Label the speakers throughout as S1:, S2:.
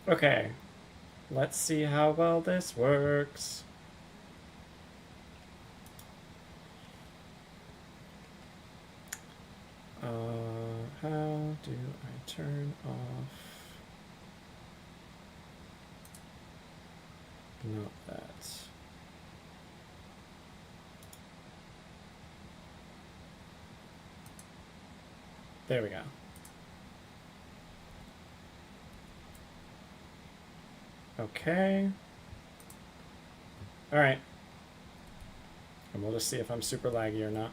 S1: Okay, let's see how well this works. How do I turn off? Not that. There we go. Okay. All right. And we'll just see if I'm super laggy or not.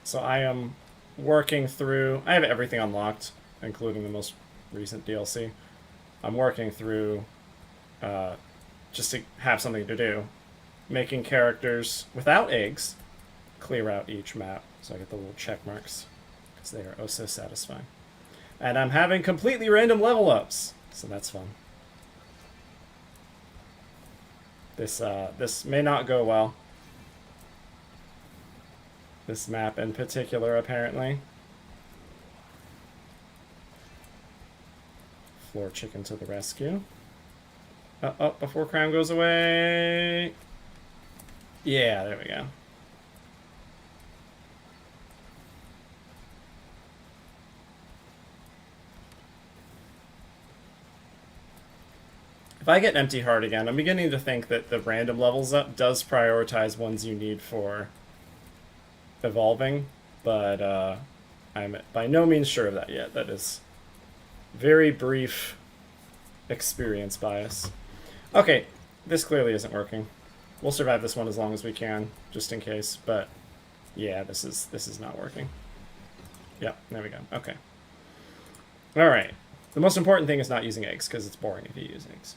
S1: So I am working through. I have everything unlocked, including the most recent DLC. I'm working through just to have something to do. Making characters without eggs clear out each map so I get the little check marks because they are oh so satisfying. And I'm having completely random level ups, so that's fun. This may not go well. This map in particular, apparently. Floor chicken to the rescue. Oh, before crime goes away. Yeah, there we go. If I get an empty heart again, I'm beginning to think that the random levels up does prioritize ones you need for evolving, but I'm by no means sure of that yet. That is very brief experience bias. Okay, this clearly isn't working. We'll survive this one as long as we can, just in case, but yeah, this is not working. Yep, there we go. Okay. Alright. The most important thing is not using eggs, because it's boring if you use eggs.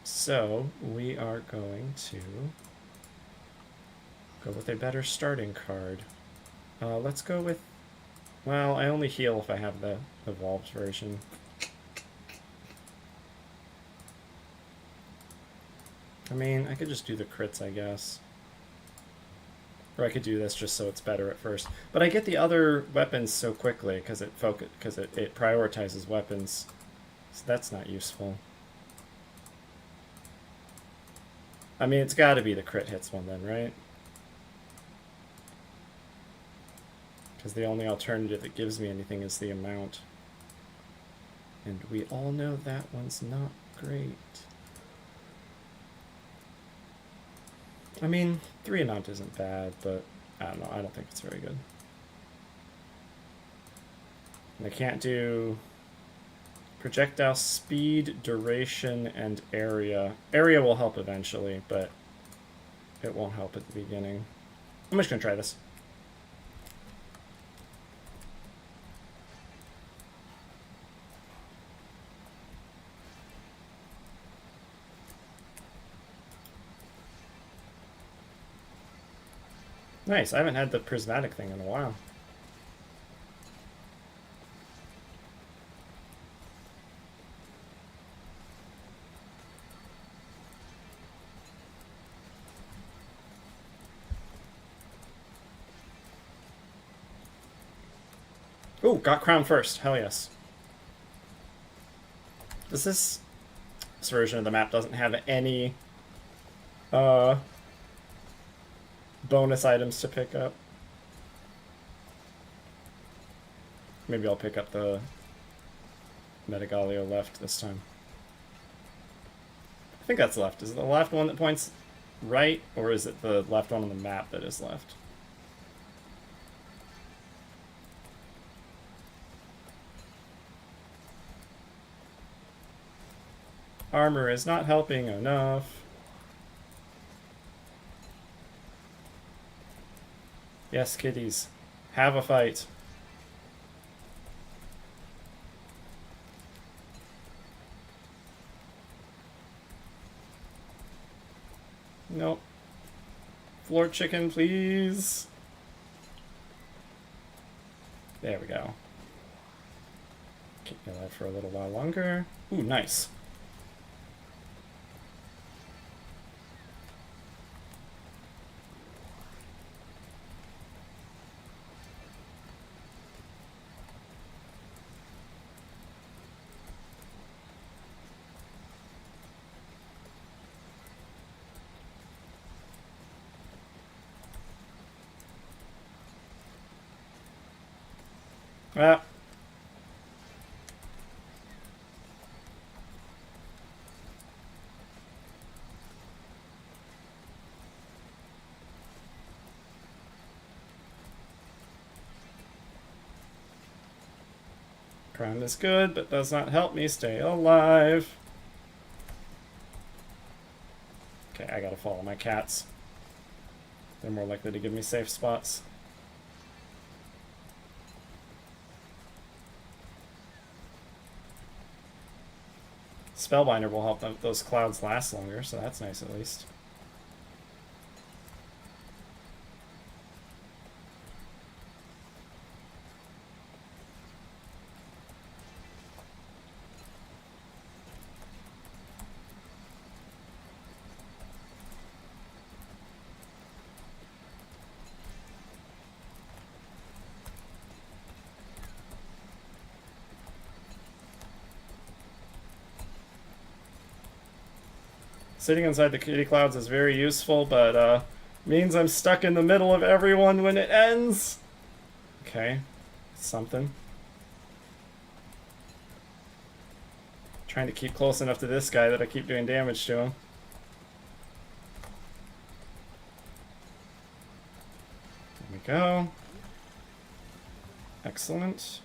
S1: So, we are going to go with a better starting card. Let's go with... Well, I only heal if I have the evolved version. I mean, I could just do the crits, I guess. Or I could do this just so it's better at first. But I get the other weapons so quickly because it prioritizes weapons. So that's not useful. I mean, it's got to be the crit hits one then, right? Because the only alternative that gives me anything is the amount. And we all know that one's not great. I mean, 3 amount isn't bad, but I don't know. I don't think it's very good. And I can't do projectile speed, duration, and area. Area will help eventually, but it won't help at the beginning. I'm just going to try this. Nice, I haven't had the prismatic thing in a while. Ooh, got crown first. Hell yes. This version of the map doesn't have any bonus items to pick up. Maybe I'll pick up the Metagalio left this time. I think that's left. Is it the left one that points right, or is it the left one on the map that is left? Armor is not helping enough. Yes, kitties. Have a fight. Nope. Floor chicken, please. There we go. Keep me alive for a little while longer. Ooh, nice. Ah. Crown is good, but does not help me stay alive. Okay, I gotta follow my cats. They're more likely to give me safe spots. Spellbinder will help those clouds last longer, so that's nice at least. Sitting inside the kitty clouds is very useful, but means I'm stuck in the middle of everyone when it ends. Okay, something. Trying to keep close enough to this guy that I keep doing damage to him. There we go. Excellent.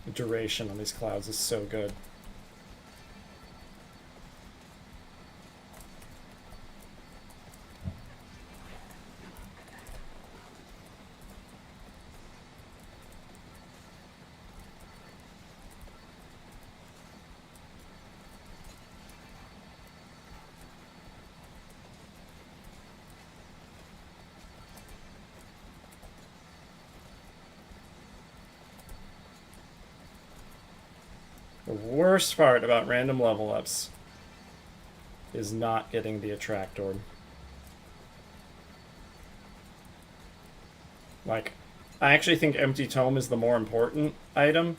S1: The duration on these clouds is so good. The worst part about random level ups is not getting the attract orb. Like, I actually think Empty Tome is the more important item,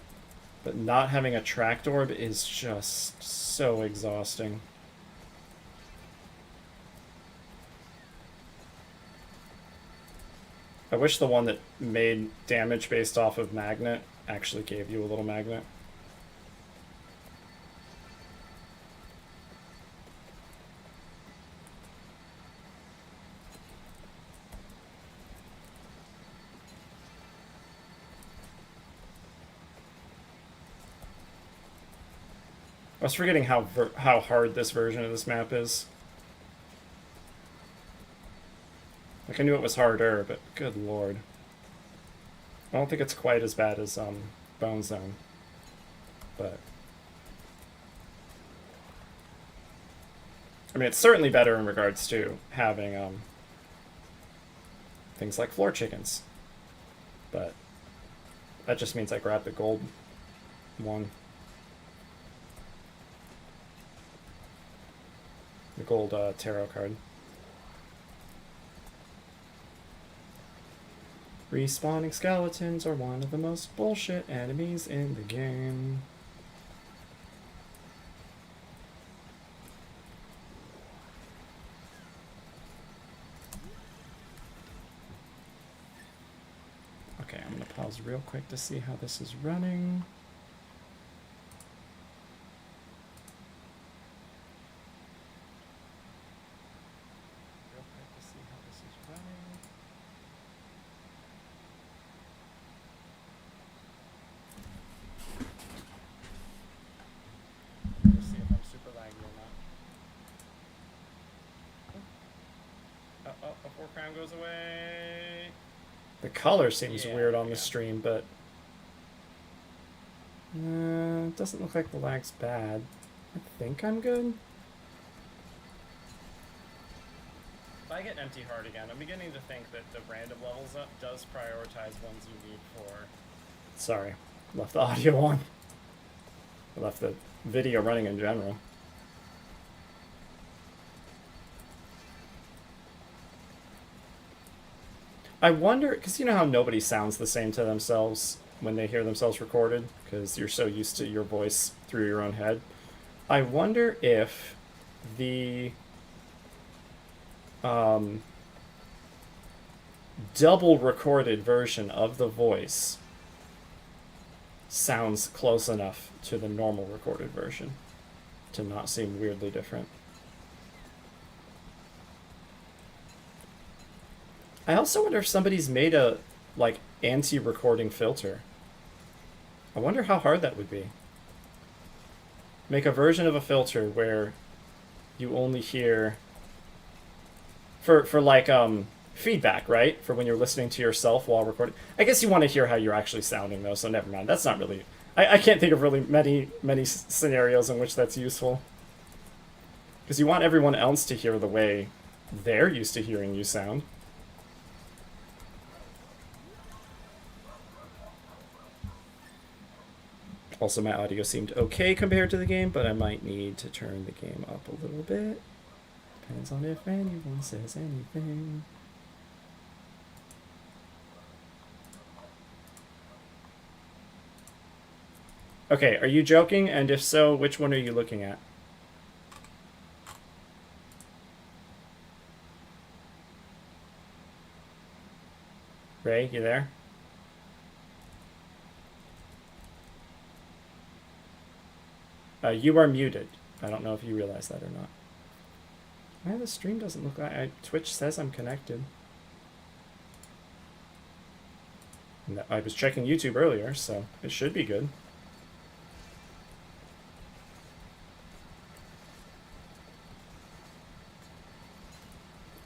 S1: but not having a attract orb is just so exhausting. I wish the one that made damage based off of magnet actually gave you a little magnet. I was forgetting how hard this version of this map is. Like, I knew it was harder, but good lord. I don't think it's quite as bad as Bone Zone, but I mean, it's certainly better in regards to having things like floor chickens, but that just means I grab the gold one. The gold tarot card. Respawning skeletons are one of the most bullshit enemies in the game. Okay, I'm gonna pause pause real quick to see how this is running. Crown goes away. The color seems weird on the stream, but it doesn't look like the lag's bad. I think I'm good. If I get empty heart again, I'm beginning to think that the random levels up does prioritize ones you need for... Sorry, left the audio on. I left the video running in general. I wonder, because you know how nobody sounds the same to themselves when they hear themselves recorded, because you're so used to your voice through your own head. I wonder if the double recorded version of the voice sounds close enough to the normal recorded version to not seem weirdly different. I also wonder if somebody's made a, like, anti-recording filter. I wonder how hard that would be. Make a version of a filter where you only hear... For like, feedback, right? For when you're listening to yourself while recording. I guess you want to hear how you're actually sounding, though, so never mind. That's not really... I can't think of really many scenarios in which that's useful. Because you want everyone else to hear the way they're used to hearing you sound. Also, my audio seemed okay compared to the game, but I might need to turn the game up a little bit. Depends on if anyone says anything. Okay, are you joking? And if so, which one are you looking at? Ray, you there? You are muted. I don't know if you realize that or not. Why the stream doesn't look like... Twitch says I'm connected. And I was checking YouTube earlier, so it should be good.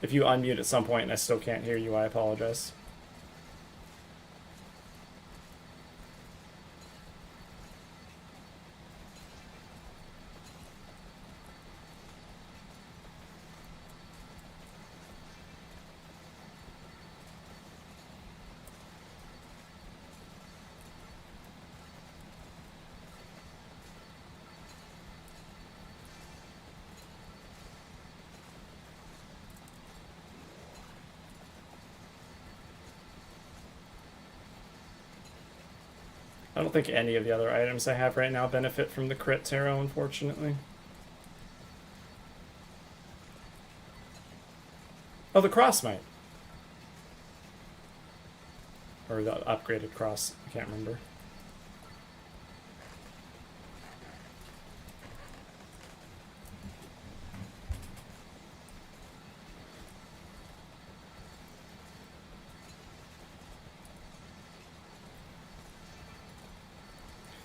S1: If you unmute at some point and I still can't hear you, I apologize. I don't think any of the other items I have right now benefit from the crit tarot, unfortunately. Oh, the cross might. Or the upgraded cross, I can't remember.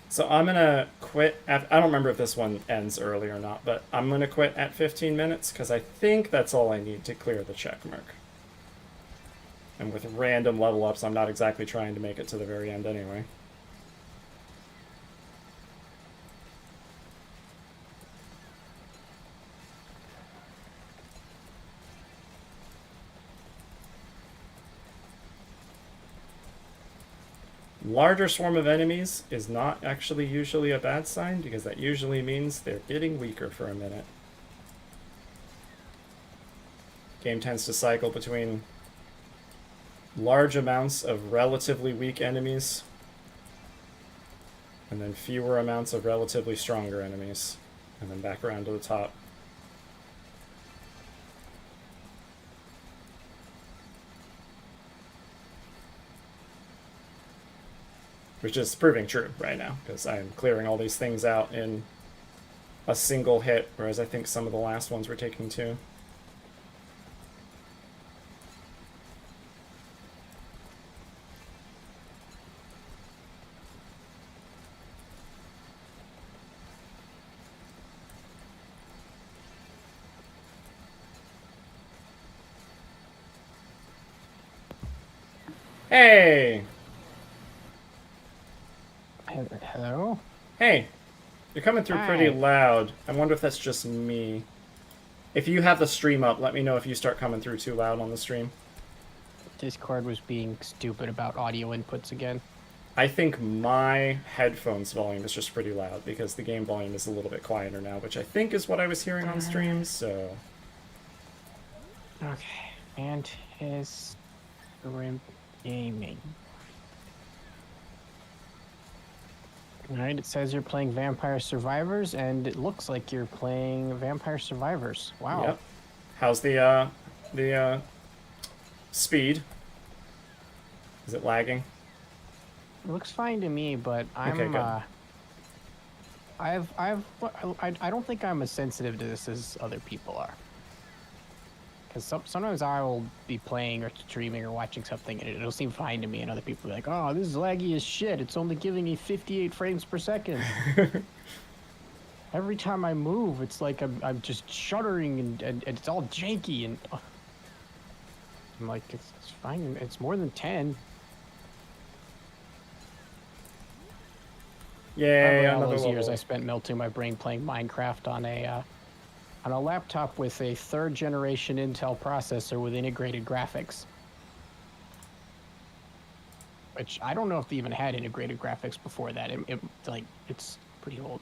S1: So I'm going to quit. I don't remember if this one ends early or not, but I'm going to quit at 15 minutes because I think that's all I need to clear the check mark. And with random level ups, I'm not exactly trying to make it to the very end anyway. Larger swarm of enemies is not actually usually a bad sign, because that usually means they're getting weaker for a minute. Game tends to cycle between large amounts of relatively weak enemies and then fewer amounts of relatively stronger enemies, and then back around to the top. which is proving true right now because I'm clearing all these things out in a single hit, whereas I think some of the last ones were taking 2. Hey!
S2: Hello?
S1: Hey! You're coming through pretty
S2: Hi.
S1: loud. I wonder if that's just me. If you have the stream up, let me know if you start coming through too loud on the stream.
S2: Discord was being stupid about audio inputs again.
S1: I think my headphones volume is just pretty loud because the game volume is a little bit quieter now, which I think is what I was hearing on stream, so...
S2: Okay. And his Rim Gaming. Alright, it says you're playing Vampire Survivors, and it looks like you're playing Vampire Survivors. Wow.
S1: Yep. How's the speed? Is it lagging?
S2: It looks fine to me, but I'm
S1: Okay, good.
S2: I don't think I'm as sensitive to this as other people are. Because sometimes I will be playing or streaming or watching something and it'll seem fine to me, and other people will be like, oh, this is laggy as shit. It's only giving me 58 frames per second. Every time I move, it's like I'm just shuddering and it's all janky. And I'm like, it's fine. It's more than 10.
S1: Yay,
S2: All
S1: another
S2: those years
S1: level.
S2: I spent melting my brain playing Minecraft on a laptop with a 3rd generation Intel processor with integrated graphics. Which I don't know if they even had integrated graphics before that. It's pretty old.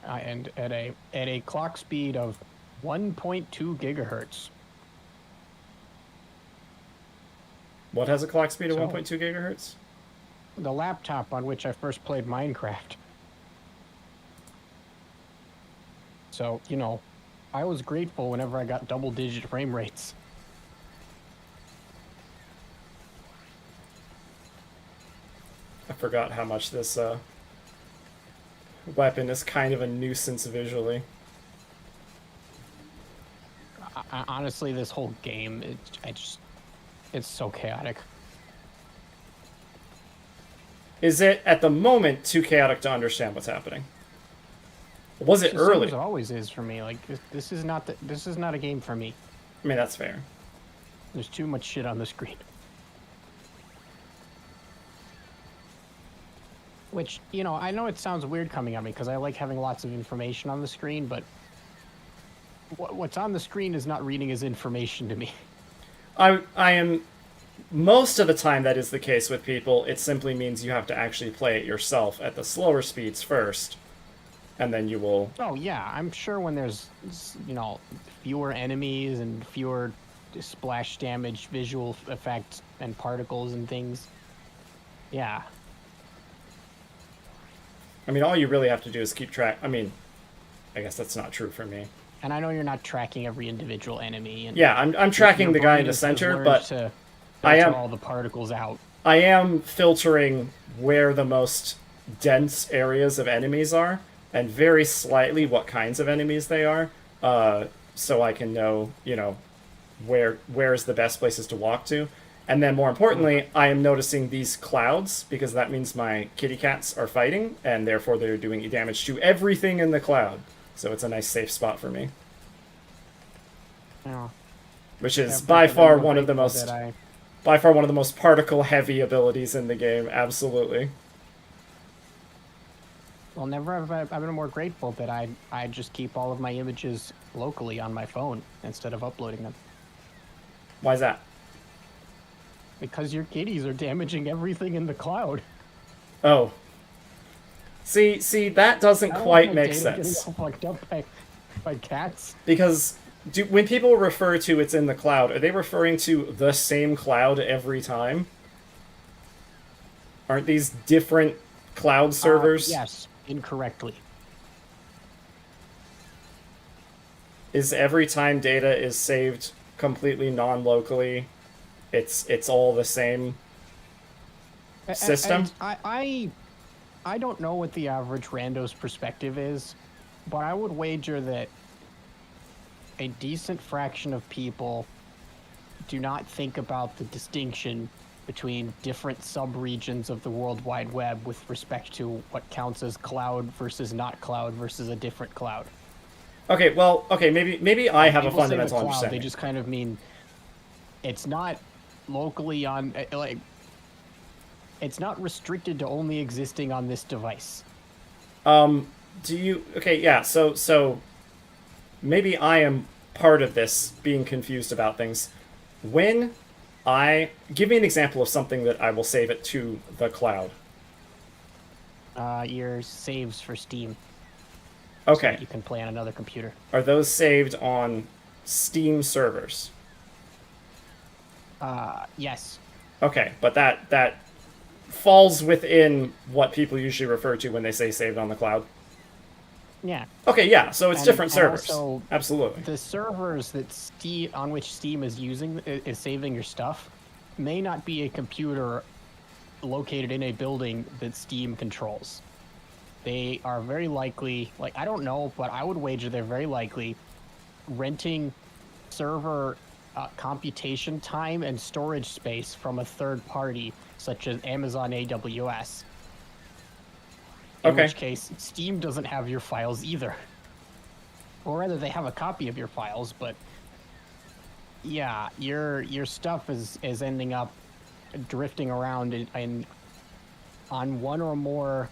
S2: And at a clock speed of 1.2 gigahertz.
S1: What has a clock speed of
S2: So-
S1: 1.2 gigahertz?
S2: The laptop on which I first played Minecraft. So, you know, I was grateful whenever I got double-digit frame rates.
S1: I forgot how much this weapon is kind of a nuisance visually.
S2: Honestly, this whole game, it's so chaotic.
S1: Is it, at the moment, too chaotic to understand what's happening? Was it early?
S2: It always is for me. Like, this is not a game for me.
S1: I mean, that's fair.
S2: There's too much shit on the screen. Which, you know, I know it sounds weird coming at me because I like having lots of information on the screen, but what's on the screen is not reading as information to me.
S1: I am... Most of the time that is the case with people. It simply means you have to actually play it yourself at the slower speeds first, and then you will...
S2: Oh, yeah, I'm sure when there's, you know, fewer enemies and fewer splash damage, visual effects, and particles and things. Yeah.
S1: I mean, all you really have to do is keep track... I mean, I guess that's not true for me.
S2: And I know you're not tracking every individual enemy. And
S1: yeah, I'm tracking the guy in the center, but I am
S2: all the particles out.
S1: I am filtering where the most dense areas of enemies are, and very slightly what kinds of enemies they are, so I can know, you know, where's the best places to walk to. And then, more importantly, I am noticing these clouds, because that means my kitty cats are fighting, and therefore they're doing damage to everything in the cloud. So it's a nice safe spot for me.
S2: Yeah.
S1: Which is by far one of the most... By far one of the most particle-heavy abilities in the game, absolutely.
S2: Well, never have I been more grateful that I just keep all of my images locally on my phone instead of uploading them.
S1: Why is that?
S2: Because your kitties are damaging everything in the cloud.
S1: Oh. See, that doesn't quite make sense.
S2: Fucked up by cats.
S1: Because when people refer to it's in the cloud, are they referring to the same cloud every time? Aren't these different cloud servers?
S2: Yes, incorrectly.
S1: Is every time data is saved completely non-locally. It's all the same system.
S2: And I don't know what the average rando's perspective is, but I would wager that a decent fraction of people do not think about the distinction between different sub-regions of the World Wide Web with respect to what counts as cloud versus not cloud versus a different cloud.
S1: Okay, well, okay, maybe I have a
S2: People say the
S1: fundamental
S2: cloud,
S1: understanding.
S2: they just kind of mean it's not locally on, like, it's not restricted to only existing on this device.
S1: Do you okay, yeah, so maybe I am part of this being confused about things. When I give me an example of something that I will save it to the cloud.
S2: Your saves for Steam.
S1: Okay.
S2: So that you can play on another computer.
S1: Are those saved on Steam servers?
S2: Yes.
S1: Okay, but that falls within what people usually refer to when they say saved on the cloud.
S2: Yeah.
S1: Okay, yeah, so it's different servers.
S2: Also,
S1: absolutely.
S2: The servers that on which Steam is saving your stuff may not be a computer located in a building that Steam controls. They are very likely, like, I don't know, but I would wager they're very likely renting server computation time and storage space from a third party, such as Amazon AWS. In which case, Steam doesn't have your files either. Or rather, they have a copy of your files, but yeah, your stuff is ending up drifting around on one or more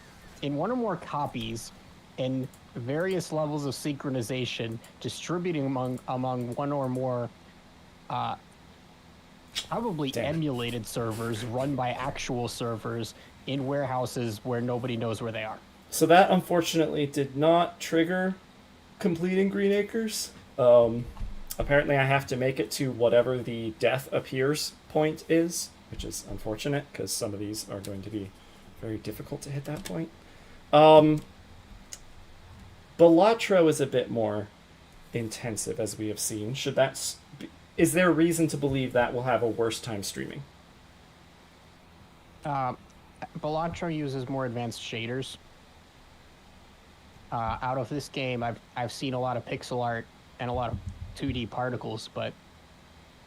S2: copies in various levels of synchronization, distributing among one or more probably emulated servers run by actual servers in warehouses where nobody knows where they are.
S1: So that unfortunately did not trigger completing Green Acres. Apparently I have to make it to whatever the death appears point is, which is unfortunate because some of these are going to be very difficult to hit that point. Balatro is a bit more intensive, as we have seen. Is there a reason to believe that will have a worse time streaming?
S2: Balatro uses more advanced shaders. Out of this game, I've seen a lot of pixel art and a lot of 2D particles, but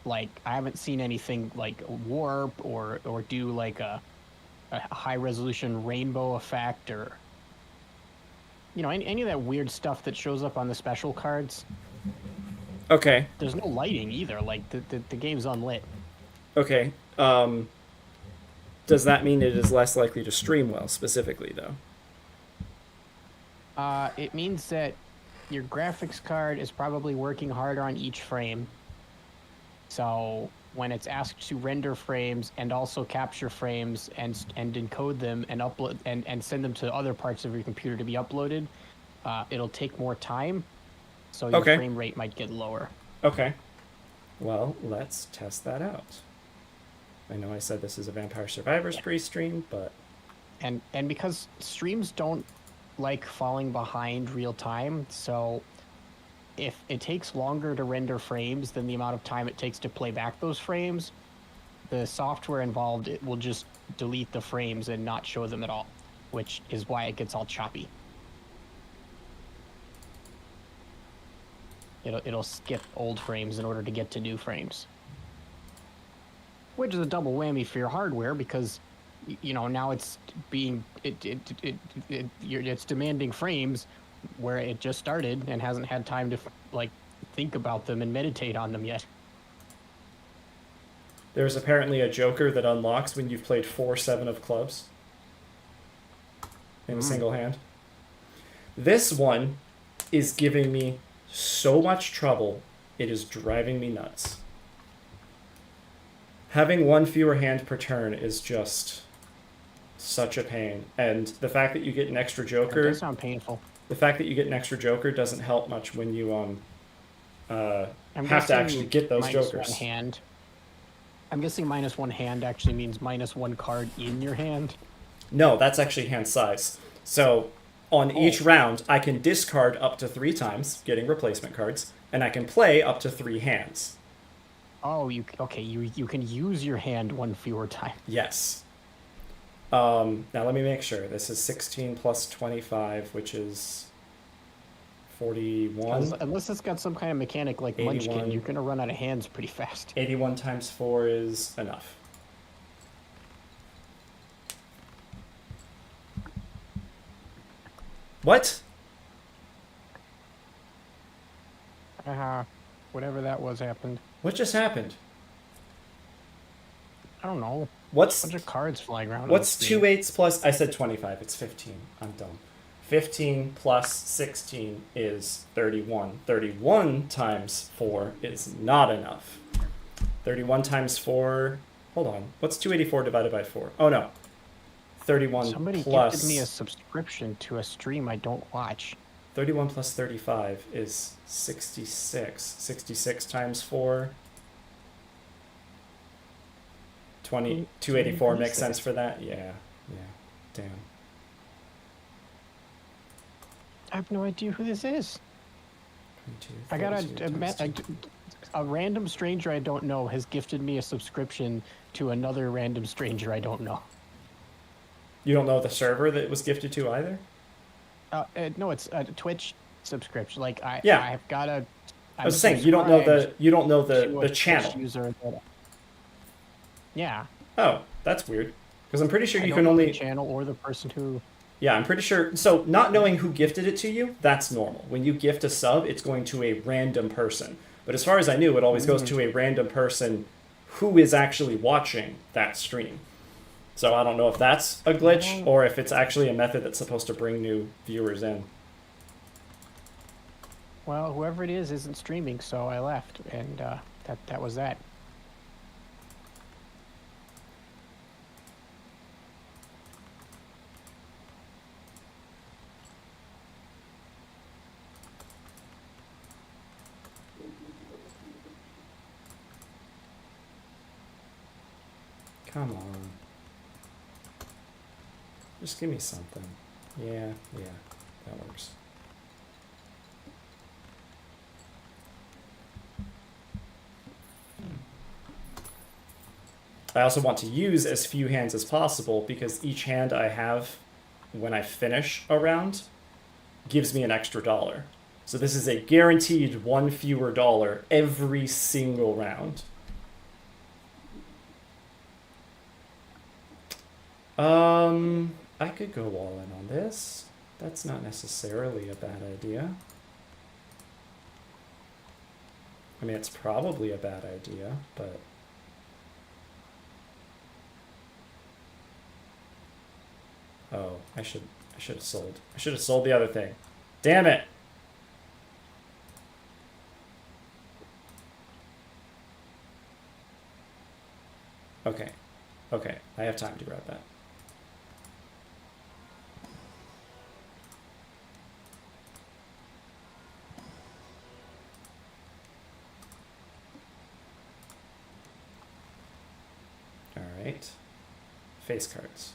S2: like I haven't seen anything like warp or do like a high resolution rainbow effect or any of that weird stuff that shows up on the special cards.
S1: Okay.
S2: There's no lighting either. Like the game's unlit.
S1: Okay. Does that mean it is less likely to stream well, specifically, though?
S2: It means that your graphics card is probably working harder on each frame. So when it's asked to render frames and also capture frames and encode them and upload and send them to other parts of your computer to be uploaded, it'll take more time. So your frame rate might get lower.
S1: Okay. Well, let's test that out. I know I said this is a Vampire Survivors pre-stream, but...
S2: And because streams don't like falling behind real time, so if it takes longer to render frames than the amount of time it takes to play back those frames, the software involved, it will just delete the frames and not show them at all, which is why it gets all choppy. It'll skip old frames in order to get to new frames. Which is a double whammy for your hardware because, now it's it's demanding frames where it just started and hasn't had time to think about them and meditate on them yet.
S1: There's apparently a Joker that unlocks when you've played 4 7 of clubs in a single hand. This one is giving me so much trouble, it is driving me nuts. Having one fewer hand per turn is just such a pain. And the fact that you get an extra Joker...
S2: That does sound painful.
S1: The fact that you get an extra Joker doesn't help much when you have to actually get those Jokers.
S2: One hand. I'm guessing minus one hand actually means minus one card in your hand.
S1: No, that's actually hand size. So on each round, I can discard up to 3 times, getting replacement cards, and I can play up to 3 hands.
S2: Oh, okay? You can use your hand one fewer time.
S1: Yes. Now let me make sure. This is 16 plus 25, which is 41.
S2: Unless it's got some kind of mechanic like
S1: 81.
S2: Munchkin, you're gonna run out of hands pretty fast.
S1: 81 times 4 is enough. What?
S2: Whatever that was happened.
S1: What just happened?
S2: I don't know.
S1: What's
S2: A bunch of cards flying around.
S1: What's 2 8s plus? I said 25. It's 15. I'm dumb. 15 plus 16 is 31. 31 times 4 is not enough. 31 times 4. Hold on. What's 284 divided by 4? Oh no. 31
S2: Somebody
S1: plus.
S2: gifted me a subscription to a stream I don't watch.
S1: 31 plus 35 is 66. 66 times 4. 284 makes sense for that? Yeah. Damn.
S2: I have no idea who this is.
S1: 22,
S2: I got
S1: 42
S2: a random stranger I don't know has gifted me a subscription to another random stranger I don't know.
S1: You don't know the server that it was gifted to either?
S2: No, it's a Twitch subscription. Like
S1: Yeah.
S2: I've got a.
S1: I was saying you don't know the channel.
S2: Yeah.
S1: Oh, that's weird. Because I'm pretty sure
S2: I
S1: you
S2: don't
S1: can
S2: know
S1: only
S2: the channel or the person who.
S1: Yeah, I'm pretty sure. So not knowing who gifted it to you, that's normal. When you gift a sub, it's going to a random person. But as far as I knew, it always goes to a random person who is actually watching that stream. So I don't know if that's a glitch or if it's actually a method that's supposed to bring new viewers in.
S2: Well, whoever it is isn't streaming, so I left, and that was that.
S1: Come on. Just give me something. Yeah, that works. I also want to use as few hands as possible because each hand I have when I finish a round gives me an extra $1. So this is a guaranteed one fewer dollar every single round. I could go all in on this. That's not necessarily a bad idea. I mean, it's probably a bad idea, but... Oh, I should have sold. I should have sold the other thing. Damn it! Okay. Okay, I have time to grab that. Alright. Face cards.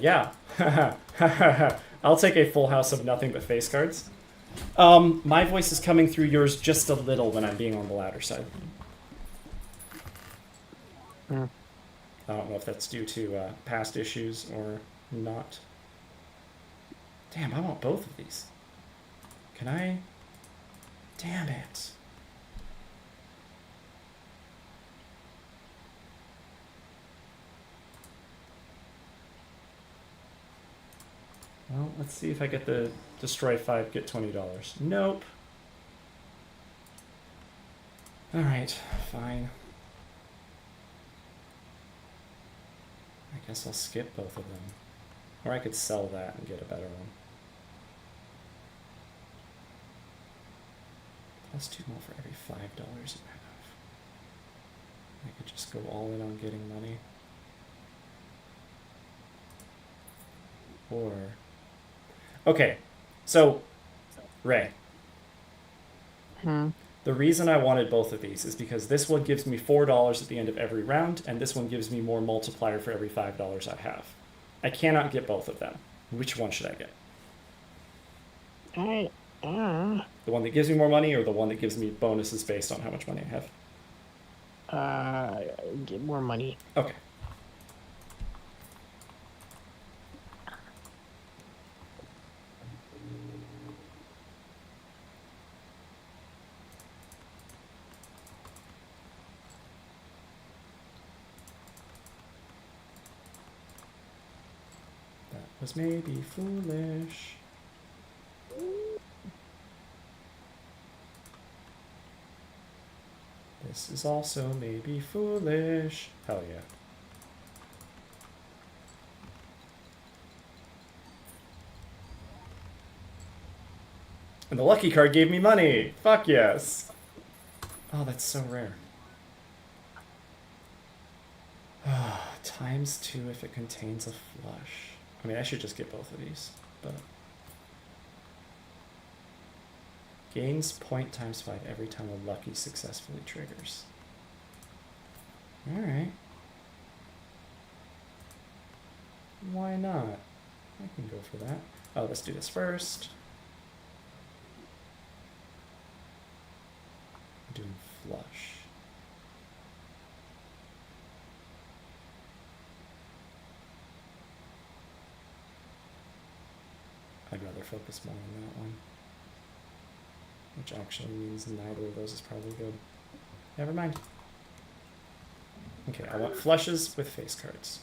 S1: Yeah. I'll take a full house of nothing but face cards. My voice is coming through yours just a little when I'm being on the louder side. I don't know if that's due to past issues or not. Damn, I want both of these. Can I? Damn it. Well, let's see if I get the destroy 5, get $20. Nope. Alright, fine. I guess I'll skip both of them. Or I could sell that and get a better one. Plus 2 more for every $5 I have. I could just go all in on getting money. Or... Okay, so, Ray. The reason I wanted both of these is because this one gives me $4 at the end of every round, and this one gives me more multiplier for every $5 I have. I cannot get both of them. Which one should I get? The one that gives me more money, or the one that gives me bonuses based on how much money I have?
S2: Get more money.
S1: Okay. That was maybe foolish. This is also maybe foolish. Hell yeah. And the lucky card gave me money! Fuck yes! Oh, that's so rare. ×2 if it contains a flush. I mean, I should just get both of these, but... Gains point ×5 every time a lucky successfully triggers. Alright. Why not? I can go for that. Oh, let's do this first. I'm doing flush. I'd rather focus more on that one. Which actually means neither of those is probably good. Never mind. Okay, I want flushes with face cards.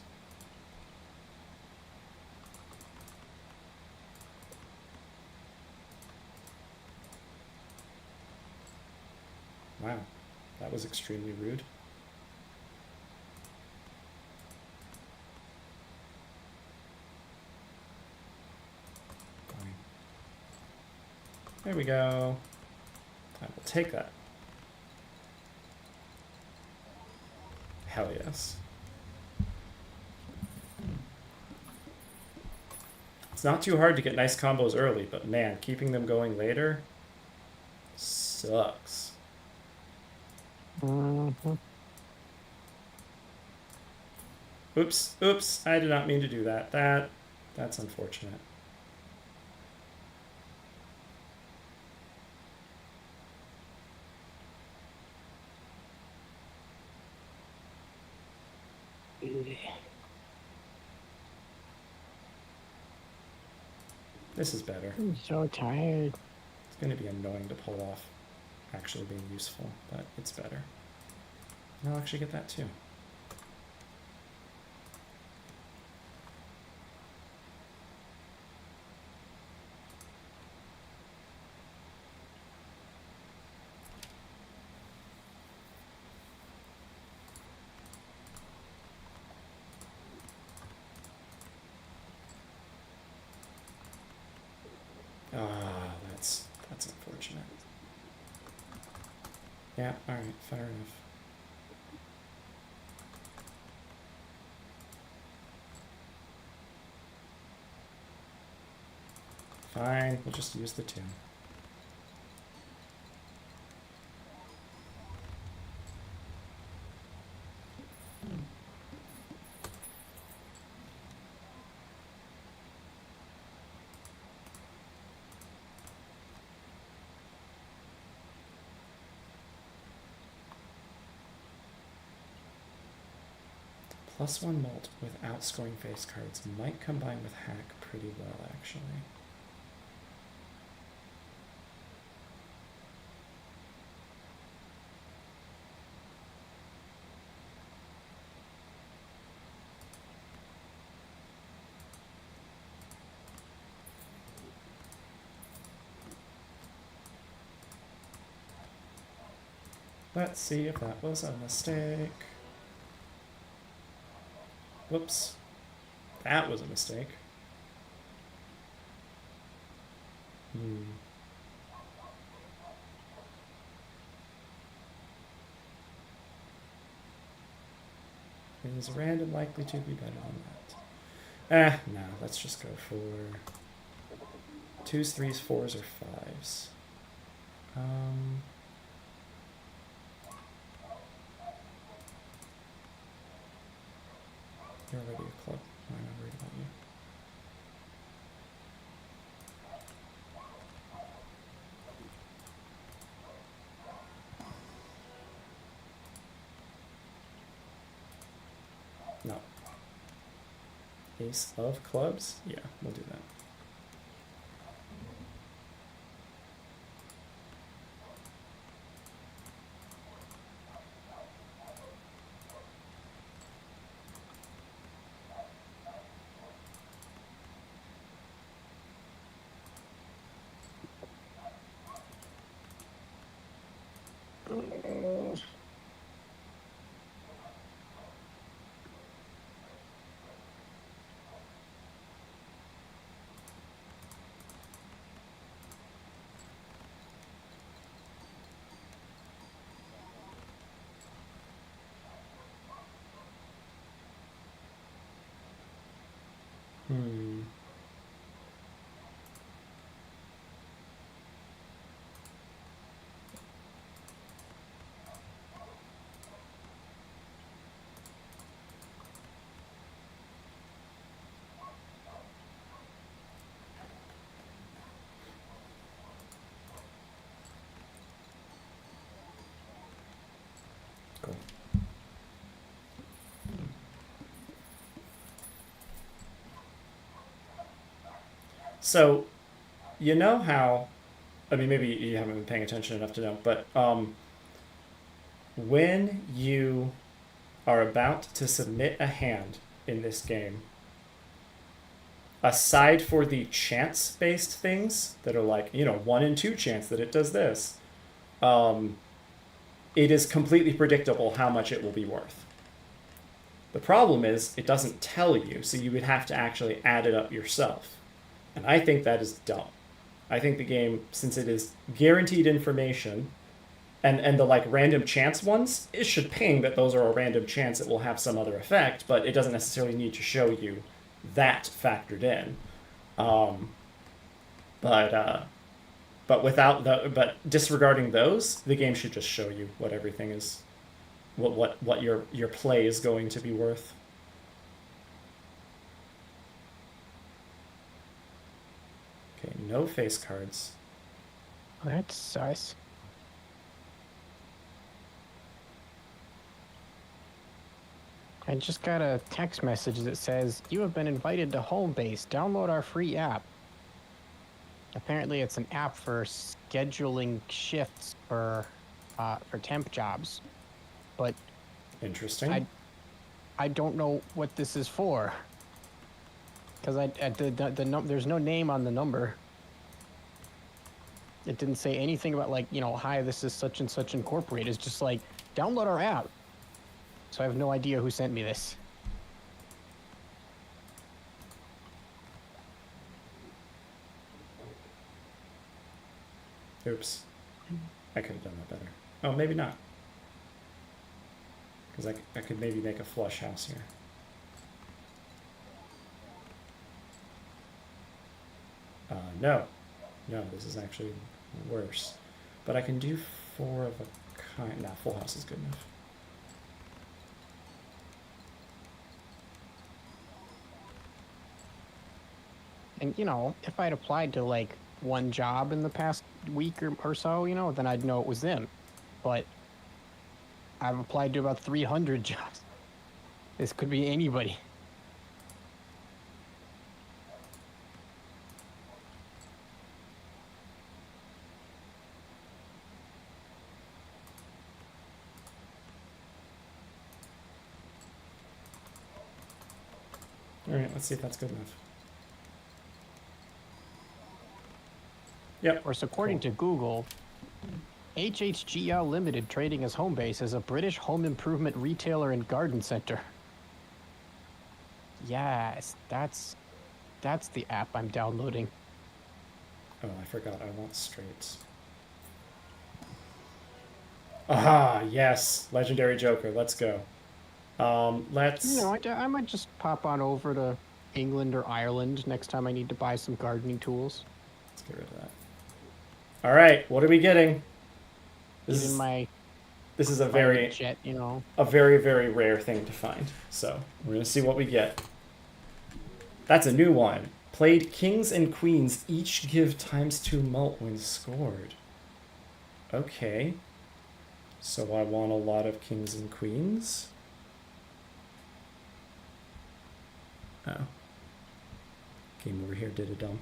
S1: Wow, that was extremely rude. Fine. There we go. I will take that. Hell yes. It's not too hard to get nice combos early, but man, keeping them going later sucks. Oops, oops, I did not mean to do that. That's unfortunate. This is better.
S2: I'm so tired.
S1: It's going to be annoying to pull off actually being useful, but it's better. And I'll actually get that too. Ah, that's unfortunate. Yeah, alright, fair enough. Fine, we'll just use the 2. +1 mult without scoring face cards might combine with hack pretty well, actually. Let's see if that was a mistake. Whoops. That was a mistake. Is random likely to be better than that? No, let's just go for 2s, 3s, 4s, or 5s. You're already a club. I'm not worried about you. Ace of clubs? Yeah, we'll do that. Hmm. Cool. So, you know how, I mean, maybe you haven't been paying attention enough to know, but when you are about to submit a hand in this game, aside for the chance-based things that are like, 1 in 2 chance that it does this, it is completely predictable how much it will be worth. The problem is it doesn't tell you, so you would have to actually add it up yourself. And I think that is dumb. I think the game, since it is guaranteed information, and the like random chance ones, it should ping that those are a random chance, it will have some other effect, but it doesn't necessarily need to show you that factored in. But without but disregarding those, the game should just show you what everything is, what your play is going to be worth. Okay, no face cards.
S2: That's sus. I just got a text message that says, "You have been invited to Homebase. Download our free app." Apparently, it's an app for scheduling shifts for temp jobs, but
S1: Interesting.
S2: I don't know what this is for, because there's no name on the number. It didn't say anything about like, hi, this is such and such incorporated. It's just like, download our app. So I have no idea who sent me this.
S1: Oops. I could have done that better. Oh, maybe not. Because I could maybe make a flush house here. No. No, this is actually worse. But I can do 4 of a kind. Nah, full house is good enough.
S2: And, if I'd applied to like one job in the past week or so, then I'd know it was them. But I've applied to about 300 jobs. This could be anybody.
S1: All right, let's see if that's good enough. Yep.
S2: Of course, according to Google, HHGL Limited, trading as Homebase, is a British home improvement retailer and garden center. Yes, that's the app I'm downloading.
S1: Oh, I forgot. I want straights. Aha! Yes, legendary Joker. Let's go. Let's.
S2: I might just pop on over to England or Ireland next time I need to buy some gardening tools.
S1: Let's get rid of that. All right, what are we getting? This is a very
S2: jet,
S1: a very, very rare thing to find. So we're gonna see what we get. That's a new one. Played kings and queens each give ×2 mult when scored. Okay. So I want a lot of kings and queens. Oh. Game over here did a dumb.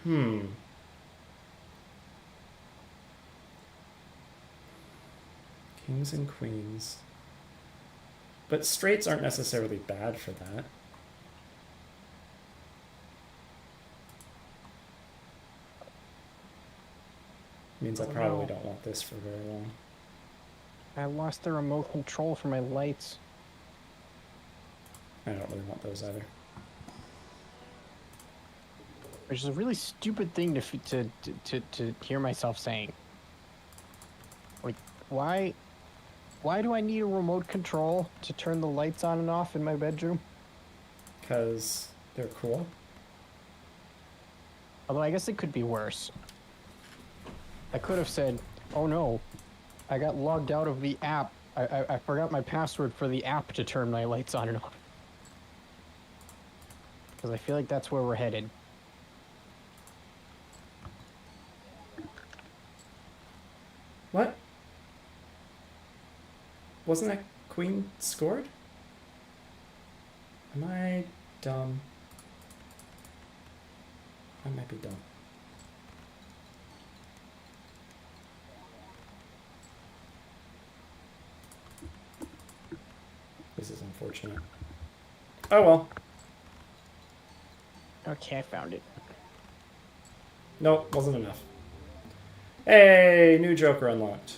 S1: Hmm. Kings and queens. But straights aren't necessarily bad for that. Means I probably don't want this for very long.
S2: I lost the remote control for my lights.
S1: I don't really want those either.
S2: Which is a really stupid thing to hear myself saying. Like, why do I need a remote control to turn the lights on and off in my bedroom?
S1: Because they're cool.
S2: Although I guess it could be worse. I could have said, oh no, I got logged out of the app. I forgot my password for the app to turn my lights on and off. Because I feel like that's where we're headed.
S1: What? Wasn't that queen scored? Am I dumb? I might be dumb. This is unfortunate. Oh well.
S2: Okay, I found it.
S1: Nope, wasn't enough. Hey, new Joker unlocked.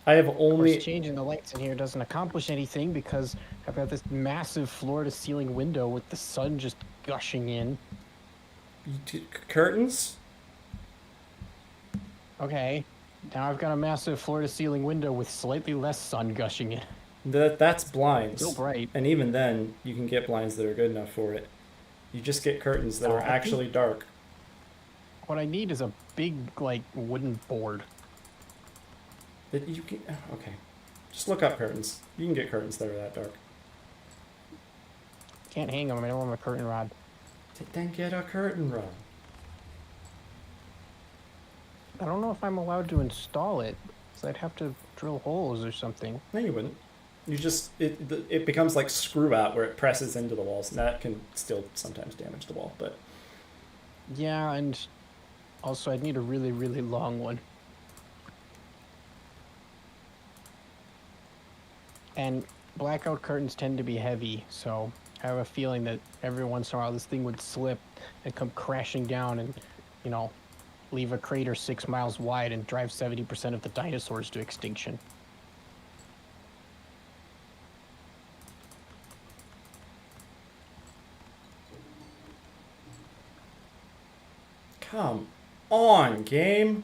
S1: I have
S2: Of
S1: only...
S2: course, changing the lights in here doesn't accomplish anything because I've got this massive floor-to-ceiling window with the sun just gushing in.
S1: Curtains?
S2: Okay, now I've got a massive floor-to-ceiling window with slightly less sun gushing in.
S1: That's blinds.
S2: Still bright.
S1: And even then, you can get blinds that are good enough for it. You just get curtains that are actually dark.
S2: What I need is a big, like, wooden board.
S1: That you can... Okay. Just look up curtains. You can get curtains that are that dark.
S2: Can't hang them, I don't have a curtain rod.
S1: Then get a curtain rod.
S2: I don't know if I'm allowed to install it, because I'd have to drill holes or something.
S1: No, you wouldn't. You just... It becomes like screw out where it presses into the walls, and that can still sometimes damage the wall, but...
S2: Yeah, and also I'd need a really, really long one. And blackout curtains tend to be heavy, so I have a feeling that every once in a while this thing would slip and come crashing down and, you know, leave a crater 6 miles wide and drive 70% of the dinosaurs to extinction.
S1: Come on, game.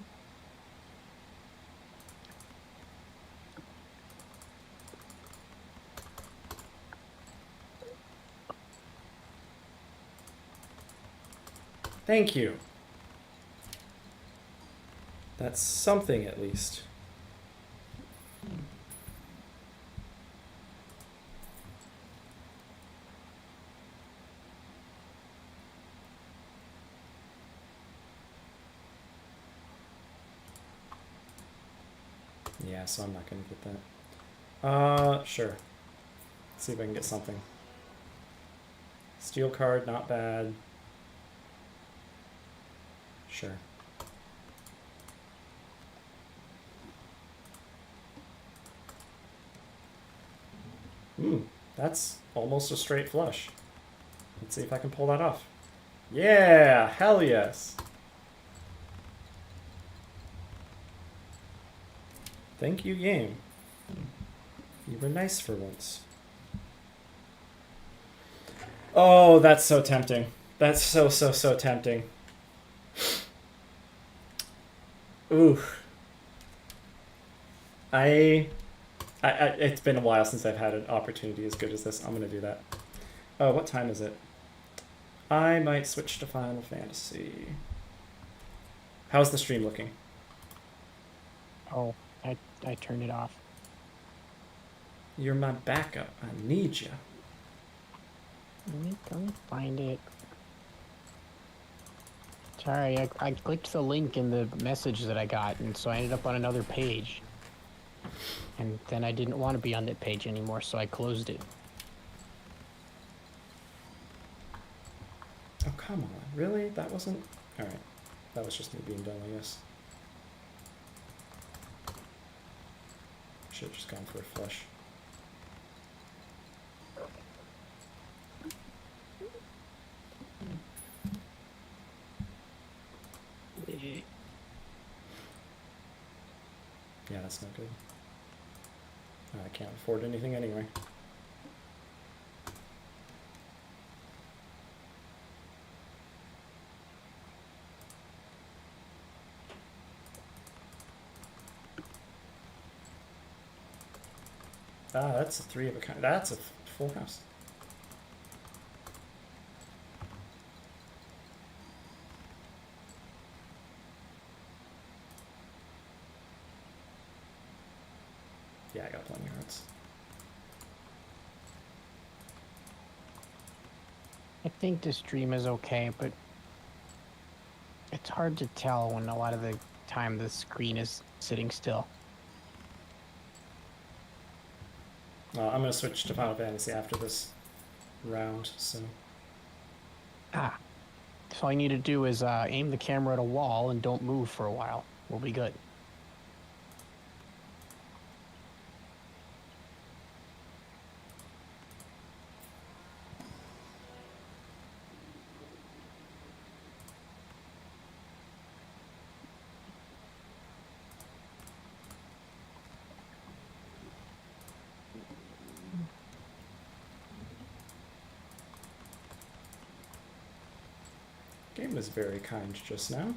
S1: Thank you. That's something at least. Yeah, so I'm not gonna get that. Sure. Let's see if I can get something. Steel card, not bad. Sure. That's almost a straight flush. Let's see if I can pull that off. Yeah, hell yes. Thank you, game. You were nice for once. Oh, that's so tempting. That's so tempting. Ooh. It's been a while since I've had an opportunity as good as this. I'm gonna do that. Oh, what time is it? I might switch to Final Fantasy. How's the stream looking?
S2: Oh, I turned it off.
S1: You're my backup. I need you.
S2: Let me go find it. Sorry, I clicked the link in the message that I got, and so I ended up on another page. And then I didn't want to be on that page anymore, so I closed it.
S1: Oh, come on. Really? That wasn't... Alright. That was just me being dumb, I guess. Should have just gone for a flush. Yeah, that's not good. I can't afford anything anyway. Ah, that's a 3 of a kind. That's a full house. Yeah, I got plenty of hearts.
S2: I think the stream is okay, but it's hard to tell when a lot of the time the screen is sitting still.
S1: I'm going to switch to Final Fantasy after this round, so...
S2: Ah. So all I need to do is aim the camera at a wall and don't move for a while. We'll be good.
S1: Game was very kind just now.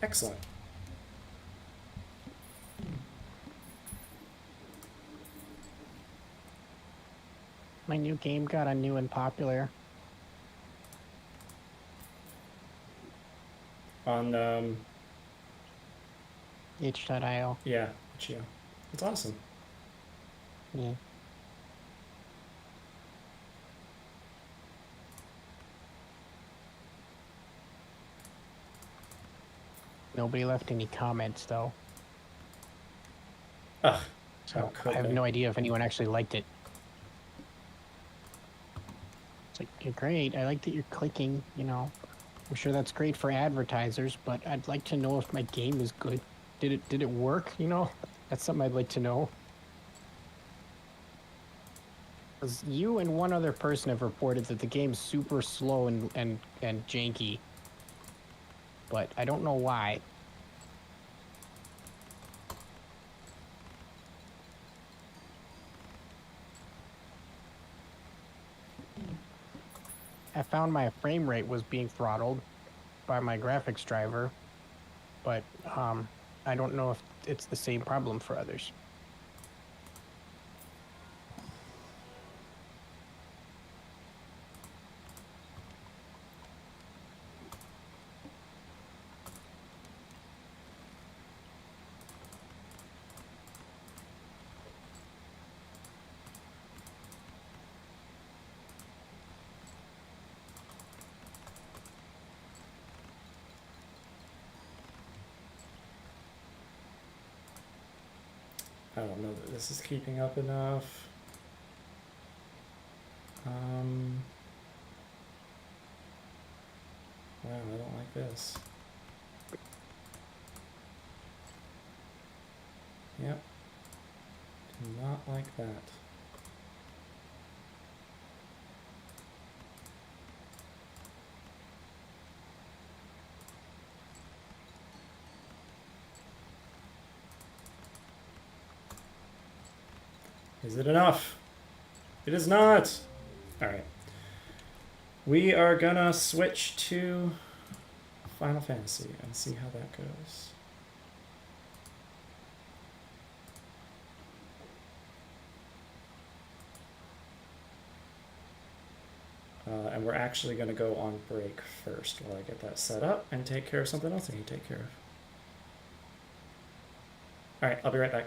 S1: Excellent.
S2: My new game got a new and popular.
S1: On,
S2: H.io.
S1: yeah, Chio. It's awesome.
S2: Yeah. Nobody left any comments though.
S1: Ugh.
S2: So
S1: could
S2: I have
S1: they?
S2: no idea if anyone actually liked it. It's like, you're great. I like that you're clicking, you know. I'm sure that's great for advertisers, but I'd like to know if my game is good. Did it work, you know? That's something I'd like to know. Because you and one other person have reported that the game's super slow and janky. But I don't know why. I found my frame rate was being throttled by my graphics driver, but I don't know if it's the same problem for others.
S1: I don't know that this is keeping up enough. Wow, I don't like this. Yep. Do not like that. Is it enough? It is not! Alright. We are gonna switch to Final Fantasy and see how that goes. And we're actually going to go on break first while I get that set up and take care of something else I need to take care of. Alright, I'll be right back.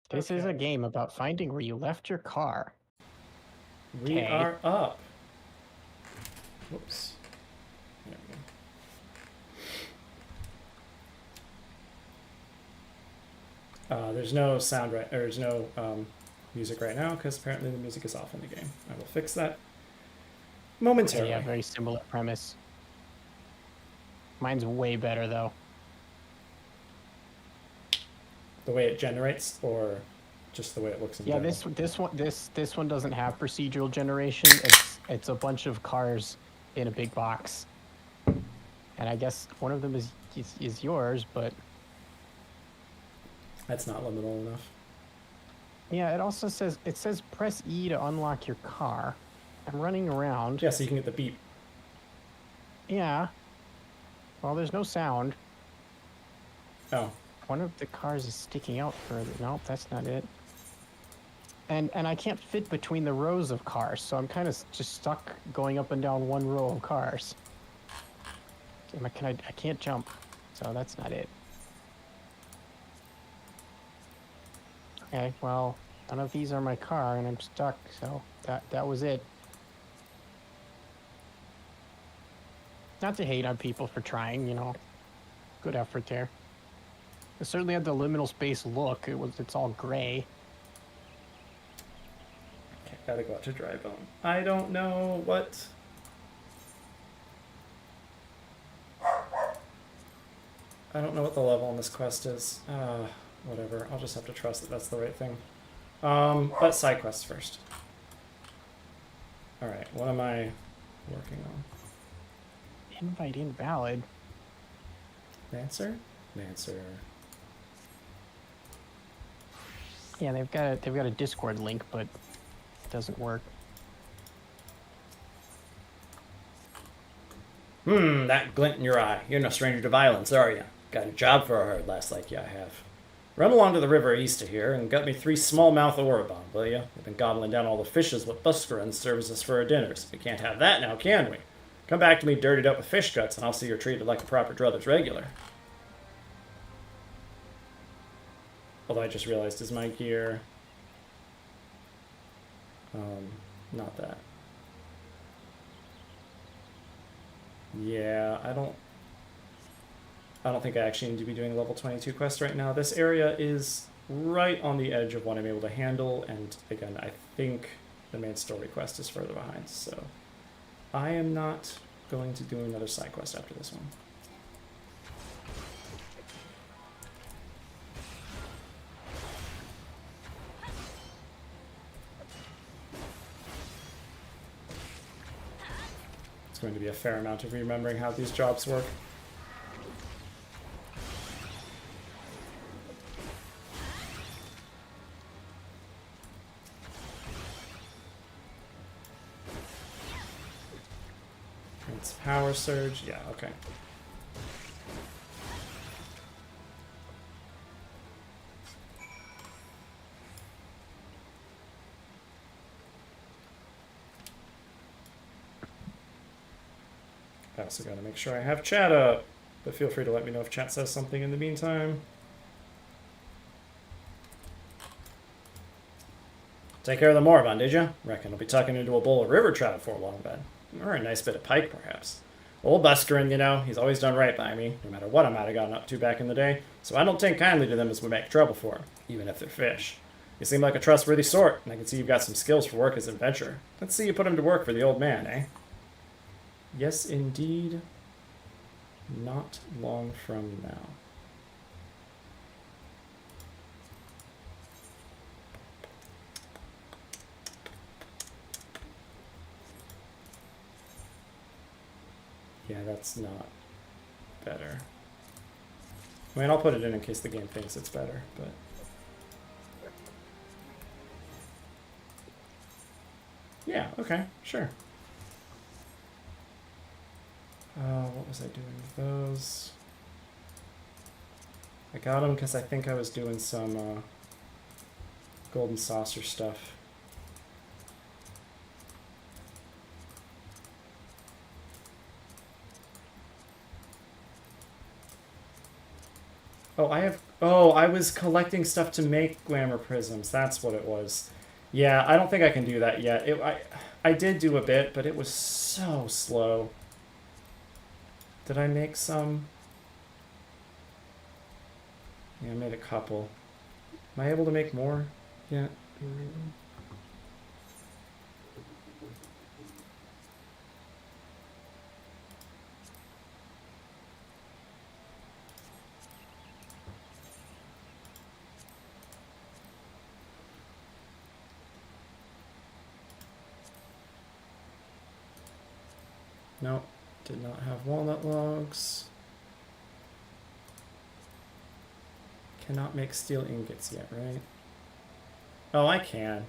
S2: This is a
S1: Okay.
S2: game about finding where you left your car.
S1: We
S2: Okay.
S1: are up. Whoops. There we go. There's no sound right, or there's no music right now because apparently the music is off in the game. I will fix that momentarily.
S2: Yeah, very similar premise. Mine's way better though.
S1: The way it generates, or just the way it looks in
S2: Yeah,
S1: general?
S2: this one doesn't have procedural generation. It's a bunch of cars in a big box, and I guess one of them is yours, but
S1: That's not liminal enough.
S2: yeah, it also says press E to unlock your car. I'm running around.
S1: Yeah, so you can get the beep.
S2: Yeah. Well, there's no sound.
S1: Oh.
S2: One of the cars is sticking out further. Nope, that's not it. And I can't fit between the rows of cars, so I'm kind of just stuck going up and down one row of cars. I can't jump, so that's not it. Okay, well, none of these are my car, and I'm stuck, so that was it. Not to hate on people for trying, you know. Good effort there. It certainly had the liminal space look. It's all gray.
S1: Okay, gotta go out to dry bone. I don't know what. I don't know what the level on this quest is. Whatever. I'll just have to trust that that's the right thing. Let's side quests first. Alright, what am I working on?
S2: Invite invalid.
S1: Lancer? Lancer.
S2: Yeah, they've got a Discord link, but it doesn't work.
S3: That glint in your eye. You're no stranger to violence, are you? Got a job for a hard lass like you, I have. Run along to the river east of here and gut me 3 smallmouth oribon, will you? We've been gobbling down all the fishes what Buscarun serves us for our dinners. We can't have that now, can we? Come back to me dirtied up with fish guts, and I'll see you're treated like a proper druthers regular.
S1: Although I just realized is my gear. Not that. Yeah, I don't think I actually need to be doing a level 22 quest right now. This area is right on the edge of what I'm able to handle, and again, I think the main story quest is further behind, so I am not going to do another side quest after this one. It's going to be a fair amount of remembering how these jobs work. It's power surge. Yeah, okay. I also gotta make sure I have chat up, but feel free to let me know if chat says something in the meantime.
S3: Take care of the moribund, did you? Reckon I'll be tucking into a bowl of river trout for long bed. Or a nice bit of pike, perhaps. Old Buscarin, you know, he's always done right by me, no matter what I might have gotten up to back in the day, so I don't take kindly to them as we make trouble for him, even if they're fish. You seem like a trustworthy sort, and I can see you've got some skills for work as an adventurer. Let's see you put him to work for the old man, eh?
S1: Yes, indeed. Not long from now. Yeah, that's not better. I mean, I'll put it in case the game thinks it's better, but... Yeah, okay, sure. What was I doing with those? I got them because I think I was doing some golden saucer stuff. Oh, I have. Oh, I was collecting stuff to make glamour prisms. That's what it was. Yeah, I don't think I can do that yet. I did do a bit, but it was so slow. Did I make some? Yeah, I made a couple. Am I able to make more? Yeah. Nope. Did not have walnut logs. Cannot make steel ingots yet, right? Oh, I can.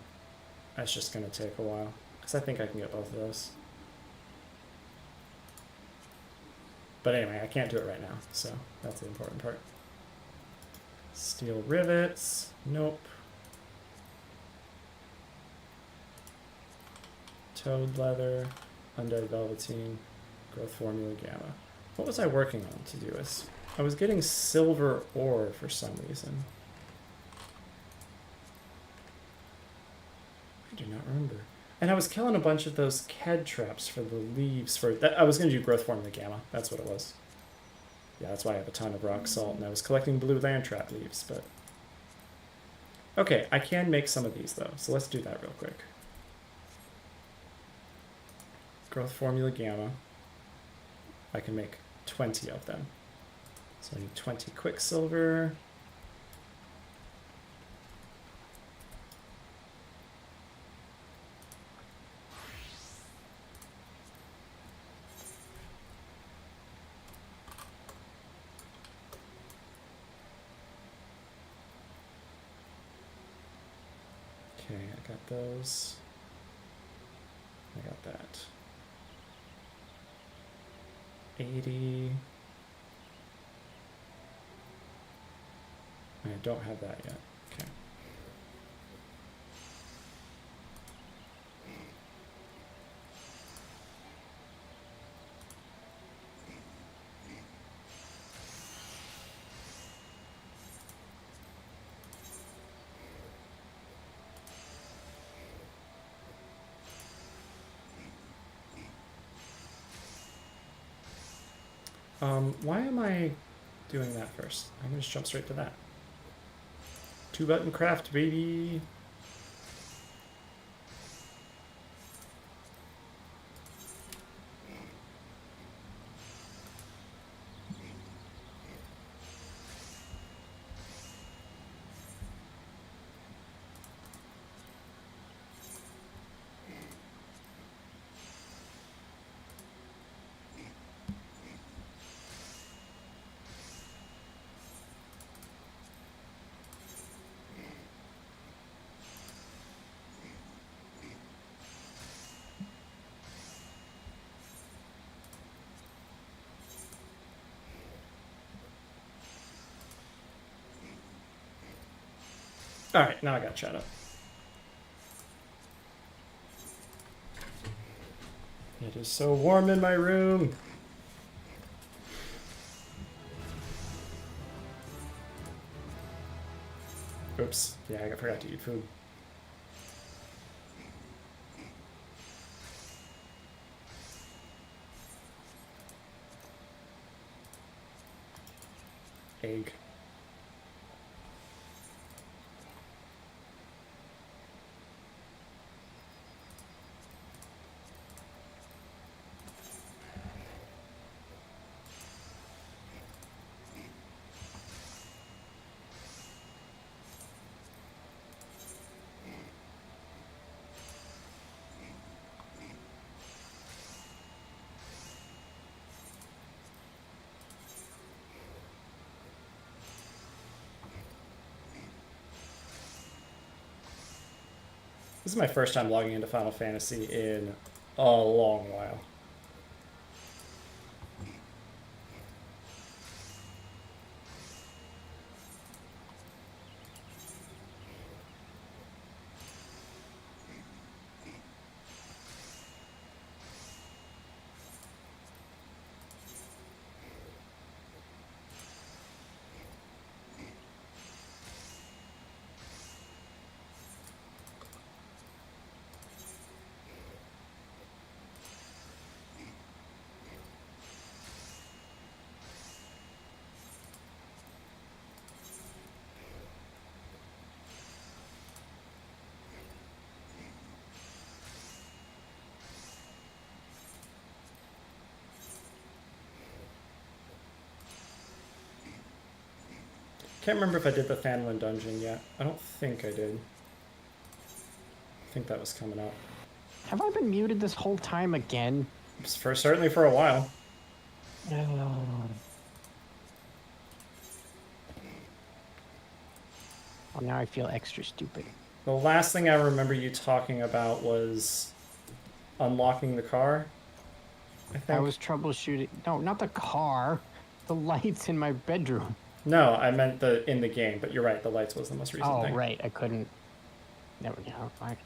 S1: That's just gonna take a while. Because I think I can get both of those. But anyway, I can't do it right now, so that's the important part. Steel rivets. Nope. Toad leather. Undead velveteen. Growth formula gamma. What was I working on to do this? I was getting silver ore for some reason. I do not remember. And I was killing a bunch of those Ked traps for the leaves for that. I was going to do growth formula gamma. That's what it was. Yeah, that's why I have a ton of rock salt, and I was collecting blue land trap leaves, but okay, I can make some of these though, so let's do that real quick. Growth formula gamma. I can make 20 of them. So I need 20 quicksilver. Okay, I got those. I got that. 80. I don't have that yet. Okay. Why am I doing that first? I'm gonna just jump straight to that. 2-button craft, baby. Alright, now I got chat up. It is so warm in my room. Oops. Yeah, I forgot to eat food. Egg. This is my first time logging into Final Fantasy in a long while. Can't remember if I did the Thanlin dungeon yet. I don't think I did. I think that was coming up.
S2: Have I been muted this whole time again?
S1: Certainly for a while.
S2: Well, now I feel extra stupid.
S1: The last thing I remember you talking about was unlocking the car. I think.
S2: I was troubleshooting. No, not the car. The lights in my bedroom.
S1: No, I meant in the game, but you're right. The lights was the most recent thing.
S2: Oh, right. I couldn't. Never. Yeah, I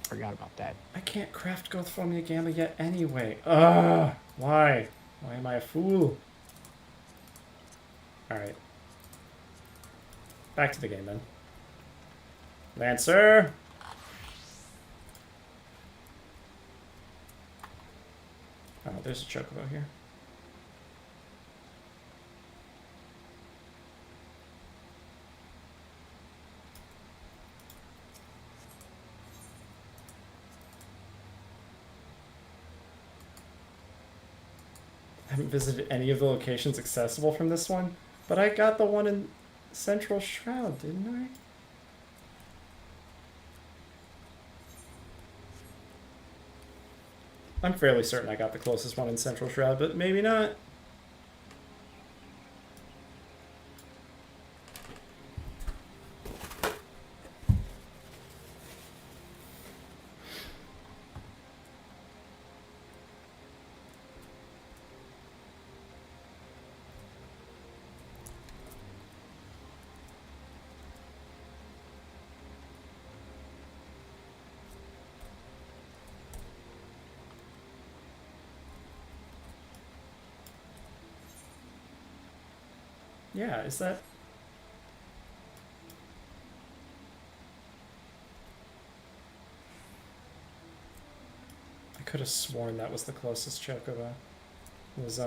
S2: forgot about that.
S1: I can't craft growth formula gamma yet anyway. Ugh. Why? Why am I a fool? Alright. Back to the game then. Lancer! Oh, there's a chocobo here. I haven't visited any of the locations accessible from this one, but I got the one in Central Shroud, didn't I? I'm fairly certain I got the closest one in Central Shroud, but maybe not. Yeah, is that... I could have sworn that was the closest chocobo. It was,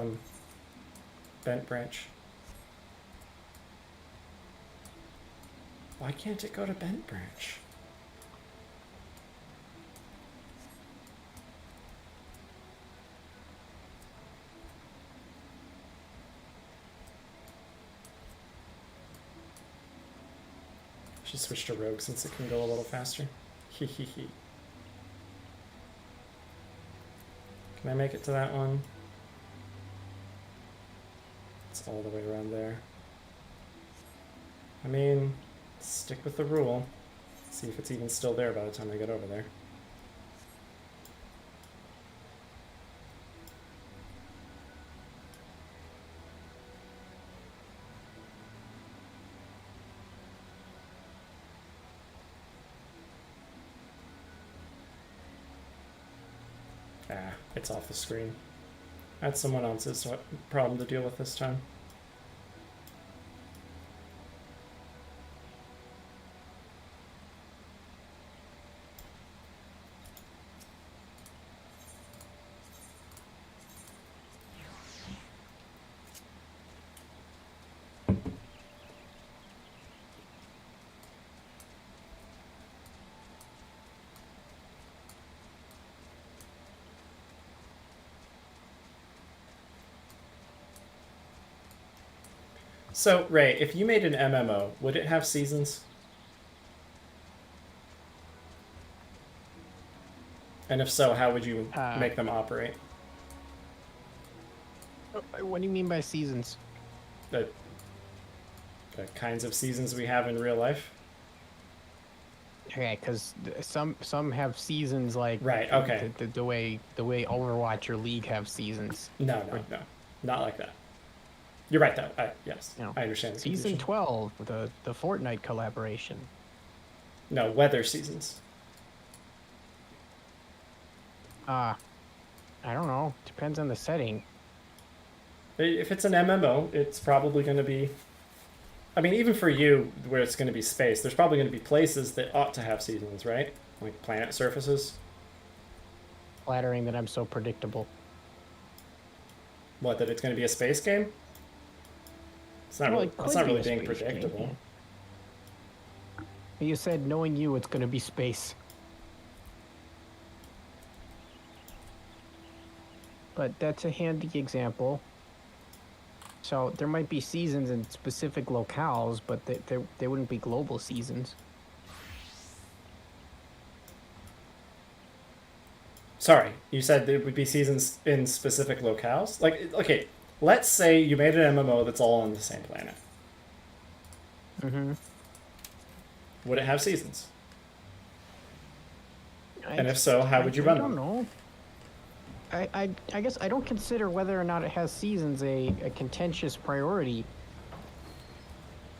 S1: Bent Branch. Why can't it go to Bent Branch? Should switch to Rogue since it can go a little faster. Hee hee hee. Can I make it to that one? It's all the way around there. I mean, stick with the rule. See if it's even still there by the time I get over there. Ah, it's off the screen. That's someone else's problem to deal with this time. So, Ray, if you made an MMO, would it have seasons? And if so, how would you make them operate?
S2: What do you mean by seasons?
S1: The kinds of seasons we have in real life?
S2: Okay, because some have seasons like
S1: Right, okay.
S2: the way Overwatch or League have seasons.
S1: No, not like that. You're right, though. Yes,
S2: You know,
S1: I understand the
S2: Season
S1: confusion.
S2: 12, the Fortnite collaboration.
S1: No, weather seasons.
S2: I don't know. Depends on the setting.
S1: If it's an MMO, it's probably going to be... I mean, even for you, where it's going to be space, there's probably going to be places that ought to have seasons, right? Like planet surfaces.
S2: Flattering that I'm so predictable.
S1: What, that it's going to be a space game? It's not,
S2: Well,
S1: really,
S2: it
S1: that's
S2: could
S1: not
S2: be
S1: really
S2: a
S1: being
S2: space game,
S1: predictable.
S2: You said, knowing you, it's going to be space. But that's a handy example. So there might be seasons in specific locales, but they wouldn't be global seasons.
S1: Sorry, you said there would be seasons in specific locales? Like, okay, let's say you made an MMO that's all on the same planet.
S2: Mm-hmm.
S1: Would it have seasons? And if so, how would you run them?
S2: I don't know. I guess I don't consider whether or not it has seasons a contentious priority.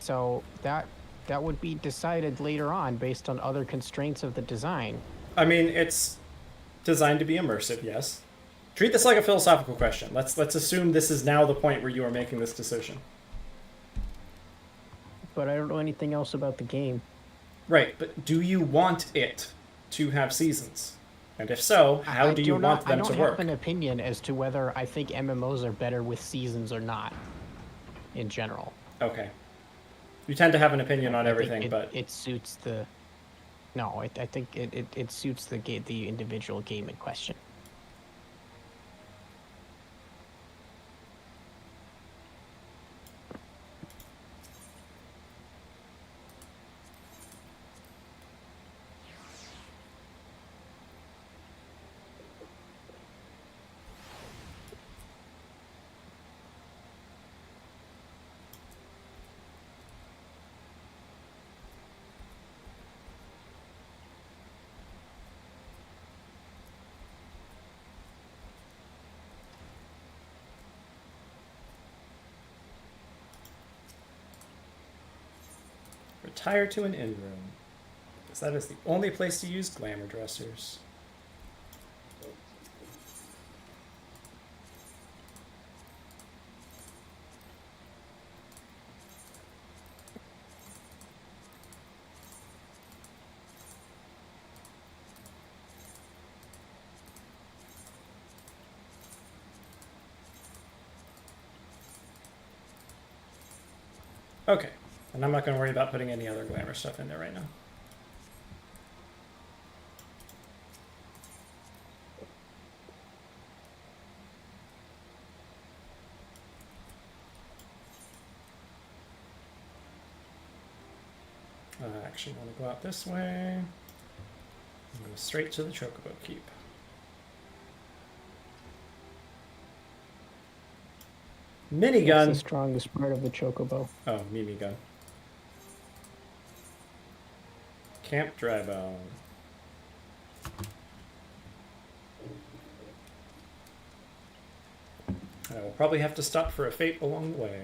S2: So that would be decided later on based on other constraints of the design.
S1: I mean, it's designed to be immersive, yes. Treat this like a philosophical question. Let's assume this is now the point where you are making this decision.
S2: But I don't know anything else about the game.
S1: Right, but do you want it to have seasons? And if so, how do you want them to
S2: I don't
S1: work?
S2: have an opinion as to whether I think MMOs are better with seasons or not, in general.
S1: Okay. You tend to have an opinion on everything, but
S2: it suits the. No, I think it suits the individual game in question.
S1: retire to an inn room, because that is the only place to use glamour dressers. Okay, and I'm not going to worry about putting any other glamour stuff in there right now. I actually want to go out this way. I'm going straight to the Chocobo Keep. Minigun.
S2: That's the strongest part of the Chocobo.
S1: Oh, Mimi gun. Camp Drybone. I will probably have to stop for a fate along the way.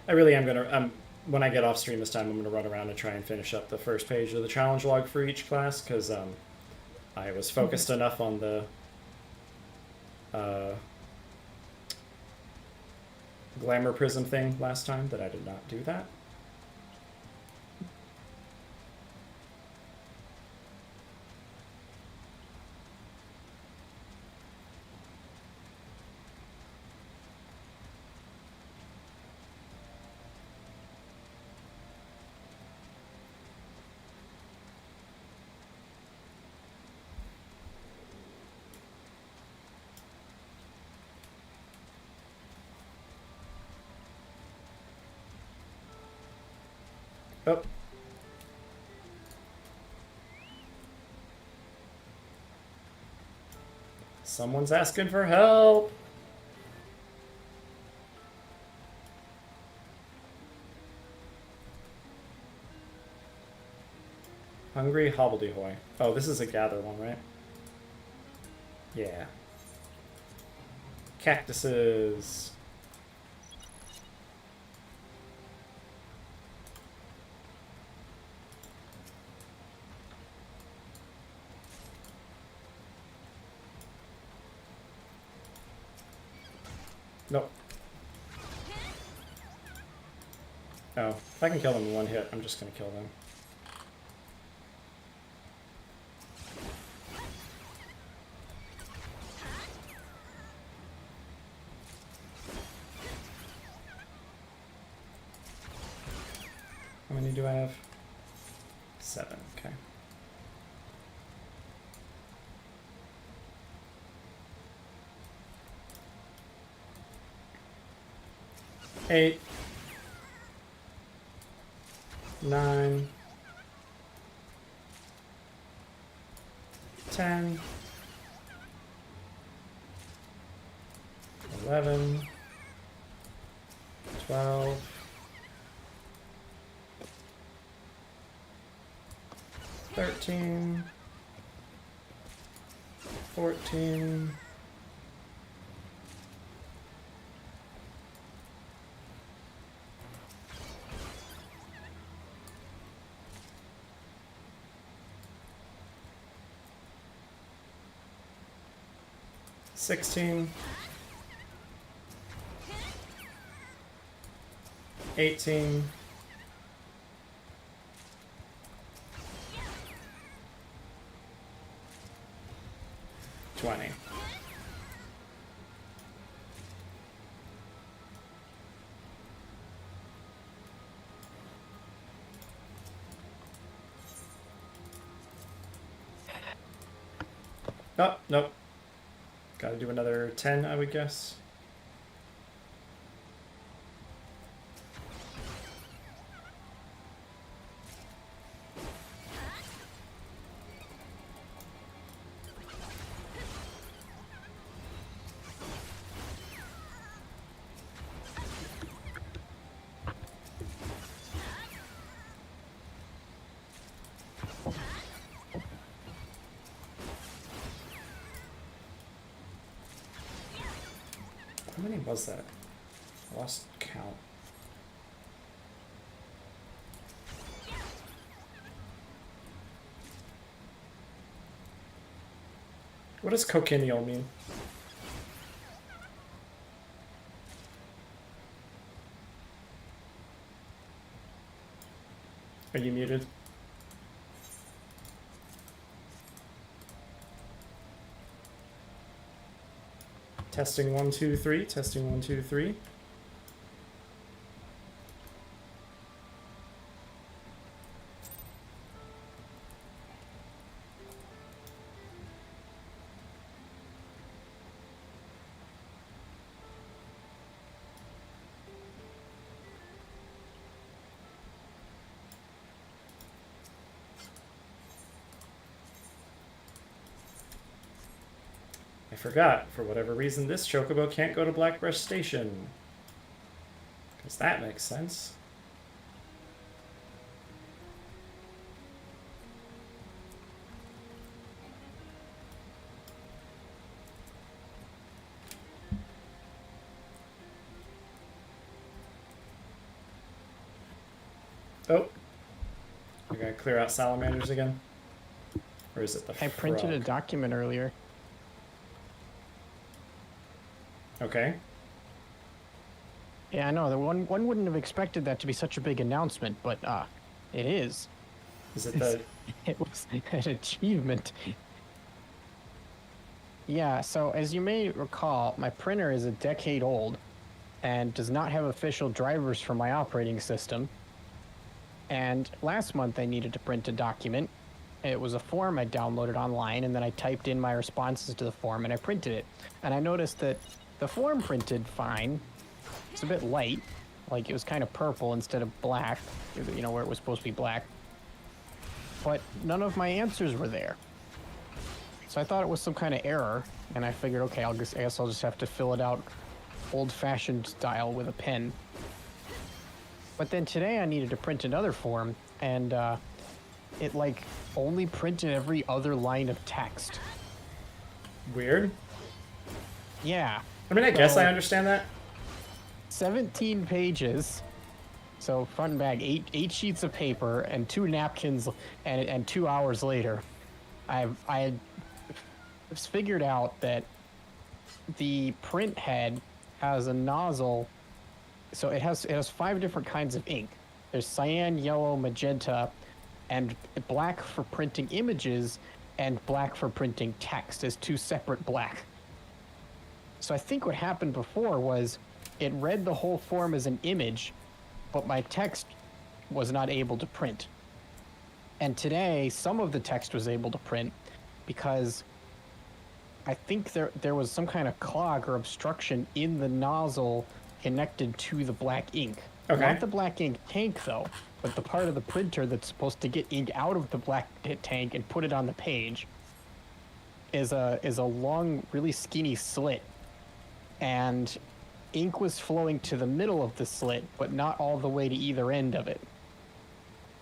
S1: I really am gonna. When I get off stream this time, I'm gonna run around and try and finish up the first page of the challenge log for each class because I was focused enough on the glamour prism thing last time that I did not do that. Oh. Someone's asking for help. Hungry hobbledehoy. Oh, this is a gather one, right? Yeah. Cactuses. Nope. Oh, if I can kill them in one hit, I'm just gonna kill them. How many do I have? 7, okay. Eight. 9. 10. 11. 12. 13. 14. 16. 18. 20. Oh, nope. Gotta do another 10, I would guess. How many was that? I lost count. What does cochineal mean? Are you muted? Testing 1, 2, 3. Testing 1, 2, 3. I forgot, for whatever reason, this chocobo can't go to Blackbrush Station. Because that makes sense. Oh. I gotta clear out salamanders again. Or is it the
S2: I printed a
S1: frog?
S2: document earlier.
S1: Okay.
S2: Yeah, I know. One wouldn't have expected that to be such a big announcement, but it is.
S1: Is it the...
S2: It was an achievement. Yeah, so as you may recall, my printer is a decade old and does not have official drivers for my operating system. And last month I needed to print a document. It was a form I downloaded online, and then I typed in my responses to the form and I printed it. And I noticed that the form printed fine. It's a bit light, like it was kind of purple instead of black, you know, where it was supposed to be black. But none of my answers were there. So I thought it was some kind of error, and I figured, okay, I guess I'll just have to fill it out old-fashioned style with a pen. But then today I needed to print another form, and it like only printed every other line of text.
S1: Weird?
S2: Yeah.
S1: I mean, I guess I understand that.
S2: 17 pages. So front and back, eight sheets of paper and 2 napkins, and 2 hours later, I had figured out that the print head has a nozzle. So it has 5 different kinds of ink. There's cyan, yellow, magenta, and black for printing images, and black for printing text as 2 separate black. So I think what happened before was it read the whole form as an image, but my text was not able to print. And today, some of the text was able to print because I think there was some kind of clog or obstruction in the nozzle connected to the black ink.
S1: Okay.
S2: Not the black ink tank, though, but the part of the printer that's supposed to get ink out of the black tank and put it on the page is a long, really skinny slit. And ink was flowing to the middle of the slit, but not all the way to either end of it.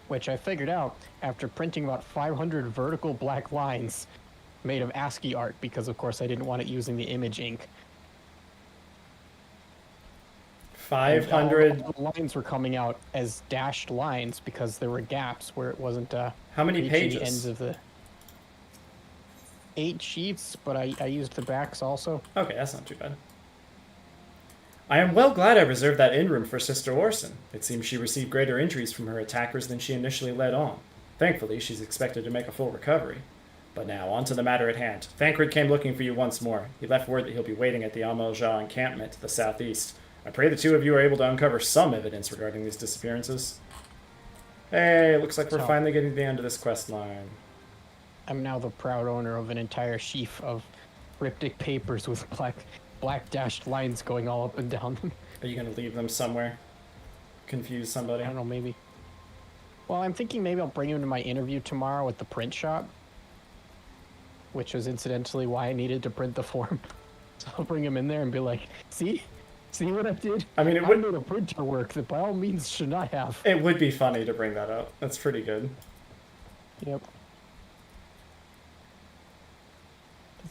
S2: Which I figured out after printing about 500 vertical black lines made of ASCII art, because of course I didn't want it using the image ink.
S1: 500.
S2: All the lines were coming out as dashed lines because there were gaps where it wasn't
S1: How many
S2: reaching
S1: pages?
S2: the ends of the 8 sheets, but I used the backs also.
S1: Okay, that's not too bad. I am well glad I reserved that inn room for Sister Orson. It seems she received greater injuries from her attackers than she initially led on. Thankfully, she's expected to make a full recovery. But now, on to the matter at hand. Thancred came looking for you once more. He left word that he'll be waiting at the Amelja encampment to the southeast. I pray the two of you are able to uncover some evidence regarding these disappearances. Hey, looks like we're
S2: So-
S1: finally getting to the end of this quest line.
S2: I'm now the proud owner of an entire sheaf of cryptic papers with black dashed lines going all up and down them.
S1: Are you going to leave them somewhere? Confuse somebody?
S2: I don't know, maybe. Well, I'm thinking maybe I'll bring him to my interview tomorrow at the print shop, which was incidentally why I needed to print the form. So I'll bring him in there and be like, see what I did?
S1: I mean, it
S2: I
S1: would
S2: made a printer work that by all means should not have.
S1: it would be funny to bring that up. That's pretty good.
S2: Yep.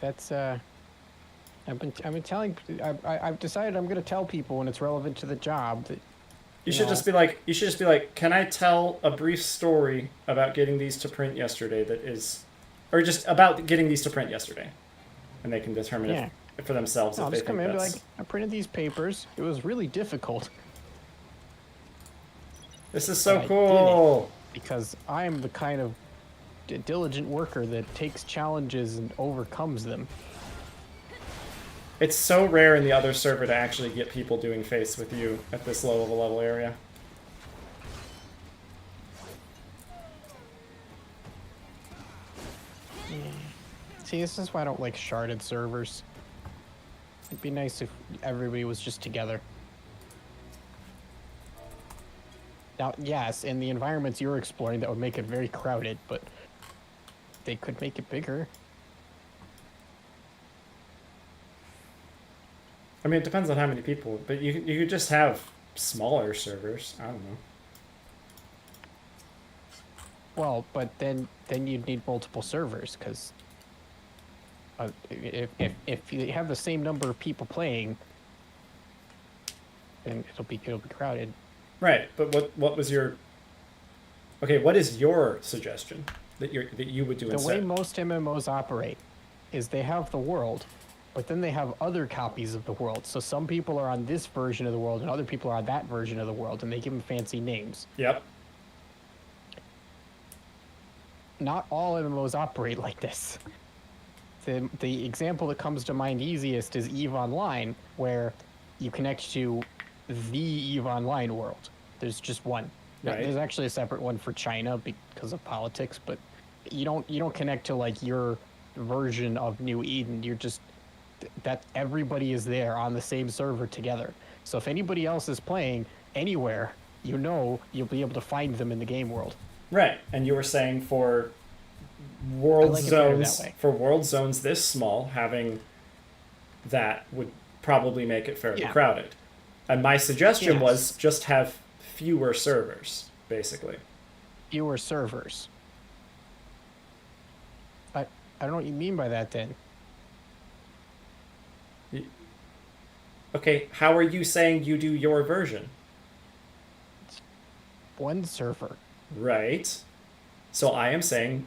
S2: That's I've been telling. I've decided I'm gonna tell people when it's relevant to the job that.
S1: You should just be like, can I tell a brief story about getting these to print yesterday that is, or just about getting these to print yesterday, and they can determine
S2: Yeah.
S1: if for themselves
S2: I'll
S1: if they
S2: just come
S1: think
S2: in and be
S1: that's.
S2: like, I printed these papers. It was really difficult
S1: This is so
S2: I did
S1: cool.
S2: because I'm the kind of diligent worker that takes challenges and overcomes them.
S1: It's so rare in the other server to actually get people doing face with you at this low of a level area.
S2: See, this is why I don't like sharded servers. It'd be nice if everybody was just together. Now, yes, in the environments you're exploring, that would make it very crowded, but they could make it bigger.
S1: I mean, it depends on how many people, but you could just have smaller servers. I don't know.
S2: Well, but then you'd need multiple servers, because if you have the same number of people playing, then it'll be crowded.
S1: Right, but what was your? Okay, what is your suggestion that you would do
S2: The
S1: instead?
S2: way most MMOs operate is they have the world, but then they have other copies of the world. So some people are on this version of the world and other people are on that version of the world, and they give them fancy names.
S1: Yep.
S2: Not all MMOs operate like this. The example that comes to mind easiest is EVE Online, where you connect to the EVE Online world. There's just one.
S1: Right.
S2: There's actually a separate one for China because of politics, but you don't connect to like your version of New Eden. You're just that everybody is there on the same server together. So if anybody else is playing anywhere, you'll be able to find them in the game world.
S1: Right, and you were saying for world
S2: like it better that
S1: zones,
S2: way.
S1: for world zones this small, having that would probably make it fairly
S2: Yeah.
S1: crowded. And my suggestion
S2: Yes.
S1: was just have fewer servers, basically.
S2: Fewer servers. I don't know what you mean by that then.
S1: Okay, how are you saying you do your version?
S2: One server.
S1: Right. So I am saying,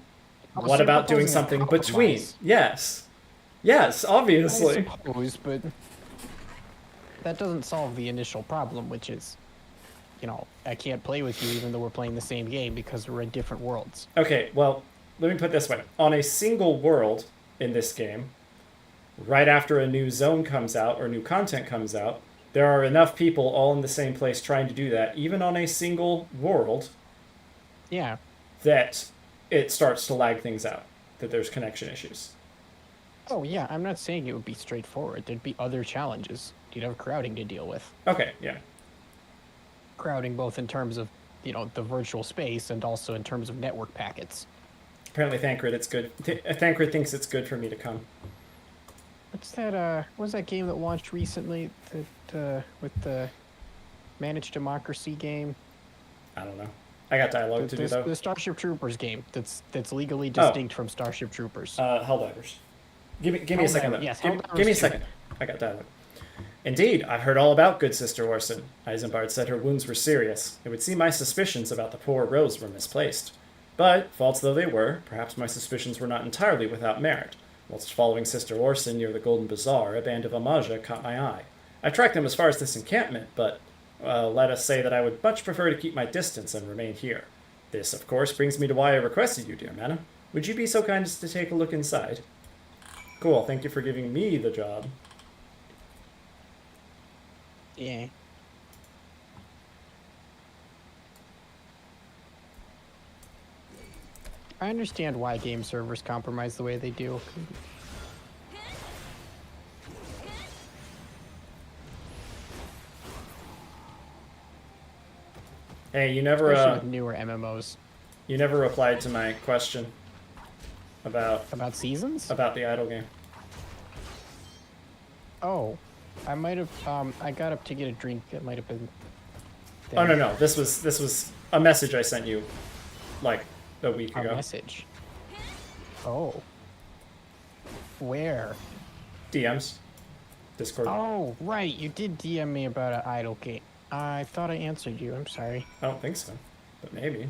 S2: Oh,
S1: what
S2: so
S1: about
S2: you're
S1: doing
S2: proposing a
S1: something between?
S2: compromise.
S1: Yes. Yes,
S2: I
S1: obviously.
S2: suppose, but that doesn't solve the initial problem, which is, I can't play with you even though we're playing the same game because we're in different worlds.
S1: Okay, well, let me put it this way. On a single world in this game, right after a new zone comes out or new content comes out, there are enough people all in the same place trying to do that, even on a single world,
S2: Yeah.
S1: that it starts to lag things out, that there's connection issues.
S2: Oh, yeah. I'm not saying it would be straightforward. There'd be other challenges. You'd have crowding to deal with.
S1: Okay, yeah.
S2: Crowding both in terms of, the virtual space and also in terms of network packets.
S1: Apparently, Thancred, it's good. Thancred thinks it's good for me to come.
S2: What was that game that launched recently with the Managed Democracy game?
S1: I don't know. I got dialogue to do though.
S2: The Starship Troopers game that's legally distinct from Starship Troopers.
S1: Helldivers. Give me a second. Though.
S2: Yes,
S1: give me a
S2: Helldivers
S1: second. I got dialogue. Indeed, I've heard all about good Sister Orson. Isambard said her wounds were serious. It would seem my suspicions about the poor Rose were misplaced. But, false though they were, perhaps my suspicions were not entirely without merit. Whilst following Sister Orson near the Golden Bazaar, a band of Amaja caught my eye. I tracked them as far as this encampment, but let us say that I would much prefer to keep my distance and remain here. This, of course, brings me to why I requested you, dear M'aana. Would you be so kind as to take a look inside? Cool, thank you for giving me the job.
S2: Yeah. I understand why game servers compromise the way they do.
S1: Hey, you never
S2: Especially with newer MMOs.
S1: you never replied to my question about
S2: Seasons?
S1: the idle game.
S2: Oh, I might have. I got up to get a drink. It might have been.
S1: Oh no, this was a message I sent you like a week ago.
S2: A message. Oh. Where?
S1: DMs, Discord.
S2: Oh, right. You did DM me about an idle game. I thought I answered you. I'm sorry.
S1: I don't think so, but maybe.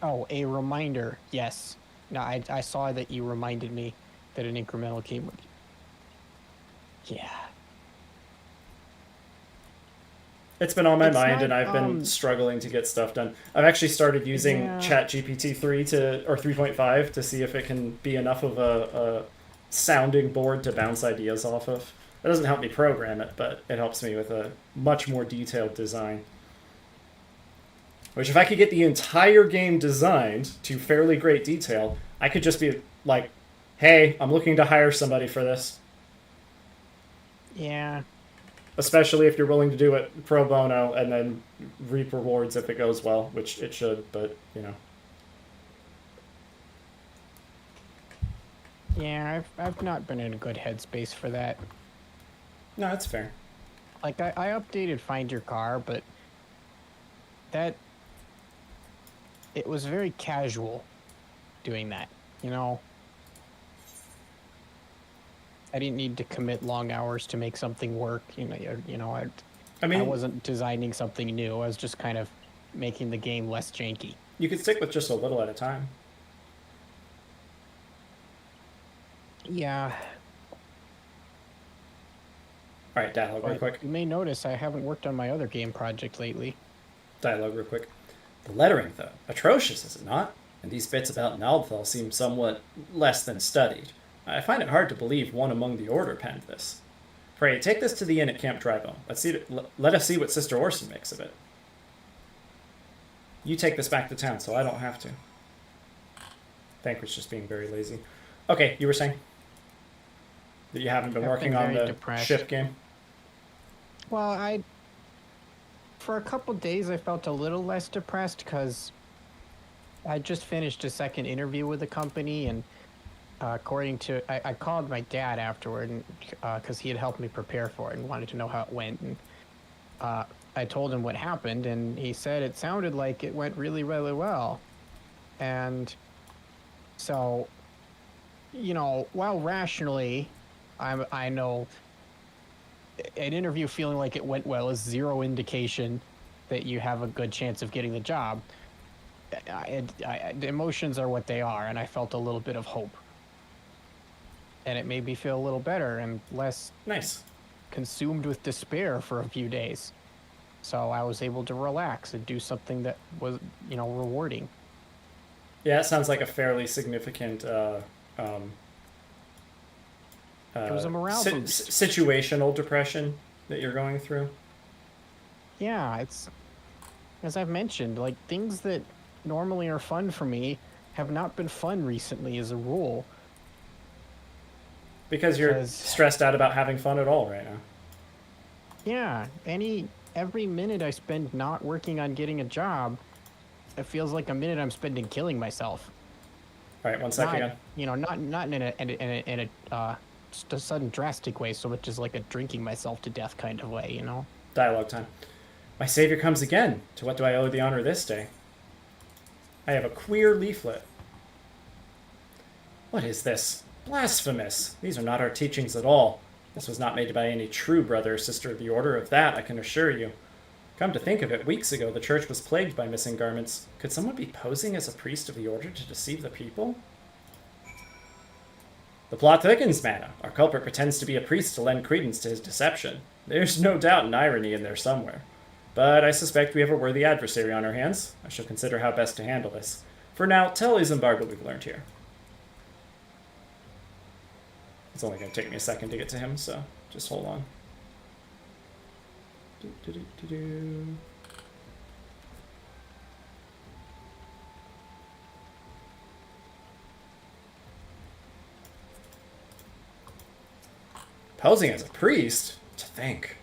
S2: Oh, a reminder. Yes. No, I saw that you reminded me that an incremental game would. Yeah.
S1: It's been on my
S2: It's
S1: mind,
S2: not,
S1: and I've been struggling to get stuff done. I've actually started using ChatGPT 3 or 3.5 to see if it can be enough of a sounding board to bounce ideas off of. That doesn't help me program it, but it helps me with a much more detailed design. Which, if I could get the entire game designed to fairly great detail, I could just be like, hey, I'm looking to hire somebody for this.
S2: Yeah.
S1: Especially if you're willing to do it pro bono and then reap rewards if it goes well, which it should, but, you know.
S2: Yeah, I've not been in a good headspace for that.
S1: No, that's fair.
S2: Like, I updated Find Your Car, but it was very casual doing that, you know? I didn't need to commit long hours to make something work, I wasn't designing something new. I was just kind of making the game less janky.
S1: You could stick with just a little at a time.
S2: Yeah.
S1: All right, dialogue real quick.
S2: You may notice I haven't worked on my other game project lately.
S1: Dialogue real quick. The lettering, though, atrocious, is it not? And these bits about Naldthal seem somewhat less than studied. I find it hard to believe one among the Order penned this. Pray, take this to the inn at Camp Drybone. Let us see what Sister Orson makes of it. You take this back to town, so I don't have to. Thancred's just being very lazy. Okay, you were saying? That you haven't been working on the ship game?
S2: Well, for a couple days I felt a little less depressed because I just finished a second interview with the company, and according to I called my dad afterward because he had helped me prepare for it and wanted to know how it went, and I told him what happened, and he said it sounded like it went really, really well. And so, while rationally I know an interview feeling like it went well is zero indication that you have a good chance of getting the job. The emotions are what they are, and I felt a little bit of hope. And it made me feel a little better and less consumed with despair for a few days. So I was able to relax and do something that was, rewarding.
S1: Yeah, it sounds like a fairly significant
S2: it was a morale boost.
S1: Situational depression that you're going through.
S2: Yeah, it's as I've mentioned, like things that normally are fun for me have not been fun recently as a rule.
S3: Because you're
S2: 'Cause-
S3: stressed out about having fun at all right now.
S2: Yeah, every minute I spend not working on getting a job, it feels like a minute I'm spending killing myself.
S3: All right, 1 second
S2: Not,
S3: again.
S2: not in a just a sudden drastic way, so much as like a drinking myself to death kind of way, you know?
S3: Dialogue time. My savior comes again. To what do I owe the honor this day? I have a queer leaflet. What is this? Blasphemous! These are not our teachings at all. This was not made by any true brother or sister of the order, of that I can assure you. Come to think of it, weeks ago the church was plagued by missing garments. Could someone be posing as a priest of the order to deceive the people? The plot thickens, M'aana. Our culprit pretends to be a priest to lend credence to his deception. There's no doubt an irony in there somewhere. But I suspect we have a worthy adversary on our hands. I shall consider how best to handle this. For now, tell Isambard what we've learned here. It's only going to take me a second to get to him, so just hold on. Posing as a priest? To think.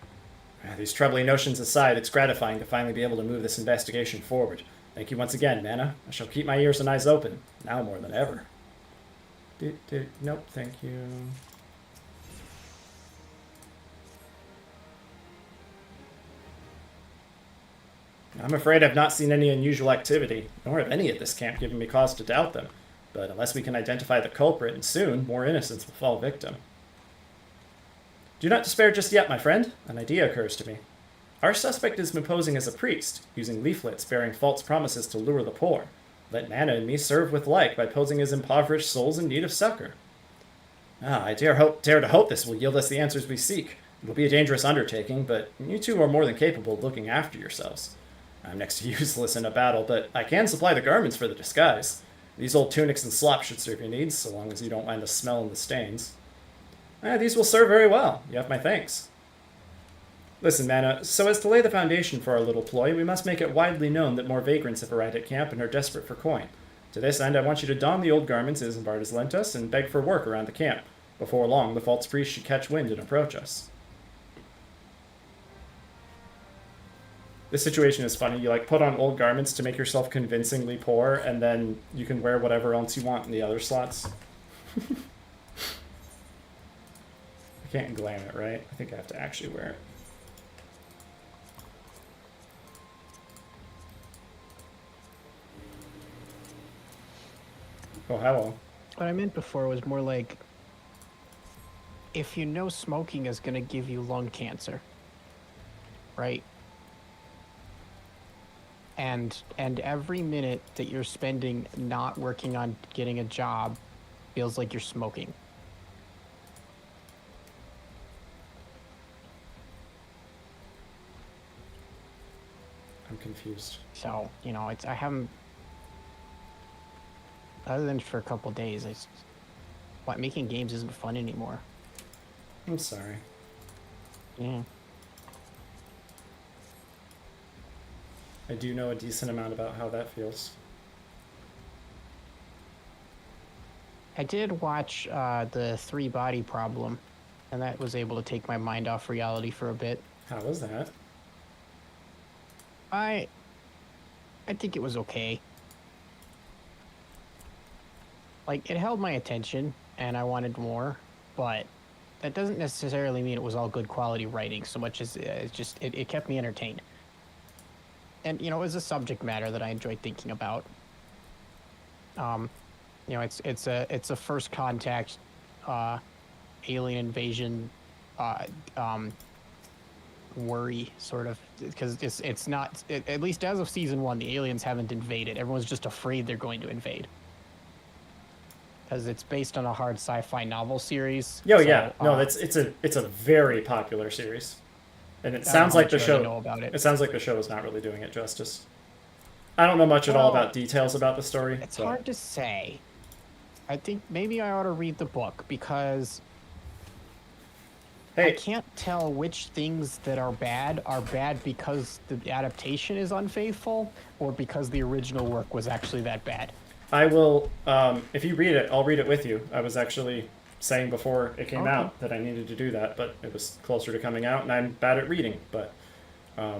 S3: These troubling notions aside, it's gratifying to finally be able to move this investigation forward. Thank you once again, M'aana. I shall keep my ears and eyes open, now more than ever. Nope, thank you. I'm afraid I've not seen any unusual activity, nor have any at this camp given me cause to doubt them. But unless we can identify the culprit, and soon, more innocents will fall victim. Do not despair just yet, my friend. An idea occurs to me. Our suspect has been posing as a priest, using leaflets bearing false promises to lure the poor. Let M'aana and me serve with like by posing as impoverished souls in need of succor. I dare to hope this will yield us the answers we seek. It will be a dangerous undertaking, but you two are more than capable of looking after yourselves. I'm next to useless in a battle, but I can supply the garments for the disguise. These old tunics and slops should serve your needs, so long as you don't mind the smell and the stains. These will serve very well. You have my thanks. Listen, M'aana, so as to lay the foundation for our little ploy, we must make it widely known that more vagrants have arrived at camp and are desperate for coin. To this end, I want you to don the old garments Isambard has lent us and beg for work around the camp. Before long, the false priest should catch wind and approach us. This situation is funny. You put on old garments to make yourself convincingly poor, and then you can wear whatever else you want in the other slots. I can't glam it, right? I think I have to actually wear it. Oh, hello.
S2: What I meant before was more like, if you know smoking is going to give you lung cancer, right? And every minute that you're spending not working on getting a job feels like you're smoking.
S3: I'm confused.
S2: So, I haven't, other than for a couple days, making games isn't fun anymore.
S3: I'm sorry.
S2: Yeah.
S3: I do know a decent amount about how that feels.
S2: I did watch the 3-Body Problem, and that was able to take my mind off reality for a bit.
S3: How was that?
S2: I think it was okay. It held my attention, and I wanted more, but that doesn't necessarily mean it was all good quality writing, so much as it kept me entertained. And, it was a subject matter that I enjoyed thinking about. It's a first contact alien invasion worry, sort of, because it's not, at least as of season 1, the aliens haven't invaded. Everyone's just afraid they're going to invade. Because it's based on a hard sci-fi novel series.
S3: Oh, so, yeah. No, it's a very popular series. And it sounds like the show.
S2: Know about it.
S3: It sounds like the show is not really doing it justice. I don't know much at all about details about the story.
S2: It's hard to say. I think maybe I ought to read the book because.
S1: Hey.
S2: can't tell which things that are bad because the adaptation is unfaithful or because the original work was actually that bad.
S1: I will, if you read it, I'll read it with you. I was actually saying before it came
S2: Okay.
S1: out that I needed to do that, but it was closer to coming out, and I'm bad at reading. But
S2: Yeah,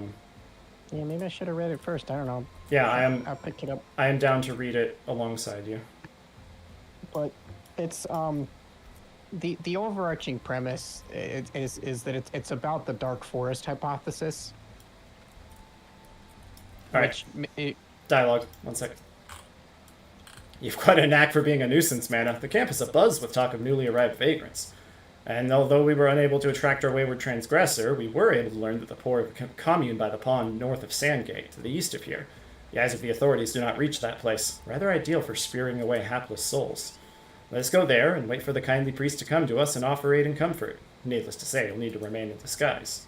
S2: maybe I should have read it first. I don't know.
S1: yeah,
S2: I'll pick it up.
S1: I am down to read it alongside you.
S2: But it's the overarching premise is that it's about the dark forest hypothesis.
S1: All right. Dialogue. 1 second. You've quite a knack for being a nuisance, M'aana. The camp is abuzz with talk of newly arrived vagrants. And although we were unable to attract our wayward transgressor, we were able to learn that the poor have commune by the pond north of Sandgate, to the east of here. The eyes of the authorities do not reach that place, rather ideal for spearing away hapless souls. Let us go there and wait for the kindly priest to come to us and offer aid and comfort. Needless to say, you'll need to remain in disguise.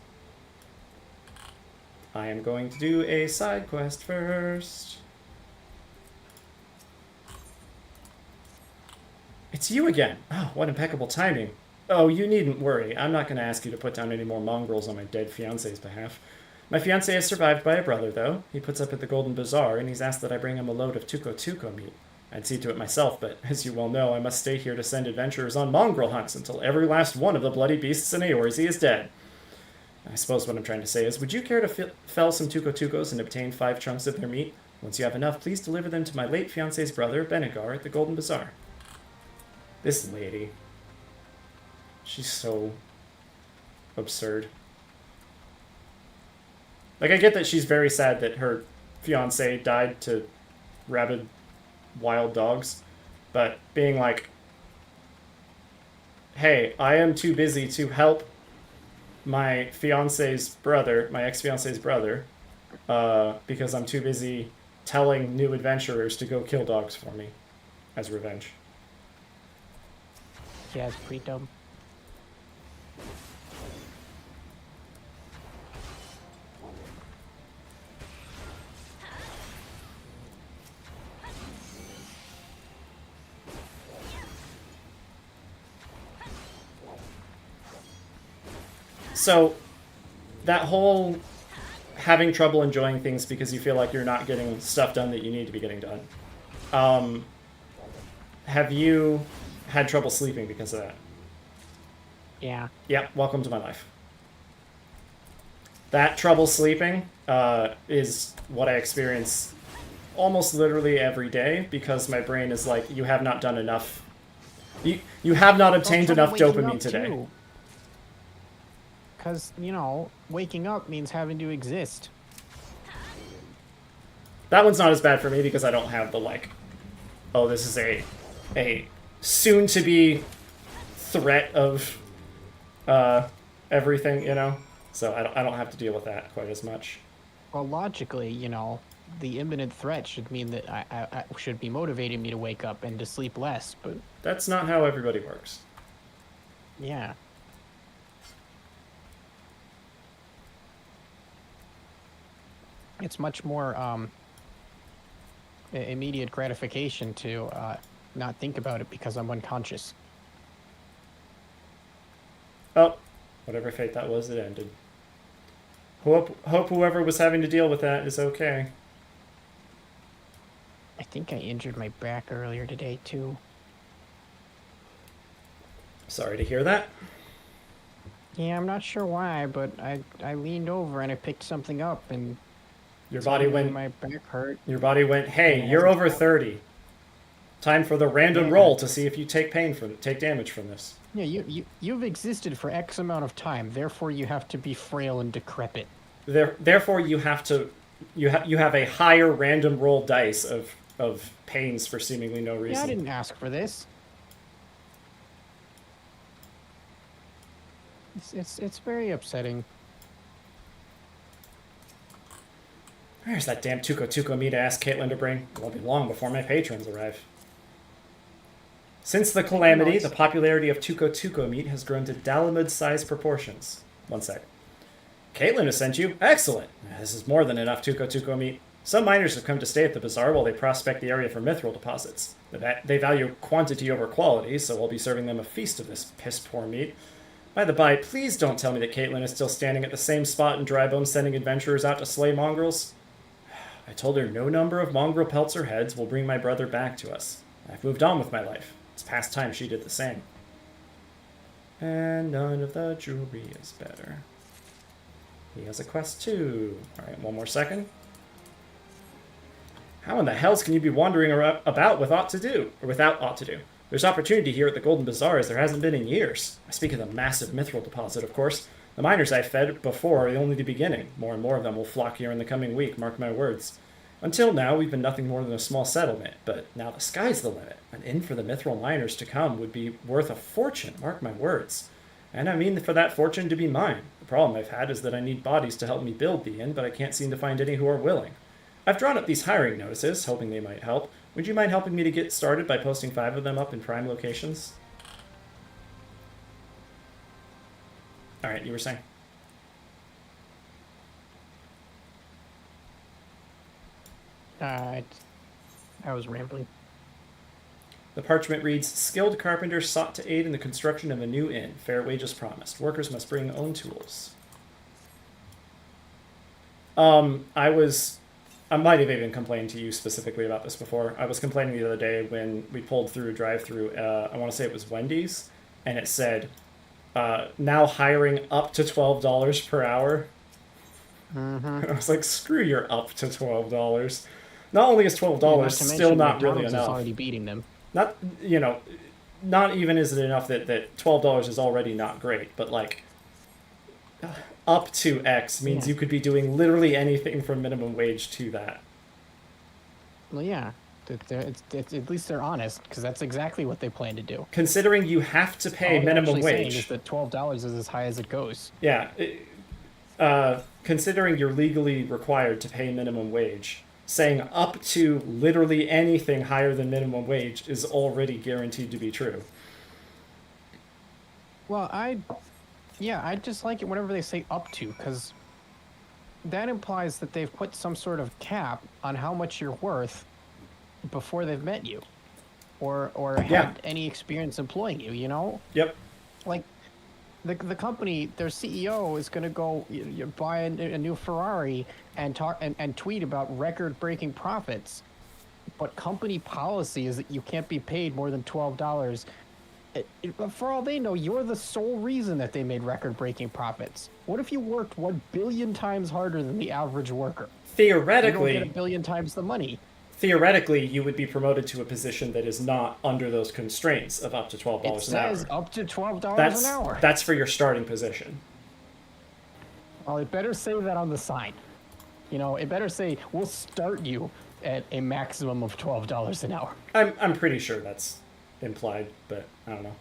S1: I am going to do a side quest first. It's you again. Oh, what impeccable timing. Oh, you needn't worry. I'm not going to ask you to put down any more mongrels on my dead fiancé's behalf. My fiancé is survived by a brother, though. He puts up at the Golden Bazaar, and he's asked that I bring him a load of tuco meat. I'd see to it myself, but as you well know, I must stay here to send adventurers on mongrel hunts until every last one of the bloody beasts in Eorzea is dead. I suppose what I'm trying to say is, would you care to fell some tucos and obtain 5 chunks of their meat? Once you have enough, please deliver them to my late fiancé's brother, Benegar, at the Golden Bazaar. This lady. She's so absurd. Like, I get that she's very sad that her fiancé died to rabid wild dogs, but being like, hey, I am too busy to help my fiancé's brother, my ex-fiancé's brother, because I'm too busy telling new adventurers to go kill dogs for me as revenge.
S2: Yeah, it's pretty dumb.
S1: So, that whole having trouble enjoying things because you feel like you're not getting stuff done that you need to be getting done. Have you had trouble sleeping because of that?
S2: Yeah.
S1: Yeah, welcome to my life. That trouble sleeping is what I experience almost literally every day because my brain is like, you have not done enough. You have not obtained enough dopamine today.
S2: Because, you know, waking up means having to exist.
S1: That one's not as bad for me because I don't have the, like, oh, this is a soon-to-be threat of everything, you know? So I don't have to deal with that quite as much.
S2: Well, logically, you know, the imminent threat should mean that I should be motivating me to wake up and to sleep less, but...
S1: That's not how everybody works.
S2: Yeah. It's much more immediate gratification to not think about it because I'm unconscious.
S1: Oh, whatever fate that was, it ended. Hope whoever was having to deal with that is okay.
S2: I think I injured my back earlier today, too.
S1: Sorry to hear that.
S2: Yeah, I'm not sure why, but I leaned over and I picked something up and...
S1: Your body went...
S2: My back hurt.
S1: Your body went, hey, you're over 30. Time for the random roll to see if you take damage from this.
S2: Yeah, you've existed for X amount of time, therefore you have to be frail and decrepit.
S1: Therefore you have to... You have a higher random roll dice of pains for seemingly no reason.
S2: Yeah, I didn't ask for this. It's very upsetting.
S1: Where's that damn tuco meat to ask Caitlin to bring? It won't be long before my patrons arrive. Since the calamity, the popularity of tuco meat has grown to Dalamud-sized proportions. 1 sec. Caitlin has sent you? Excellent! This is more than enough tuco meat. Some miners have come to stay at the bazaar while they prospect the area for mithril deposits. They value quantity over quality, so we'll be serving them a feast of this piss-poor meat.
S3: By the by, please don't tell me that Caitlin is still standing at the same spot in Drybone sending adventurers out to slay mongrels. I told her no number of mongrel peltser heads will bring my brother back to us. I've moved on with my life. It's past time she did the same. And none of the jewelry is better. He has a quest too. Alright, one more second. How in the hells can you be wandering about with aught to do, or without aught to do? There's opportunity here at the Golden Bazaar as there hasn't been in years. I speak of the massive mithril deposit, of course. The miners I've fed before are only the beginning. More and more of them will flock here in the coming week, mark my words. Until now, we've been nothing more than a small settlement, but now the sky's the limit. An inn for the mithril miners to come would be worth a fortune, mark my words. And I mean for that fortune to be mine. The problem I've had is that I need bodies to help me build the inn, but I can't seem to find any who are willing. I've drawn up these hiring notices, hoping they might help. Would you mind helping me to get started by posting 5 of them up in prime locations? Alright, you were saying?
S2: I was rambling.
S3: The parchment reads, skilled carpenters sought to aid in the construction of a new inn. Fair wages promised. Workers must bring own tools. I might have even complained to you specifically about this before. I was complaining the other day when we pulled through a drive-through. I want to say it was Wendy's, and it said, now hiring up to $12 per hour.
S2: Mm-hmm.
S3: I was like, screw your up to $12. Not only is $12 still not really enough.
S2: Is already beating them.
S3: Not, not even is it enough that $12 is already not great, but like, up to X means you could be doing literally anything from minimum wage to that.
S2: Well, yeah. At least they're honest, because that's exactly what they plan to do.
S3: Considering you have to pay minimum wage.
S2: Is that $12 is as high as it goes.
S3: Yeah. Considering you're legally required to pay minimum wage, saying up to literally anything higher than minimum wage is already guaranteed to be true.
S2: Well, I just like it whenever they say up to, because that implies that they've put some sort of cap on how much you're worth before they've met you, or had any experience employing you. You know?
S3: Yep.
S2: Like the company, their CEO is going to go buy a new Ferrari and talk and tweet about record-breaking profits, but company policy is that you can't be paid more than $12. For all they know, you're the sole reason that they made record-breaking profits. What if you worked 1 billion times harder than the average worker?
S3: Theoretically,
S2: you don't get 1 billion times the money.
S3: Theoretically, you would be promoted to a position that is not under those constraints of up to $12 an hour. It
S2: says up to $12 an hour.
S3: That's for your starting position.
S2: Well, it better say that on the sign. It better say, we'll start you at a maximum of $12 an hour.
S3: I'm pretty sure that's implied, but I don't know.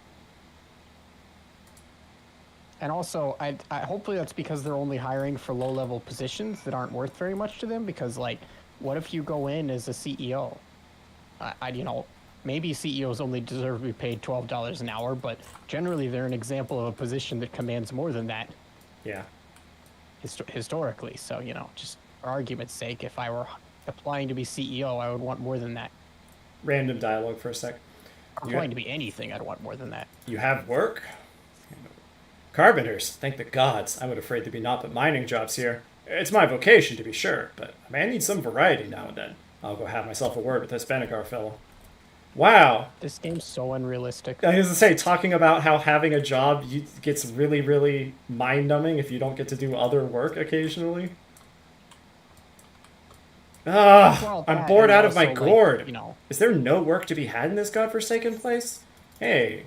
S2: And also, I hopefully that's because they're only hiring for low-level positions that aren't worth very much to them, because, like, what if you go in as a CEO? Maybe CEOs only deserve to be paid $12 an hour, but generally they're an example of a position that commands more than that.
S3: Yeah.
S2: Historically. So, just for argument's sake, if I were applying to be CEO, I would want more than that.
S3: Random dialogue for a sec.
S2: Applying to be anything, I'd want more than that.
S3: You have work? Carpenters, thank the gods. I'm afraid there'd be naught but mining jobs here. It's my vocation, to be sure, but a man needs some variety now and then. I'll go have myself a word with this Benegar fellow. Wow.
S2: This game's so unrealistic.
S3: I was going to say, talking about how having a job gets really, really mind-numbing if you don't get to do other work occasionally. I'm bored out of my gourd. Is there no work to be had in this godforsaken place? Hey,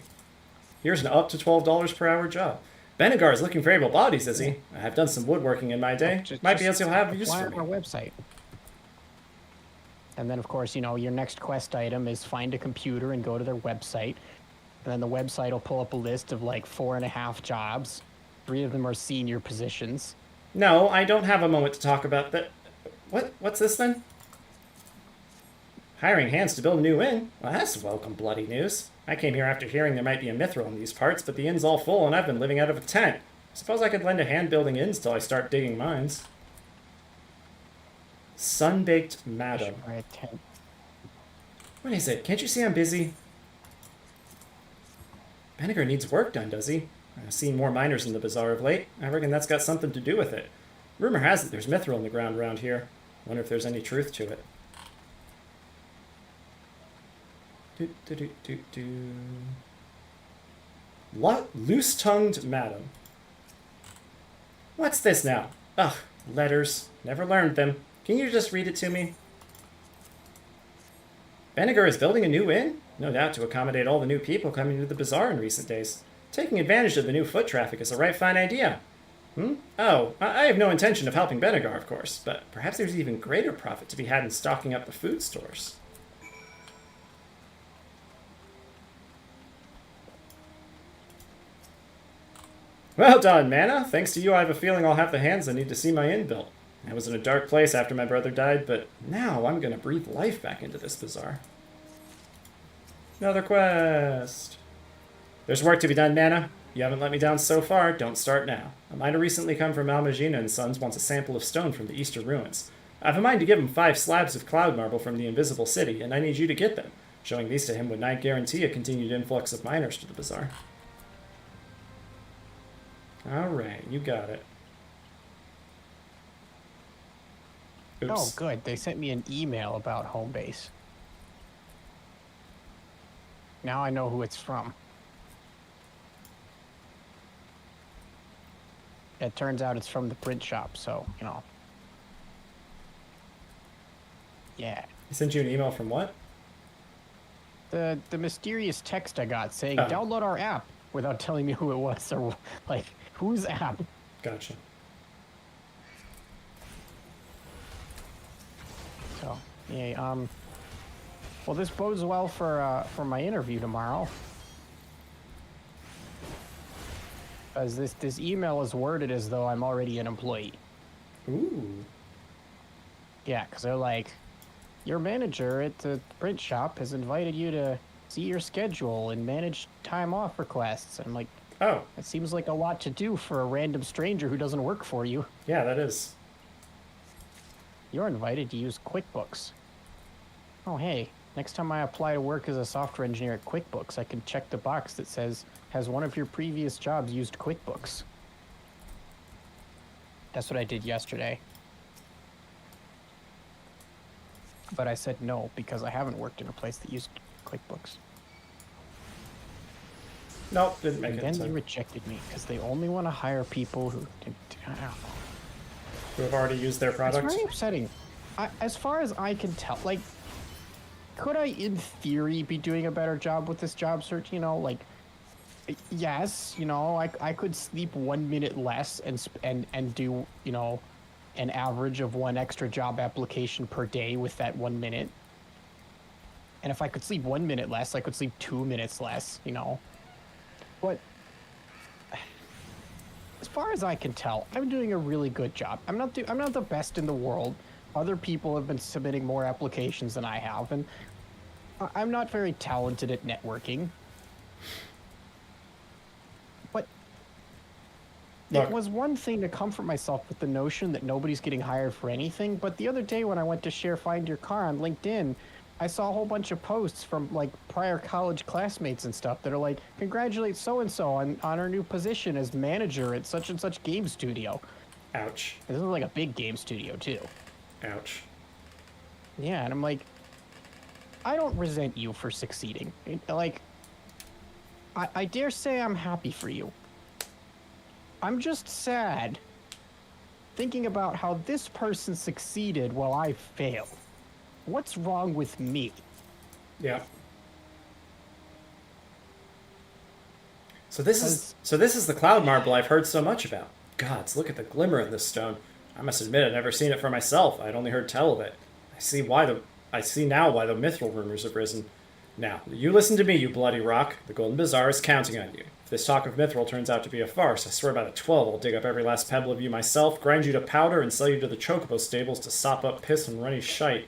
S3: here's an up to $12 per hour job. Benegar is looking for able bodies, is he? I have done some woodworking in my day. Might be as you'll have use for me.
S2: Our website. And then, of course, your next quest item is find a computer and go to their website. And then the website will pull up a list of like 4.5 jobs. 3 of them are senior positions.
S3: No, I don't have a moment to talk about that. What's this then? Hiring hands to build a new inn? Well, that's welcome bloody news. I came here after hearing there might be a mithril in these parts, but the inn's all full and I've been living out of a tent. Suppose I could lend a hand building inns till I start digging mines. Sun-baked madam. What is it? Can't you see I'm busy? Benegar needs work done, does he? I've seen more miners in the bazaar of late. I reckon that's got something to do with it. Rumor has it there's mithril in the ground around here. Wonder if there's any truth to it. Loose-tongued madam. What's this now? Ugh, letters. Never learned them. Can you just read it to me? Benegar is building a new inn? No doubt to accommodate all the new people coming to the bazaar in recent days. Taking advantage of the new foot traffic is a right fine idea. Oh, I have no intention of helping Benegar, of course, but perhaps there's even greater profit to be had in stocking up the food stores. Well done, M'aana. Thanks to you, I have a feeling I'll have the hands I need to see my inn built. I was in a dark place after my brother died, but now I'm gonna breathe life back into this bazaar. Another quest. There's work to be done, M'aana. You haven't let me down so far, don't start now. A miner recently come from M'aana and Sons wants a sample of stone from the Eastern ruins. I have a mind to give him 5 slabs of cloud marble from the Invisible City, and I need you to get them. Showing these to him would not guarantee a continued influx of miners to the bazaar. Alright, you got it. Oops.
S2: Oh, good. They sent me an email about home base. Now I know who it's from. It turns out it's from the print shop, so, you know. Yeah.
S3: He sent you an email from what?
S2: The mysterious text I got saying, download our app, without telling me who it was, or, like, whose app?
S3: Gotcha.
S2: So, yeah, well, this bodes well for my interview tomorrow. As this email is worded as though I'm already an employee.
S3: Ooh.
S2: Yeah, because they're like, your manager at the print shop has invited you to see your schedule and manage time off requests. I'm like,
S3: oh,
S2: that seems like a lot to do for a random stranger who doesn't work for you.
S3: yeah, that is.
S2: You're invited to use QuickBooks. Oh, hey, next time I apply to work as a software engineer at QuickBooks, I can check the box that says, has one of your previous jobs used QuickBooks? That's what I did yesterday. But I said no, because I haven't worked in a place that used QuickBooks.
S3: Nope, didn't make
S2: And
S3: it.
S2: then
S3: So.
S2: they rejected me, because they only want to hire people who, I don't know.
S3: Who have already used their product?
S2: It's very upsetting. As far as I can tell, like, could I, in theory, be doing a better job with this job search? You know, like, yes, you know, I could sleep 1 minute less and do, you know, an average of 1 extra job application per day with that 1 minute. And if I could sleep 1 minute less, I could sleep 2 minutes less, you know. But as far as I can tell, I'm doing a really good job. I'm not the best in the world. Other people have been submitting more applications than I have, and I'm not very talented at networking. But
S3: Look.
S2: it was one thing to comfort myself with the notion that nobody's getting hired for anything, but the other day when I went to share Find Your Car on LinkedIn, I saw a whole bunch of posts from, like, prior college classmates and stuff that are like, congratulate so-and-so on her new position as manager at such-and-such game studio.
S3: Ouch.
S2: This is like a big game studio, too.
S3: Ouch.
S2: Yeah, and I'm like, I don't resent you for succeeding. Like, I dare say I'm happy for you. I'm just sad thinking about how this person succeeded while I failed. What's wrong with me?
S3: Yeah. So this is the cloud marble I've heard so much about. Gods, look at the glimmer of this stone. I must admit I'd never seen it for myself. I'd only heard tell of it. I see now why the mithril rumors have risen. Now, you listen to me, you bloody rock. The Golden Bazaar is counting on you. If this talk of mithril turns out to be a farce, I swear by the 12 I'll dig up every last pebble of you myself, grind you to powder, and sell you to the chocobo stables to sop up piss and runny shite.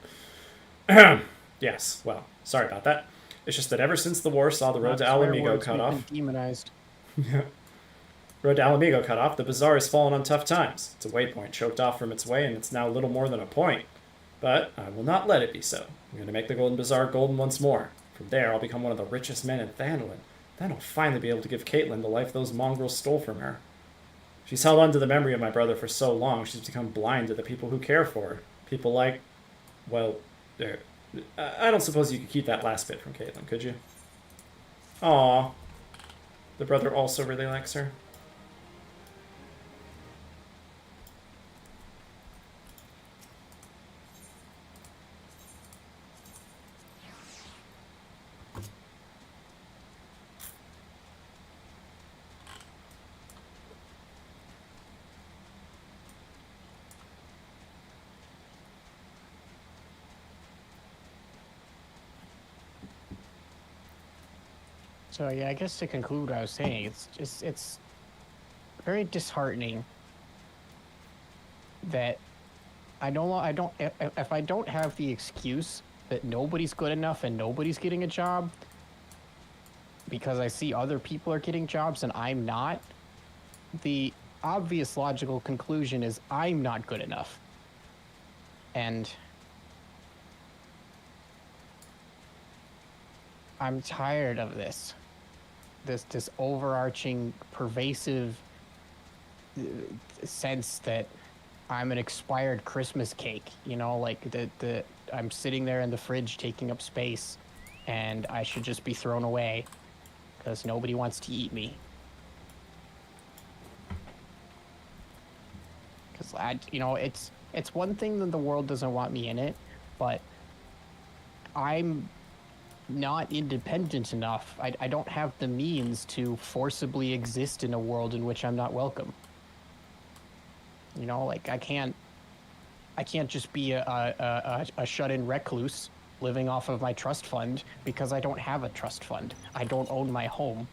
S3: Yes, well, sorry about that. It's just that ever since the war saw the road to Alamigo cut off...
S2: Demonized.
S3: Road to Alamigo cut off, the bazaar has fallen on tough times. It's a waypoint choked off from its way, and it's now little more than a point. But I will not let it be so. I'm going to make the Golden Bazaar golden once more. From there, I'll become one of the richest men in Thanlin. Then I'll finally be able to give Caitlin the life those mongrels stole from her. She's held on to the memory of my brother for so long, she's become blind to the people who care for her. People like, well, I don't suppose you could keep that last bit from Caitlin, could you? Aw. The brother also really likes her.
S2: So yeah, I guess to conclude what I was saying, it's very disheartening that if I don't have the excuse that nobody's good enough and nobody's getting a job because I see other people are getting jobs and I'm not, the obvious logical conclusion is I'm not good enough. And I'm tired of this overarching pervasive sense that I'm an expired Christmas cake, you know, like the I'm sitting there in the fridge taking up space and I should just be thrown away because nobody wants to eat me. Because it's one thing that the world doesn't want me in it, but I'm not independent enough. I don't have the means to forcibly exist in a world in which I'm not welcome. You know, like I can't just be a shut-in recluse living off of my trust fund because I don't have a trust fund. I don't own my home.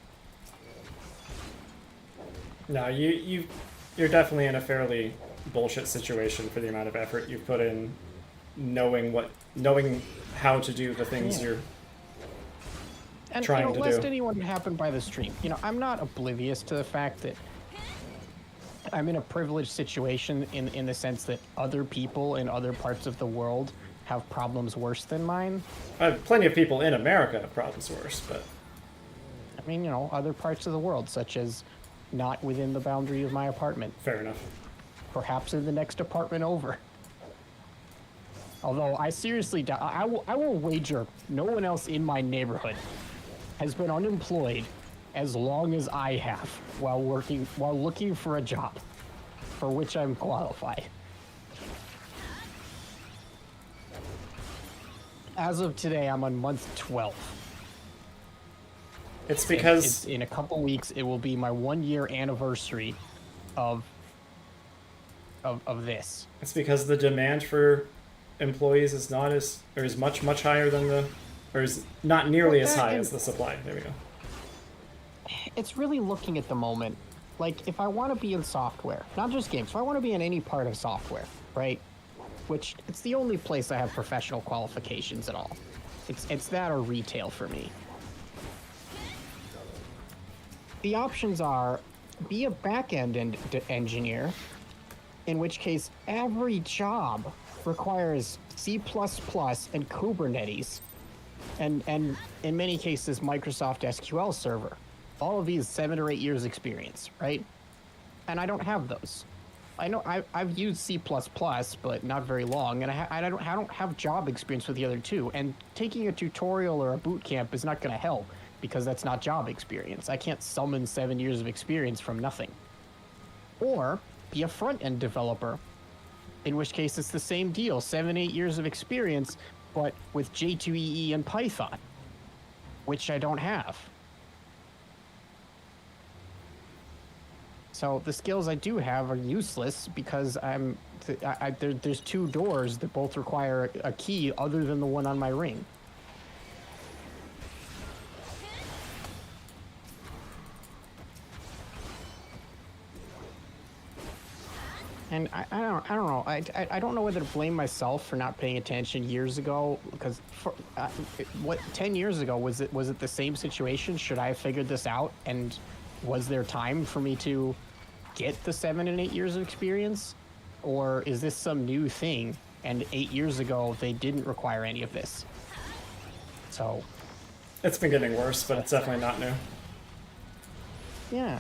S3: No, you're definitely in a fairly bullshit situation for the amount of effort you've put in knowing how to do the things you're
S2: and
S3: trying to
S2: lest
S3: do.
S2: anyone happen by the stream. I'm not oblivious to the fact that I'm in a privileged situation in the sense that other people in other parts of the world have problems worse than mine.
S3: Plenty of people in America have problems worse, but
S2: I mean, other parts of the world, such as not within the boundary of my apartment.
S3: fair enough.
S2: Perhaps in the next apartment over. Although I seriously doubt, I will wager no one else in my neighborhood has been unemployed as long as I have while looking for a job for which I'm qualified. As of today, I'm on month 12.
S3: It's because
S2: In a couple weeks, it will be my 1-year anniversary of this.
S3: it's because the demand for employees is not as or is much higher than or is not nearly as high as the supply. There we go.
S2: It's really looking at the moment. Like, if I want to be in software, not just games, if I want to be in any part of software, right? Which, it's the only place I have professional qualifications at all. It's that or retail for me. The options are, be a back-end engineer, in which case every job requires C++ and Kubernetes, and in many cases, Microsoft SQL Server. All of these 7 or 8 years experience, right? And I don't have those. I know I've used C++, but not very long, and I don't have job experience with the other two. And taking a tutorial or a boot camp is not going to help because that's not job experience. I can't summon 7 years of experience from nothing. Or be a front-end developer, in which case it's the same deal, 7, 8 years of experience, but with J2EE and Python, which I don't have. So the skills I do have are useless because there's 2 doors that both require a key other than the one on my ring. And I don't know. I don't know whether to blame myself for not paying attention years ago, because 10 years ago was it the same situation? Should I have figured this out? And was there time for me to get the 7 and 8 years of experience? Or is this some new thing and 8 years ago they didn't require any of this? So
S3: It's been getting worse, but it's definitely not new.
S2: Yeah.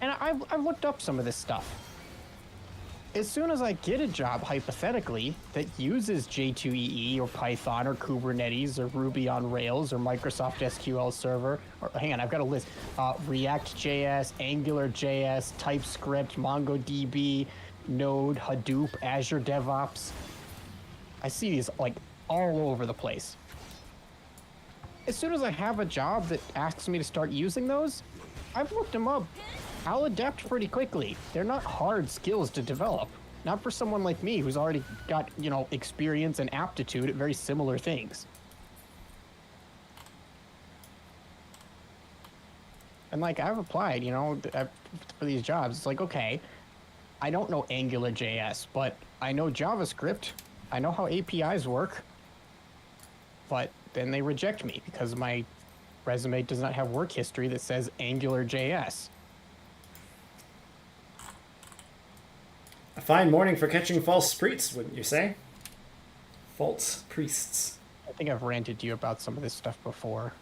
S2: And I've looked up some of this stuff. As soon as I get a job, hypothetically, that uses J2EE or Python or Kubernetes or Ruby on Rails or Microsoft SQL Server, or hang on, I've got a list. React.js, AngularJS, TypeScript, MongoDB, Node, Hadoop, Azure DevOps. I see these like all over the place. As soon as I have a job that asks me to start using those, I've looked them up. I'll adapt pretty quickly. They're not hard skills to develop. Not for someone like me who's already got, you know, experience and aptitude at very similar things. And like, I've applied, you know, for these jobs. It's like, okay, I don't know AngularJS, but I know JavaScript. I know how APIs work. But then they reject me because my resume does not have work history that says AngularJS.
S3: A fine morning for catching false priests, wouldn't you say? False priests.
S2: I think I've ranted to you about some of this stuff before.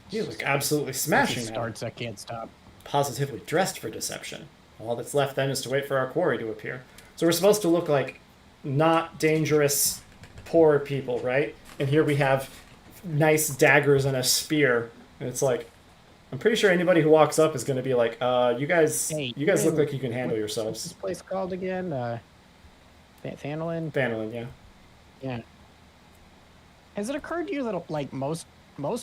S3: You look absolutely smashing
S2: Once it
S3: now.
S2: starts, I can't stop.
S3: Positively dressed for deception. All that's left then is to wait for our quarry to appear. So we're supposed to look like not dangerous, poor people, right? And here we have nice daggers and a spear. And it's like, I'm pretty sure anybody who walks up is going to be like, you guys look like you can handle
S2: What's
S3: yourselves.
S2: this place called again? Thanolin?
S3: Vanillin, yeah.
S2: Yeah. Has it occurred to you that like most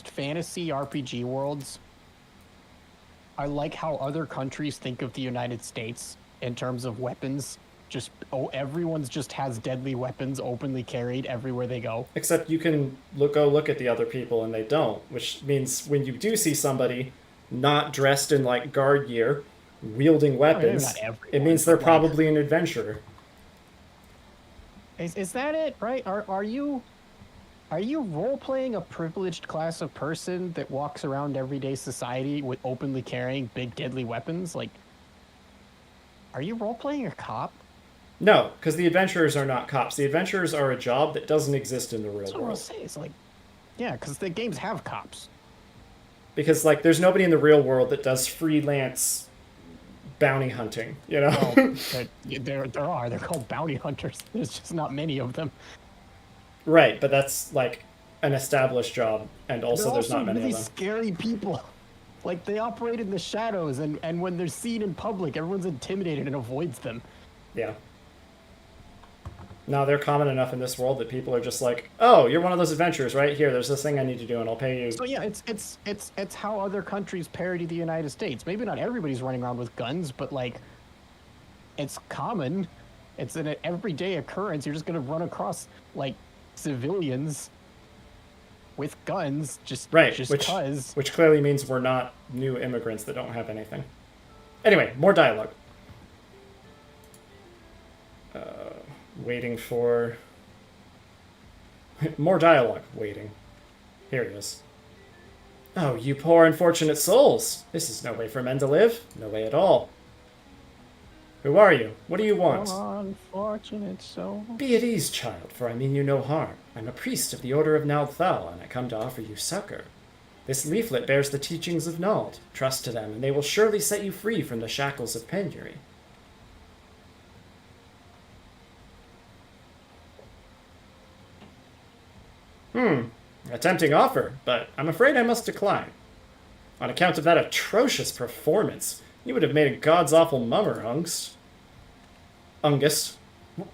S2: fantasy RPG worlds are like how other countries think of the United States in terms of weapons? Just, everyone's just has deadly weapons openly carried everywhere they go.
S3: Except you can go look at the other people and they don't, which means when you do see somebody not dressed in like guard gear, wielding weapons,
S2: not everyone,
S3: it means they're
S2: but, like,
S3: probably an adventurer.
S2: Is that it, right? Are you role playing a privileged class of person that walks around everyday society with openly carrying big deadly weapons? Like, are you role playing a cop?
S3: No, because the adventurers are not cops. The adventurers are a job that doesn't exist in the real
S2: That's what I'll
S3: world.
S2: say. It's like, yeah, because the games have cops.
S3: Because like, there's nobody in the real world that does freelance bounty hunting. You know.
S2: Well, there are. They're called bounty hunters. There's just not many of them.
S3: Right, but that's like an established job, and also
S2: They're
S3: there's not many
S2: really
S3: of them.
S2: scary people. Like, they operate in the shadows, and when they're seen in public, everyone's intimidated and avoids them.
S3: Yeah. No, they're common enough in this world that people are just like, oh, you're one of those adventurers, right? Here, there's this thing I need to do, and I'll pay you.
S2: So yeah, it's how other countries parody the United States. Maybe not everybody's running around with guns, but like, it's common. It's an everyday occurrence. You're just gonna run across like civilians with guns, just cause.
S3: Which clearly means we're not new immigrants that don't have anything. Anyway, more dialogue. Waiting for... more dialogue. Waiting. Here he is. Oh, you poor unfortunate souls. This is no way for men to live. No way at all. Who are you? What do you want?
S2: Unfortunate soul.
S3: Be at ease, child, for I mean you no harm. I'm a priest of the Order of Naldthal, and I come to offer you succor. This leaflet bears the teachings of Nald. Trust to them, and they will surely set you free from the shackles of penury. A tempting offer, but I'm afraid I must decline. On account of that atrocious performance, you would have made a god's awful mummer, Ungus.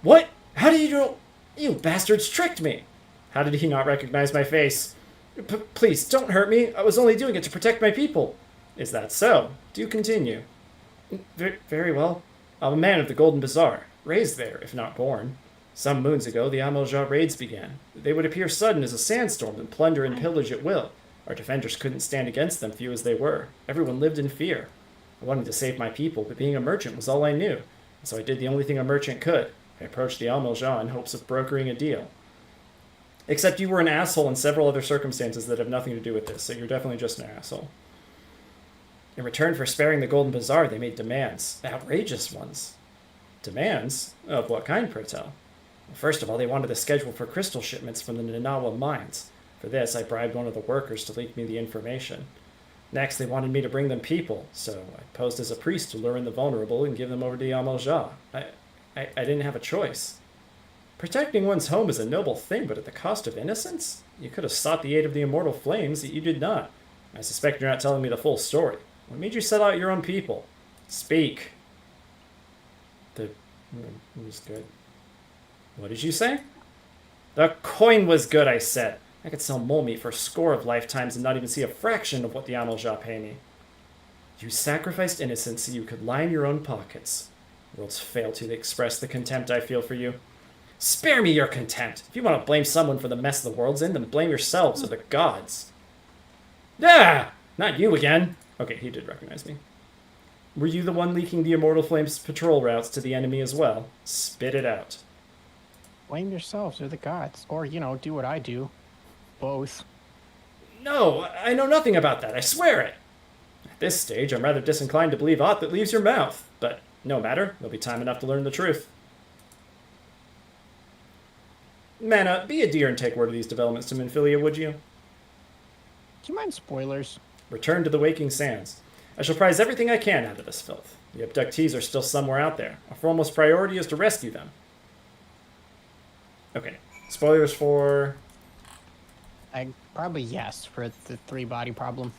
S3: What? How did you know? You bastards tricked me! How did he not recognize my face? Please, don't hurt me. I was only doing it to protect my people. Is that so? Do continue. Very well. I'm a man of the Golden Bazaar, raised there, if not born. Some moons ago, the Amelja raids began. They would appear sudden as a sandstorm and plunder and pillage at will. Our defenders couldn't stand against them, few as they were. Everyone lived in fear. I wanted to save my people, but being a merchant was all I knew. And so I did the only thing a merchant could. I approached the Amelja in hopes of brokering a deal. Except you were an asshole in several other circumstances that have nothing to do with this, so you're definitely just an asshole. In return for sparing the Golden Bazaar, they made demands. Outrageous ones. Demands? Of what kind, pray tell? First of all, they wanted a schedule for crystal shipments from the Nanawa mines. For this, I bribed one of the workers to leak me the information. Next, they wanted me to bring them people, so I posed as a priest to lure in the vulnerable and give them over to Yamal-Ja. I didn't have a choice. Protecting one's home is a noble thing, but at the cost of innocence? You could have sought the aid of the immortal flames, yet you did not. I suspect you're not telling me the full story. What made you sell out your own people? Speak. It was good. What did you say? The coin was good, I said. I could sell mole meat for a score of lifetimes and not even see a fraction of what the Yamal-Ja pay me. You sacrificed innocence so you could line your own pockets. Worlds fail to express the contempt I feel for you. Spare me your contempt. If you want to blame someone for the mess the world's in, then blame yourselves or the gods. Yeah! Not you again. Okay, he did recognize me. Were you the one leaking the Immortal Flames patrol routes to the enemy as well? Spit it out.
S2: Blame yourselves or the gods. Or, do what I do. Both.
S3: No, I know nothing about that, I swear it. At this stage, I'm rather disinclined to believe aught that leaves your mouth. But no matter, there'll be time enough to learn the truth. M'aana, be a dear and take word of these developments to Minfilia, would you?
S2: Do you mind spoilers?
S3: Return to the Waking Sands. I shall prize everything I can out of this filth. The abductees are still somewhere out there. Our foremost priority is to rescue them. Okay. Spoilers for...
S2: Probably yes, for the 3-body problem.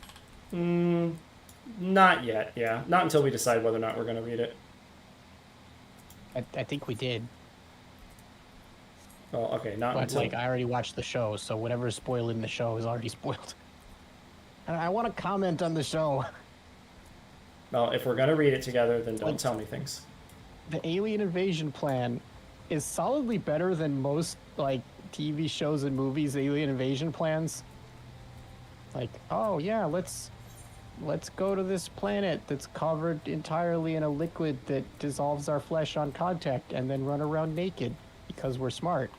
S3: Not yet, yeah. Not until we decide whether or not we're going to read it.
S2: I think we did.
S3: Well, okay, not
S2: But,
S3: until...
S2: I already watched the show, so whatever is spoiled in the show is already spoiled. And I want to comment on the show.
S3: Well, if we're going to read it together, then don't tell me things.
S2: The alien invasion plan is solidly better than most, TV shows and movies' alien invasion plans. Oh yeah, let's go to this planet that's covered entirely in a liquid that dissolves our flesh on contact and then run around naked because we're smart.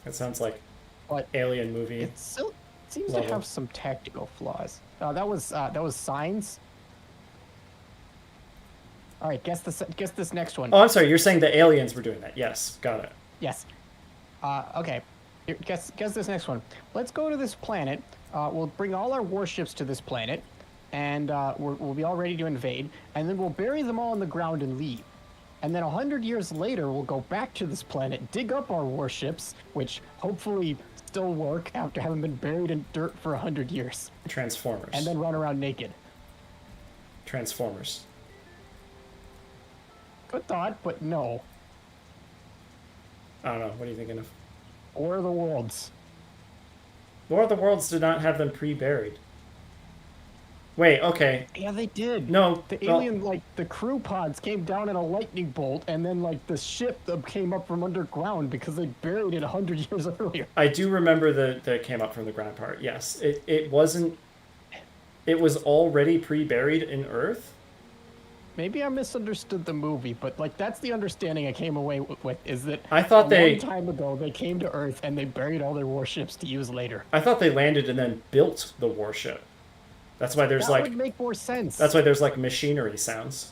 S3: It sounds like
S2: But
S3: alien movie.
S2: it still seems
S3: level.
S2: to have some technical flaws. That was Signs. All right, guess this next one.
S3: Oh, I'm sorry, you're saying the aliens were doing that. Yes, got it.
S2: Yes. Okay. Here, guess this next one. Let's go to this planet. We'll bring all our warships to this planet, and we'll be all ready to invade. And then we'll bury them all in the ground and leave. And then 100 years later, we'll go back to this planet, dig up our warships, which hopefully still work after having been buried in dirt for 100 years.
S3: Transformers.
S2: And then run around naked.
S3: Transformers.
S2: Good thought, but no.
S3: I don't know. What are you thinking of?
S2: War of the Worlds.
S3: War of the Worlds did not have them pre-buried. Wait, okay.
S2: Yeah, they did.
S3: No.
S2: The
S3: well,
S2: alien, the crew pods came down in a lightning bolt, and then, the ship came up from underground because they buried it 100 years earlier.
S3: I do remember the came up from the ground part. Yes. It wasn't... It was already pre-buried in Earth?
S2: Maybe I misunderstood the movie, but, that's the understanding I came away with, is that
S3: I thought
S2: a long time ago they came to Earth and they buried all their warships to use later.
S3: I thought they landed and then built the warship. That's why there's
S2: That would make more sense.
S3: That's why there's machinery sounds.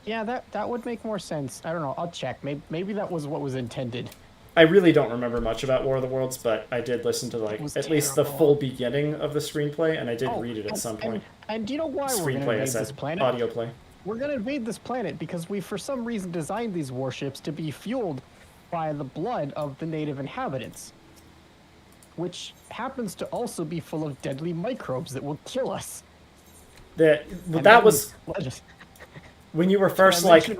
S2: Yeah, that would make more sense. I don't know. I'll check. Maybe that was what was intended.
S3: I really don't remember much about War of the Worlds, but I did listen to at least the full beginning of the screenplay, and I did read it at some point.
S2: And do you know why we're going to
S3: Screenplay, I
S2: invade
S3: said.
S2: this planet?
S3: Audio play.
S2: We're going to invade this planet because we, for some reason, designed these warships to be fueled by the blood of the native inhabitants, which happens to also be full of deadly microbes that will kill us.
S3: That was when you were first let's see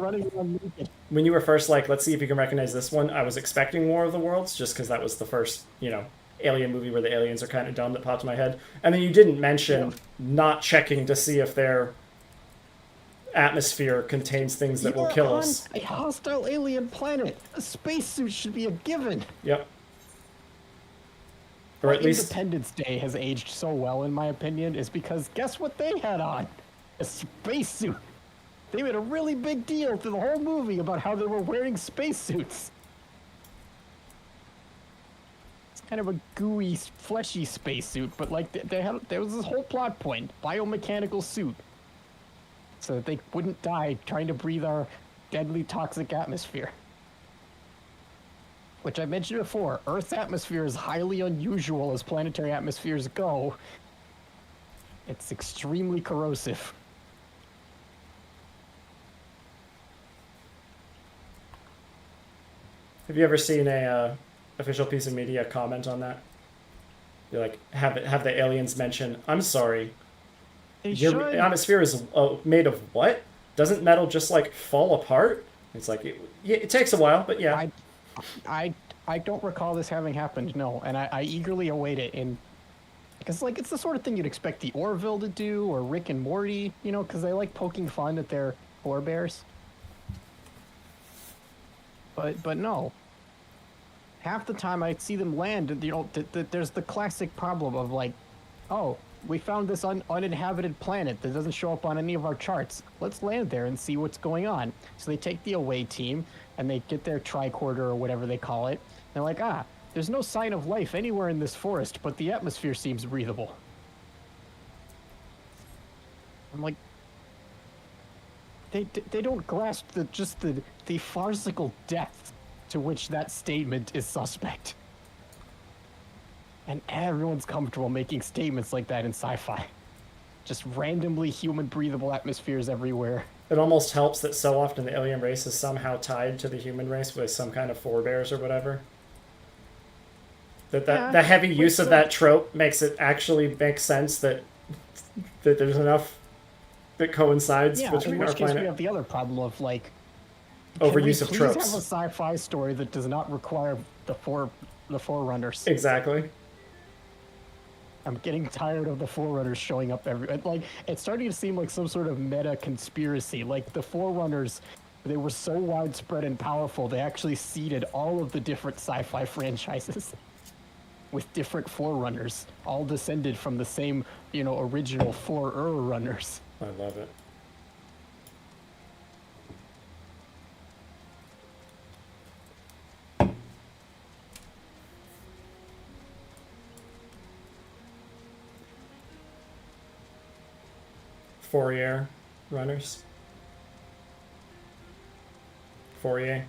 S3: if you can recognize this one. I was expecting War of the Worlds just because that was the first, alien movie where the aliens are kind of dumb that popped in my head. And then you didn't mention not checking to see if their atmosphere contains things that will kill us.
S2: A hostile alien planet. A spacesuit should be a given.
S3: Yep. Or at least
S2: Independence Day has aged so well, in my opinion, is because guess what they had on? A spacesuit. They made a really big deal through the whole movie about how they were wearing spacesuits. It's kind of a gooey, fleshy spacesuit, but there was this whole plot point, biomechanical suit, so that they wouldn't die trying to breathe our deadly toxic atmosphere. which I mentioned before, Earth's atmosphere is highly unusual as planetary atmospheres go. It's extremely corrosive.
S1: Have you ever seen a official piece of media comment on that? You're like, have the aliens mention, I'm sorry,
S2: They
S1: your
S2: should.
S1: atmosphere is made of what? Doesn't metal just like fall apart? It's like, it takes a while, but yeah.
S2: I don't recall this having happened, no, and I eagerly await it. And because like it's the sort of thing you'd expect the Orville to do or Rick and Morty, you know, because they like poking fun at their forebears. But no. Half the time I see them land, and you know, there's the classic problem of like, oh, we found this uninhabited planet that doesn't show up on any of our charts. Let's land there and see what's going on. So they take the away team and they get their tricorder or whatever they call it. They're like, there's no sign of life anywhere in this forest, but the atmosphere seems breathable. I'm like, they don't grasp the farcical depth to which that statement is suspect. And everyone's comfortable making statements like that in sci-fi. Just randomly human breathable atmospheres everywhere.
S1: It almost helps that so often the alien race is somehow tied to the human race with some kind of forebears or whatever. The heavy use of that trope makes it actually make sense that there's enough that coincides between
S2: in which
S1: our
S2: case
S1: planet.
S2: we have the other problem of like
S1: Overuse of
S2: please
S1: tropes.
S2: have a sci-fi story that does not require the forerunners.
S1: Exactly.
S2: I'm getting tired of the forerunners showing up like it's starting to seem like some sort of meta conspiracy. Like the forerunners, they were so widespread and powerful, they actually seeded all of the different sci-fi franchises with different forerunners, all descended from the same, you know, original forerunners.
S1: I love it. Fourier runners. Fourier.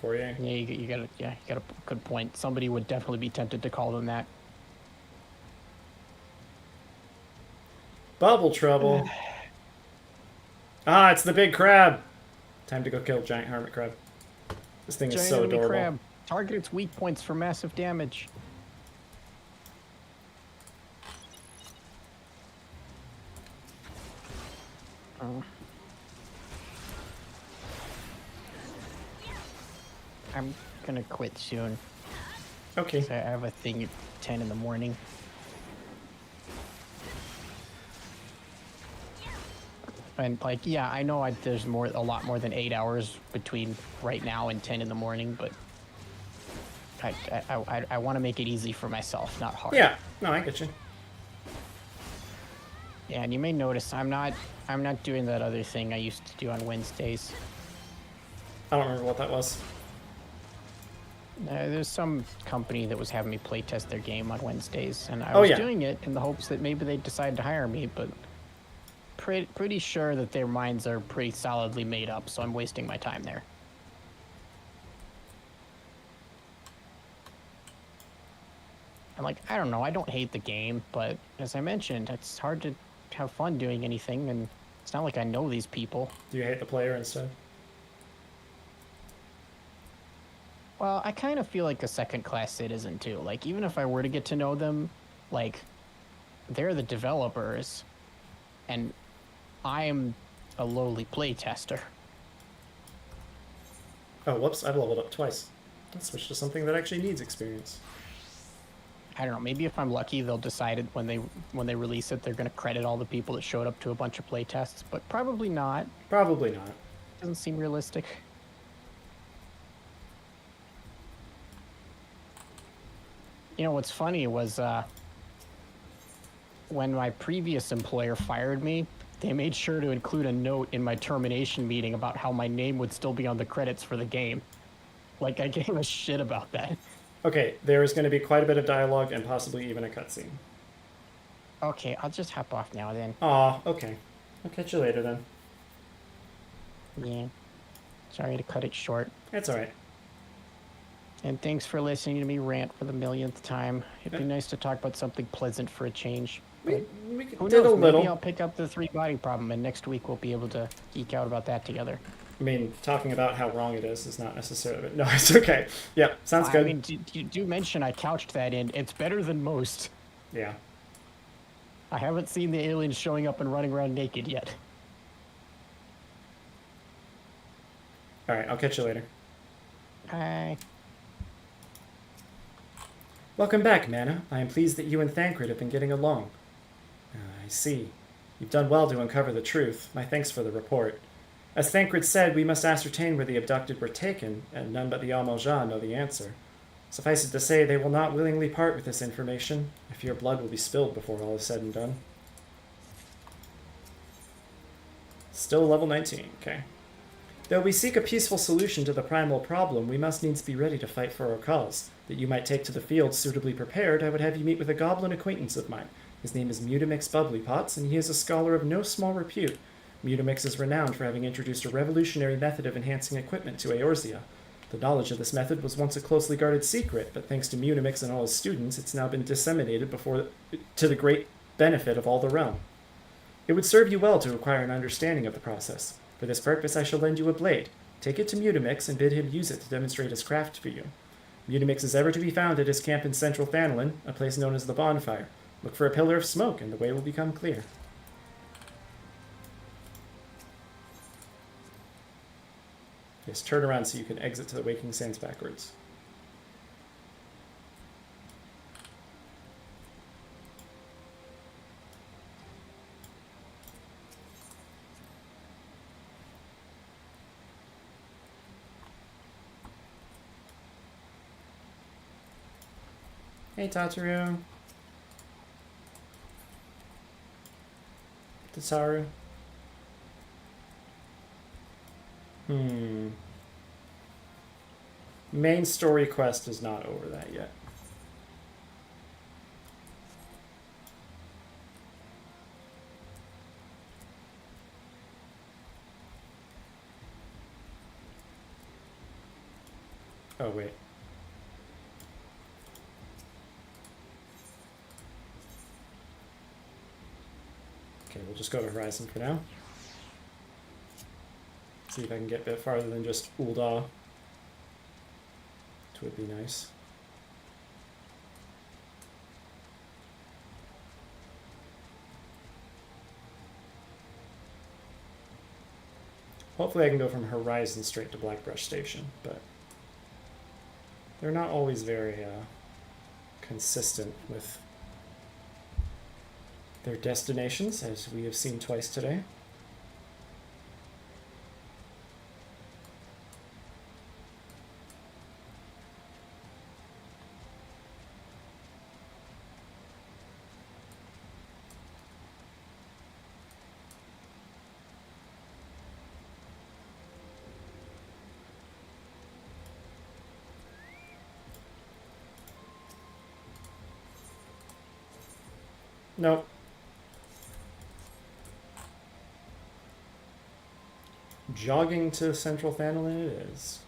S2: Yeah, you got a good point. Somebody would definitely be tempted to call them that.
S1: Bubble trouble. It's the big crab. Time to go kill giant hermit crab. This thing is so adorable.
S2: Crab. Target its weak points for massive damage. I'm gonna quit soon.
S1: Okay.
S2: I have a thing at 10 in the morning. And like, yeah, I know there's a lot more than 8 hours between right now and 10 in the morning, but I want to make it easy for myself, not hard.
S1: Yeah. No, I get you.
S2: Yeah, and you may notice I'm not doing that other thing I used to do on Wednesdays.
S1: I don't remember what that was.
S2: There's some company that was having me play test their game on Wednesdays, and I was doing it in the hopes that maybe they'd decide to hire me, but pretty sure that their minds are pretty solidly made up, so I'm wasting my time there. I'm like, I don't know, I don't hate the game, but as I mentioned, it's hard to have fun doing anything, and it's not like I know these people.
S1: Do you hate the player instead?
S2: Well, I kind of feel like a second-class citizen, too. Like, even if I were to get to know them, like, they're the developers, and I'm a lowly playtester.
S1: Oh, whoops, I've leveled up twice. Let's switch to something that actually needs experience.
S2: I don't know, maybe if I'm lucky, they'll decide when they release it, they're going to credit all the people that showed up to a bunch of playtests, but probably not.
S1: Probably not.
S2: Doesn't seem realistic. You know, what's funny was when my previous employer fired me, they made sure to include a note in my termination meeting about how my name would still be on the credits for the game. Like, I gave a shit about that.
S1: Okay, there is going to be quite a bit of dialogue and possibly even a cutscene.
S2: Okay, I'll just hop off now then.
S1: Aw, okay. I'll catch you later then.
S2: Yeah. Sorry to cut it short.
S1: It's alright.
S2: And thanks for listening to me rant for the millionth time. It'd be nice to talk about something pleasant for a change.
S1: We
S2: Who
S1: did
S2: knows?
S1: a
S2: Maybe
S1: little.
S2: I'll pick up the 3 body problem, and next week we'll be able to geek out about that together.
S1: I mean, talking about how wrong it is not necessarily. No, it's okay. Yeah, sounds good.
S2: I mean, do mention I couched that in. It's better than most.
S1: Yeah.
S2: I haven't seen the aliens showing up and running around naked yet.
S1: All right, I'll catch you later.
S2: Hi.
S3: Welcome back, M'aana. I am pleased that you and Thancred have been getting along. I see. You've done well to uncover the truth. My thanks for the report. As Thancred said, we must ascertain where the abducted were taken, and none but the Almoja know the answer. Suffice it to say, they will not willingly part with this information. I fear blood will be spilled before all is said and done. Still level 19, okay. Though we seek a peaceful solution to the primal problem, we must needs be ready to fight for our cause. That you might take to the field suitably prepared, I would have you meet with a goblin acquaintance of mine. His name is Mutamix Bubblypots, and he is a scholar of no small repute. Mutamix is renowned for having introduced a revolutionary method of enhancing equipment to Eorzea. The knowledge of this method was once a closely guarded secret, but thanks to Mutamix and all his students, it's now been disseminated to the great benefit of all the realm. It would serve you well to acquire an understanding of the process. For this purpose, I shall lend you a blade. Take it to Mutamix and bid him use it to demonstrate his craft for you. Mutamix is ever to be found at his camp in central Thanolin, a place known as the Bonfire. Look for a pillar of smoke, and the way will become clear. Yes, turn around so you can exit to the Waking Sands backwards. Hey, Tataru. Tataru. Main story quest is not over that yet. Oh, wait. Okay, we'll just go to Horizon for now. See if I can get a bit farther than just Ul'dah. Which would be nice. Hopefully I can go from Horizon straight to Blackbrush Station, but they're not always very consistent with their destinations, as we have seen twice today. Nope. Jogging to Central Thanolin it is.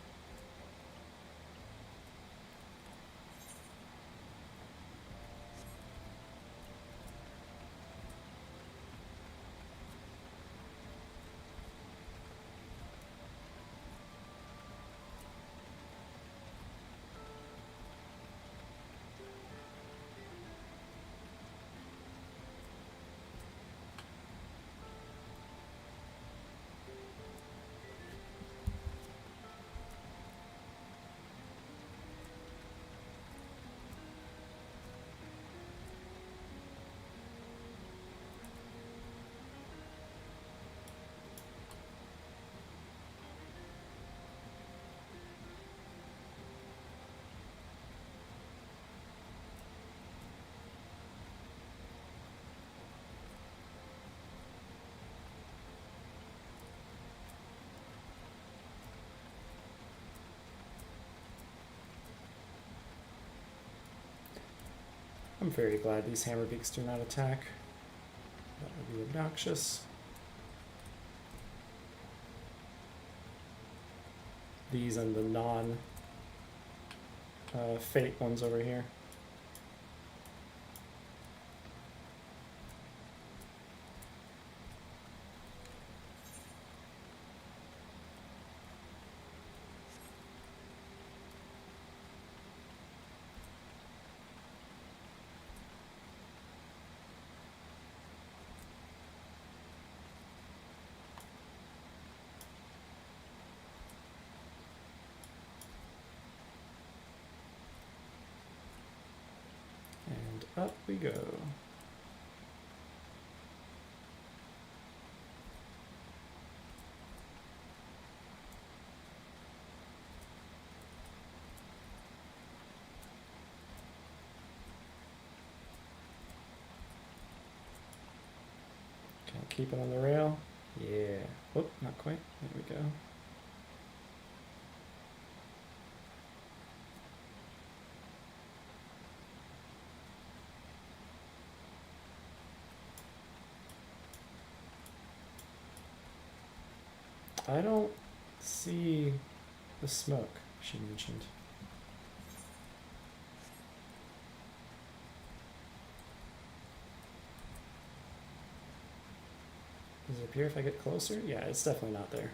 S3: I'm very glad these hammerbeaks do not attack. That would be obnoxious. These and the
S1: Fate one's over here. And up we go. Can I keep it on the rail? Yeah. Oh, not quite. There we go. I don't see the smoke she mentioned. Does it appear if I get closer? Yeah, it's definitely not there.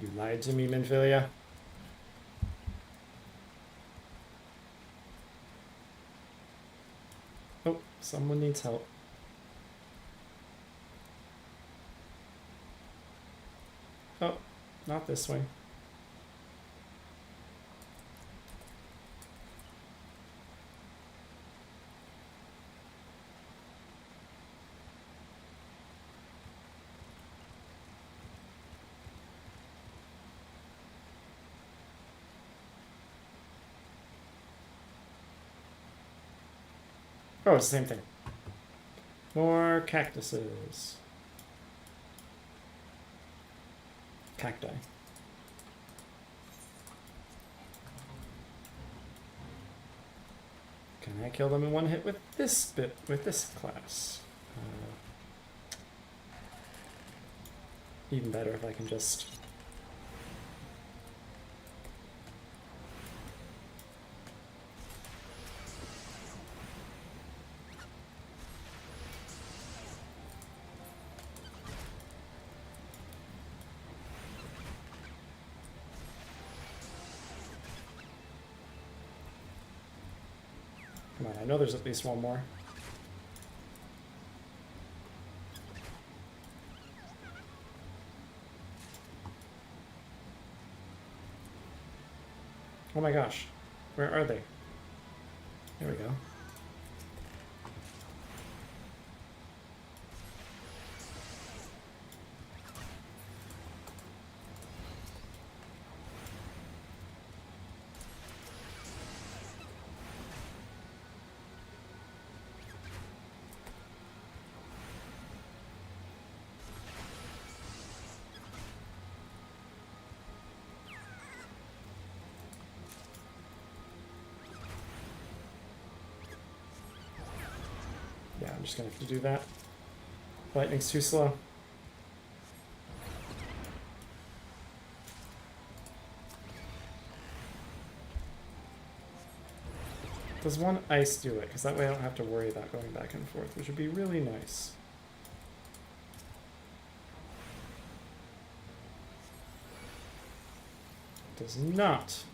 S1: You lied to me, Minfilia. Oh, someone needs help. Oh, not this way. Oh, it's the same thing. More cactuses. Cacti. Can I kill them in one hit with this class? Even better if I can just... Come on, I know there's at least one more. Oh my gosh, where are they? There we go. Yeah, I'm just gonna have to do that. Lightning's too slow. Does one ice do it? Because that way I don't have to worry about going back and forth, which would be really nice. Does not.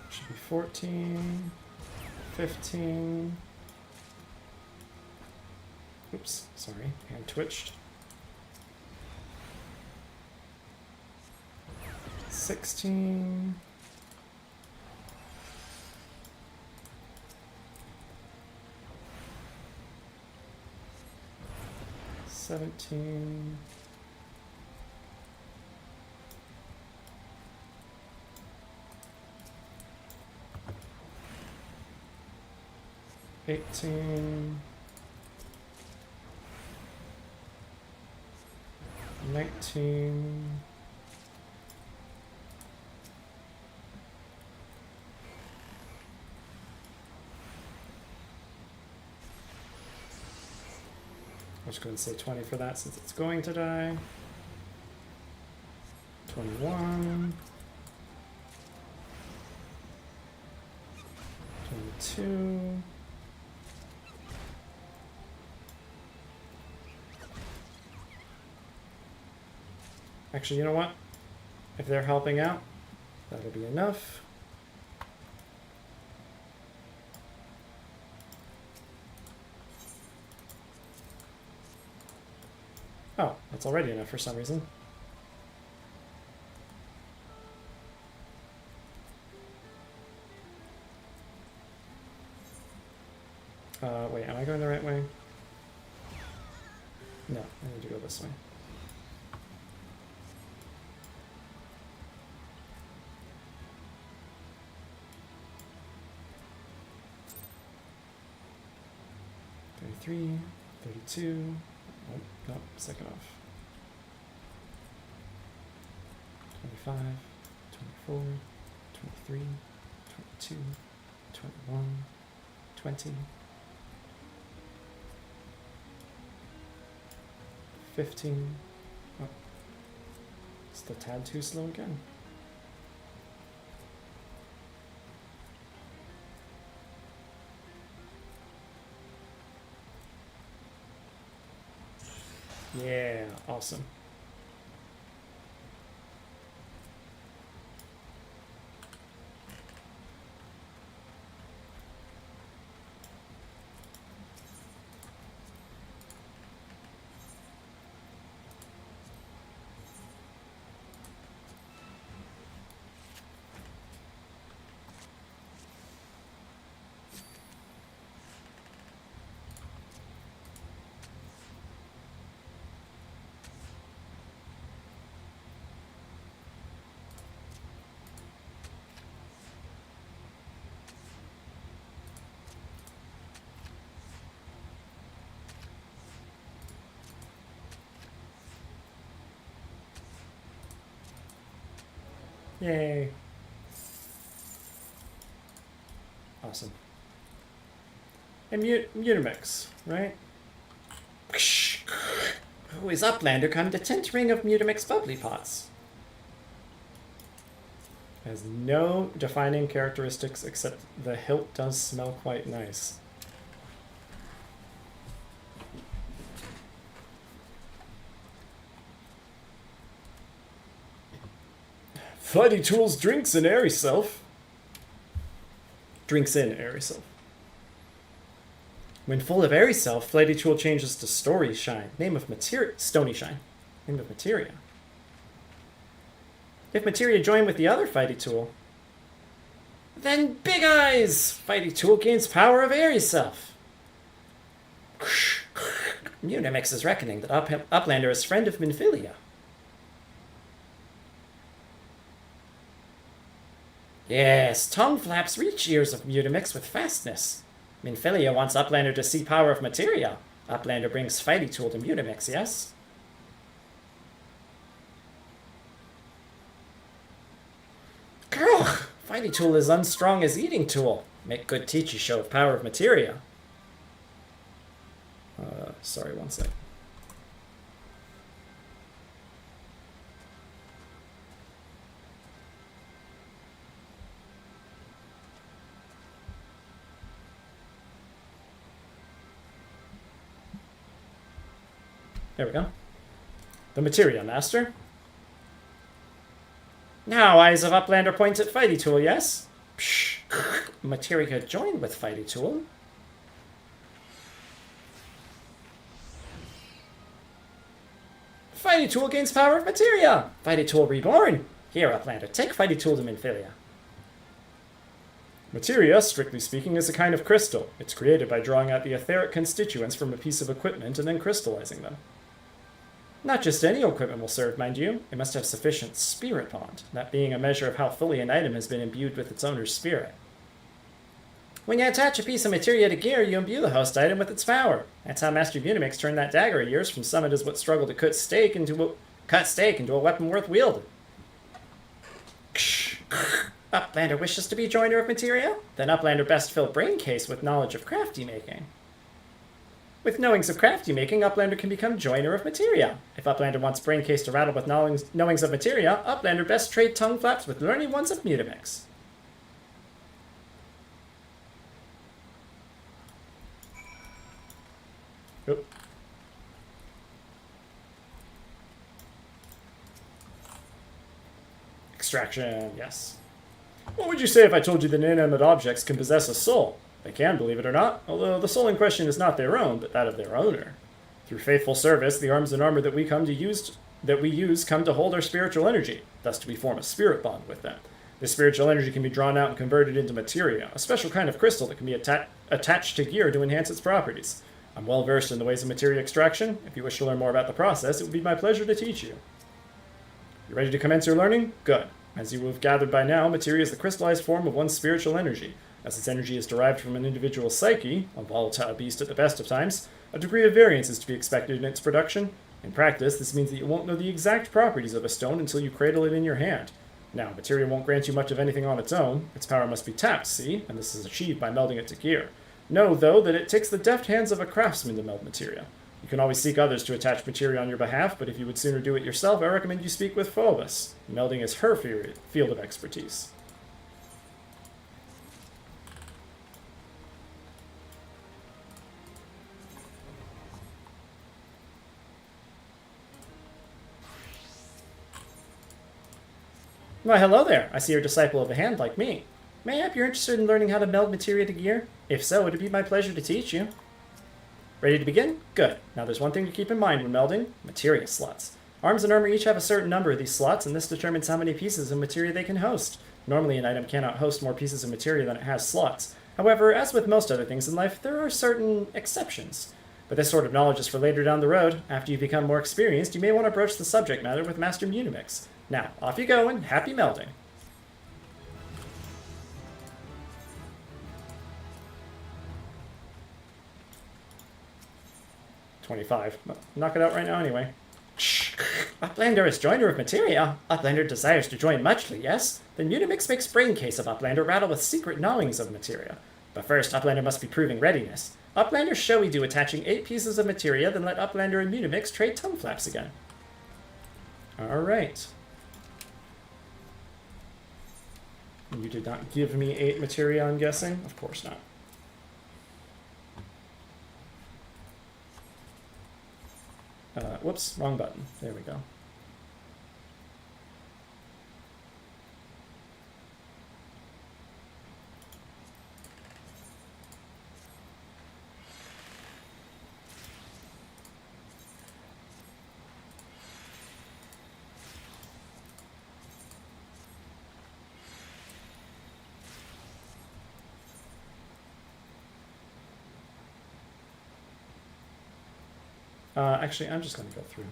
S1: Should be 14. 15. Oops, sorry, hand twitched. 16. 17. 18. 19. 'll just go and say 20 for that since it's going to die. 21. 22. Actually, you know what? If they're helping out, that'll be enough. Oh, that's already enough for some reason. Wait, am I going the right way? No, I need to go this way. $33, $32. Oh, no, second off. 25, 24, 23, 22, 21, 20, 15. Oh, it's the tad too slow again. Yeah, awesome. Yay. Awesome. And Mutamix, right? Who is Uplander come the 10th ring of Mutamix bubbly pots? Has no defining characteristics except the hilt does smell quite nice. Fighting Tools drinks in airy self. Drinks in airy self. When full of airy self, Flighty Tool changes to Story Shine. Name of materia. Stony Shine. Name of materia. If materia join with the other Fighty Tool, then Big Eyes! Fighty Tool gains power of airy self. Mutamix is reckoning that Uplander is friend of Minfilia. Yes, tongue flaps reach ears of Mutamix with fastness. Minfilia wants Uplander to see power of materia. Uplander brings Fighty Tool to Mutamix, yes? Girl, Fighty Tool is unstrong as Eating Tool. Make good teachy show of power of materia. Sorry, one sec. There we go. The Materia Master. Now, Eyes of Uplander points at Fighty Tool, yes? Psh.
S3: Materia joined with Fighty Tool. Fighty Tool gains power of materia. Fighty Tool reborn. Here, Uplander, take Fighty Tool to Minfilia.
S1: Materia, strictly speaking, is a kind of crystal. It's created by drawing out the etheric constituents from a piece of equipment and then crystallizing them.
S3: Not just any equipment will serve, mind you. It must have sufficient spirit bond, that being a measure of how fully an item has been imbued with its owner's spirit. When you attach a piece of materia to gear, you imbue the host item with its power. That's how Master Munimix turned that dagger of yours from summoned as what struggled to cut steak into a weapon worth wielding. Uplander wishes to be joiner of materia? Then Uplander best fill brain case with knowledge of crafty making. With knowings of crafty making, Uplander can become joiner of materia. If Uplander wants brain case to rattle with knowings of materia, Uplander best trade tongue flaps with learning ones of Mutamix.
S1: Oop.
S3: Extraction, yes.
S1: What would you say if I told you that inanimate objects can possess a soul? They can, believe it or not, although the soul in question is not their own, but that of their owner. Through faithful service, the arms and armor that we use come to hold our spiritual energy. Thus, we form a spirit bond with them. This spiritual energy can be drawn out and converted into materia, a special kind of crystal that can be attached to gear to enhance its properties. I'm well versed in the ways of materia extraction. If you wish to learn more about the process, it would be my pleasure to teach you. You ready to commence your learning? Good. As you have gathered by now, materia is the crystallized form of one's spiritual energy. As its energy is derived from an individual's psyche, a volatile beast at the best of times, a degree of variance is to be expected in its production. In practice, this means that you won't know the exact properties of a stone until you cradle it in your hand. Now, materia won't grant you much of anything on its own. Its power must be tapped, see? And this is achieved by melding it to gear. Know, though, that it takes the deft hands of a craftsman to meld materia. You can always seek others to attach materia on your behalf, but if you would sooner do it yourself, I recommend you speak with Phobos. Melding is her field of expertise.
S3: Why, hello there. I see you're a disciple of a hand like me. May I hope you're interested in learning how to meld materia to gear? If so, it'd be my pleasure to teach you. Ready to begin? Good. Now there's one thing to keep in mind when melding: materia slots. Arms and armor each have a certain number of these slots, and this determines how many pieces of materia they can host. Normally an item cannot host more pieces of materia than it has slots. However, as with most other things in life, there are certain exceptions. But this sort of knowledge is for later down the road. After you become more experienced, you may want to broach the subject matter with Master Munimix. Now, off you go, and happy melding.
S1: $25. Knock it out right now anyway.
S3: Uplander is joiner of materia. Uplander desires to join muchly, yes? Then Munimix makes brain case of Uplander rattle with secret knowings of materia. But first, Uplander must be proving readiness. Uplander showy do attaching 8 pieces of materia, then let Uplander and Munimix trade tongue flaps again.
S1: Alright. You did not give me 8 materia, I'm guessing? Of course not. Whoops, wrong button. There we go. Actually, I'm just going to go through.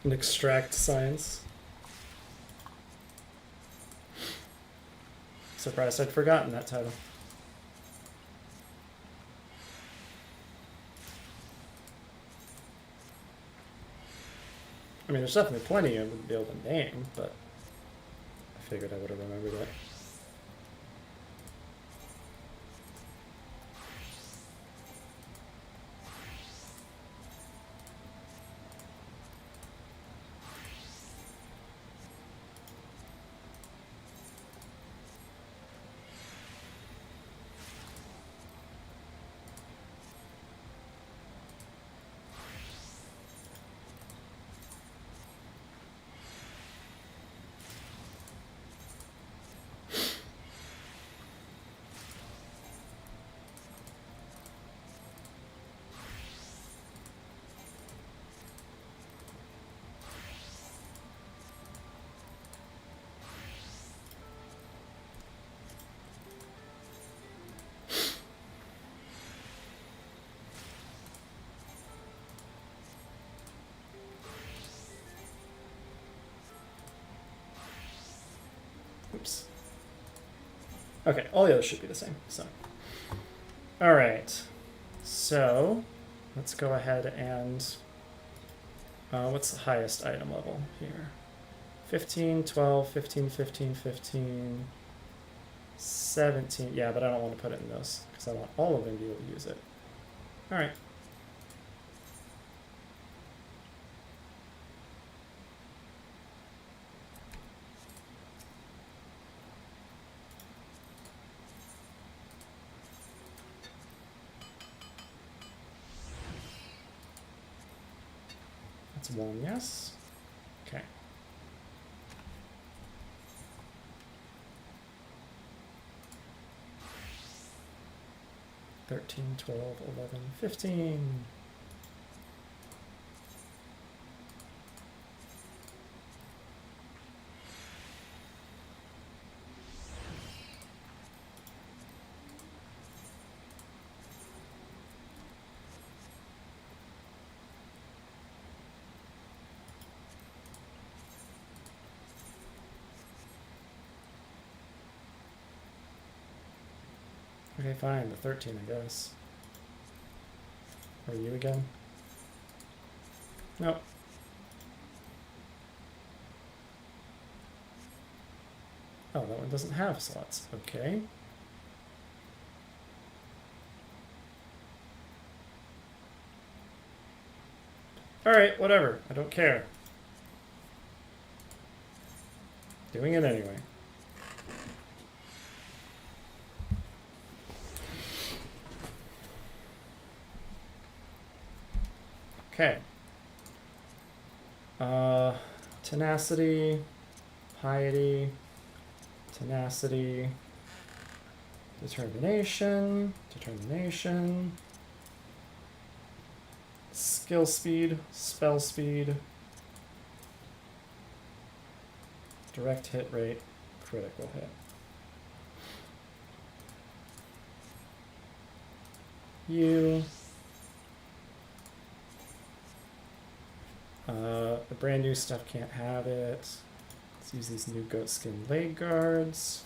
S1: and extract science. Surprised I'd forgotten that title. I mean, there's definitely plenty I wouldn't be able to name, but I figured I would have remembered it. Oops. Okay, all the others should be the same. So, all right. So, let's go ahead and what's the highest item level here? 15, 12, 15, 15, 15, 17. Yeah, but I don't want to put it in those because I want all of them to be able to use it. All right. That's one yes. Okay. $13, $12, $11, $15. Okay, fine, the 13, I guess. Or you again? Nope. Oh, that one doesn't have slots. Okay. Alright, whatever. I don't care. Doing it anyway. Okay. Tenacity, piety, tenacity, determination, skill speed, spell speed, direct hit rate, critical hit. You. The brand new stuff can't have it. Let's use these new goatskin leg guards.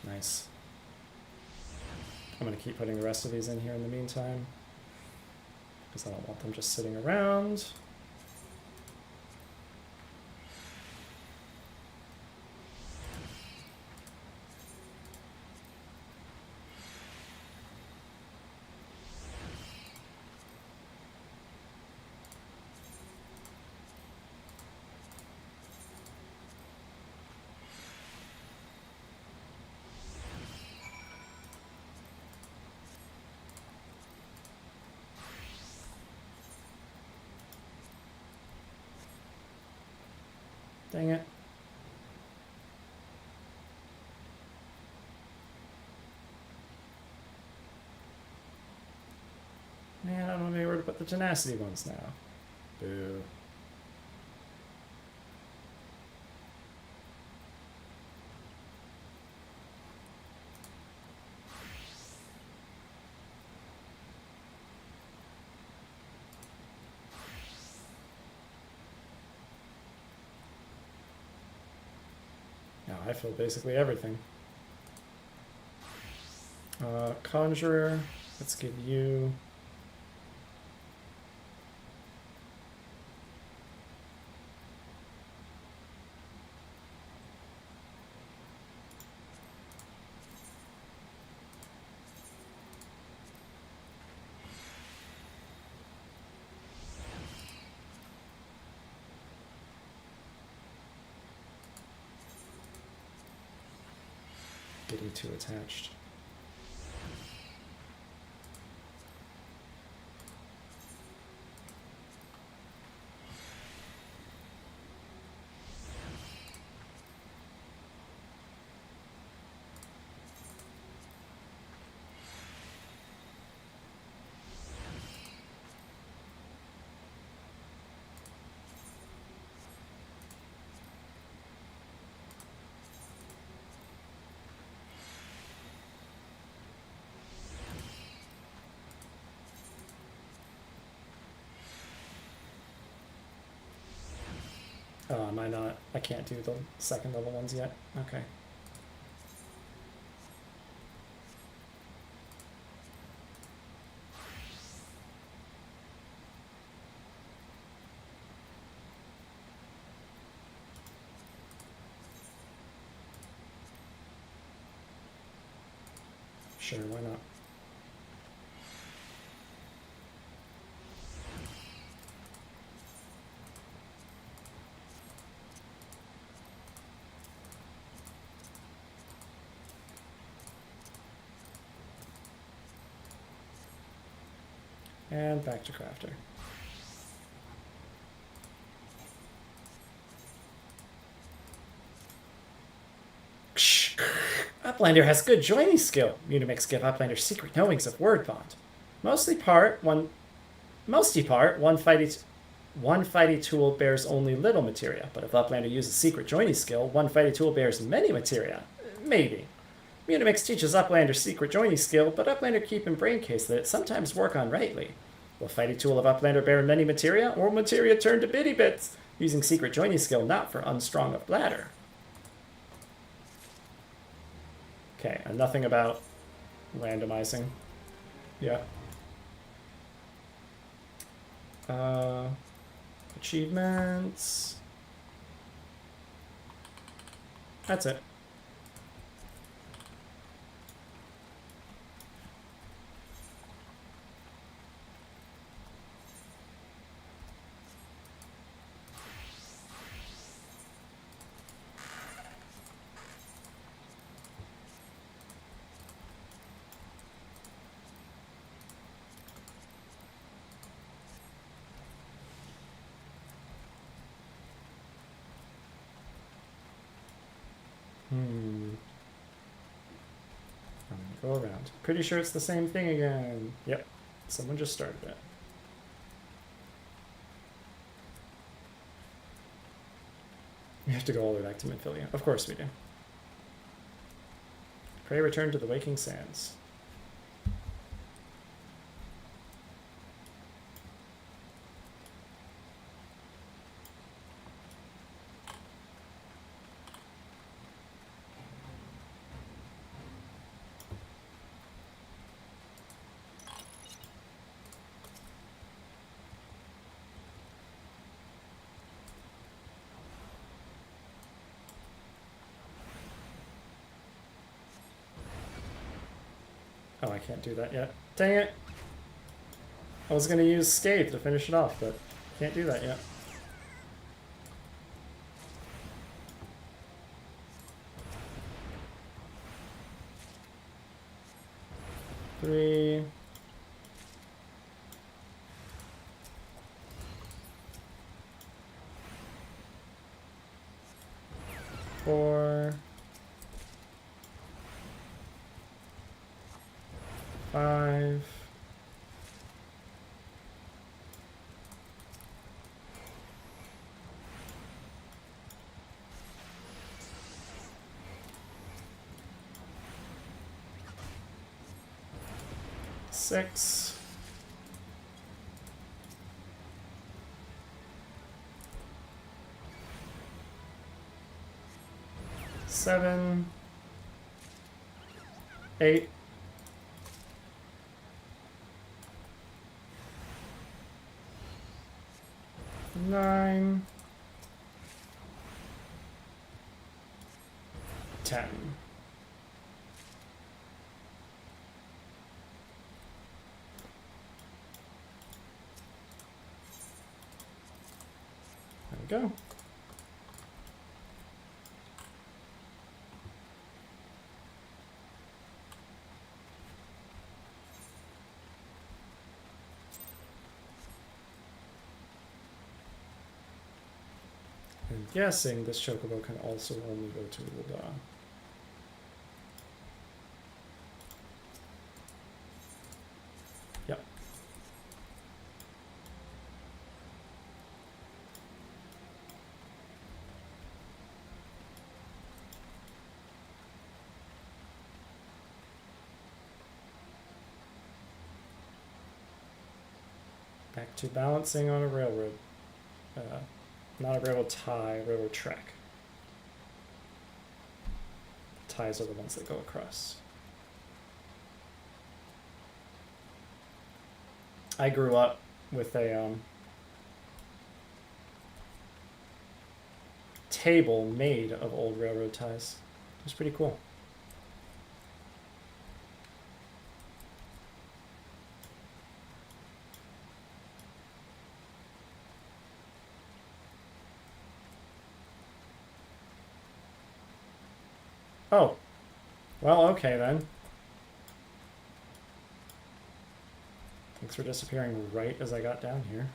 S1: Nice. I'm going to keep putting the rest of these in here in the meantime, because I don't want them just sitting around. Dang it.
S3: Man, I don't know where to put the tenacity ones now. Boo. Now I fill basically everything. Conjurer, let's give you... Getting too attached. Oh, am I not? I can't do the second level ones yet. Okay. Sure, why not? And back to crafter. Uplander has good joining skill. Unimix give Uplander secret knowings of word bond. Mostly part, one fighty tool bears only little materia, but if Uplander uses secret joining skill, one fighty tool bears many materia. Maybe. Unimix teaches Uplander secret joining skill, but Uplander keep in braincase that it sometimes work on rightly. Will fighty tool of Uplander bear many materia, or materia turn to bitty bits, using secret joining skill not for unstrong of bladder? Okay, and nothing about randomizing. Yeah. Achievements. That's it. I'm gonna go around. Pretty sure it's the same thing again. Yep. Someone just started it. We have to go all the way back to Midfilia. Of course we do. Pray return to the waking sands. Oh, I can't do that yet. Dang it! I was gonna use Scathe to finish it off, but can't do that yet. Three. Four. 5.
S1: 6. Seven, 8, 9, 10. There we go. I'm guessing this chocobo can also only go to Ul'dah. Yep. Back to balancing on a railroad. Not a railroad tie, railroad track. Ties are the ones that go across. I grew up with a table made of old railroad ties. It was pretty cool. Oh, well, okay then. Thanks for disappearing right as I got down here.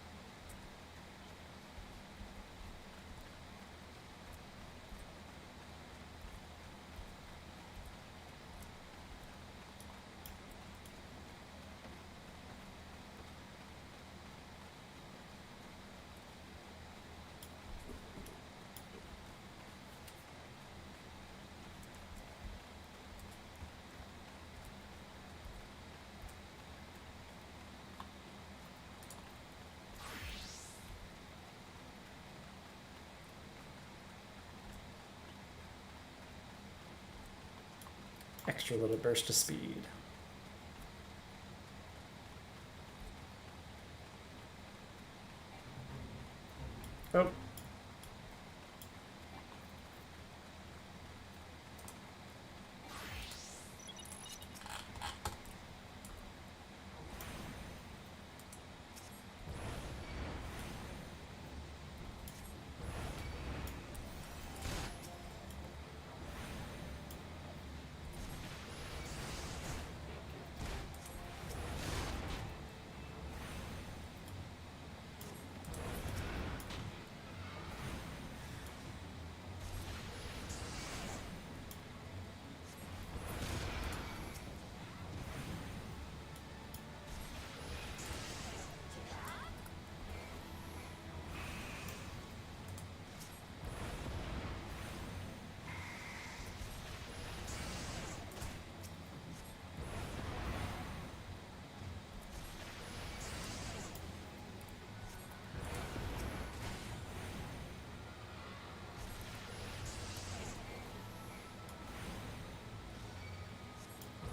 S1: Extra little burst of speed. Oh.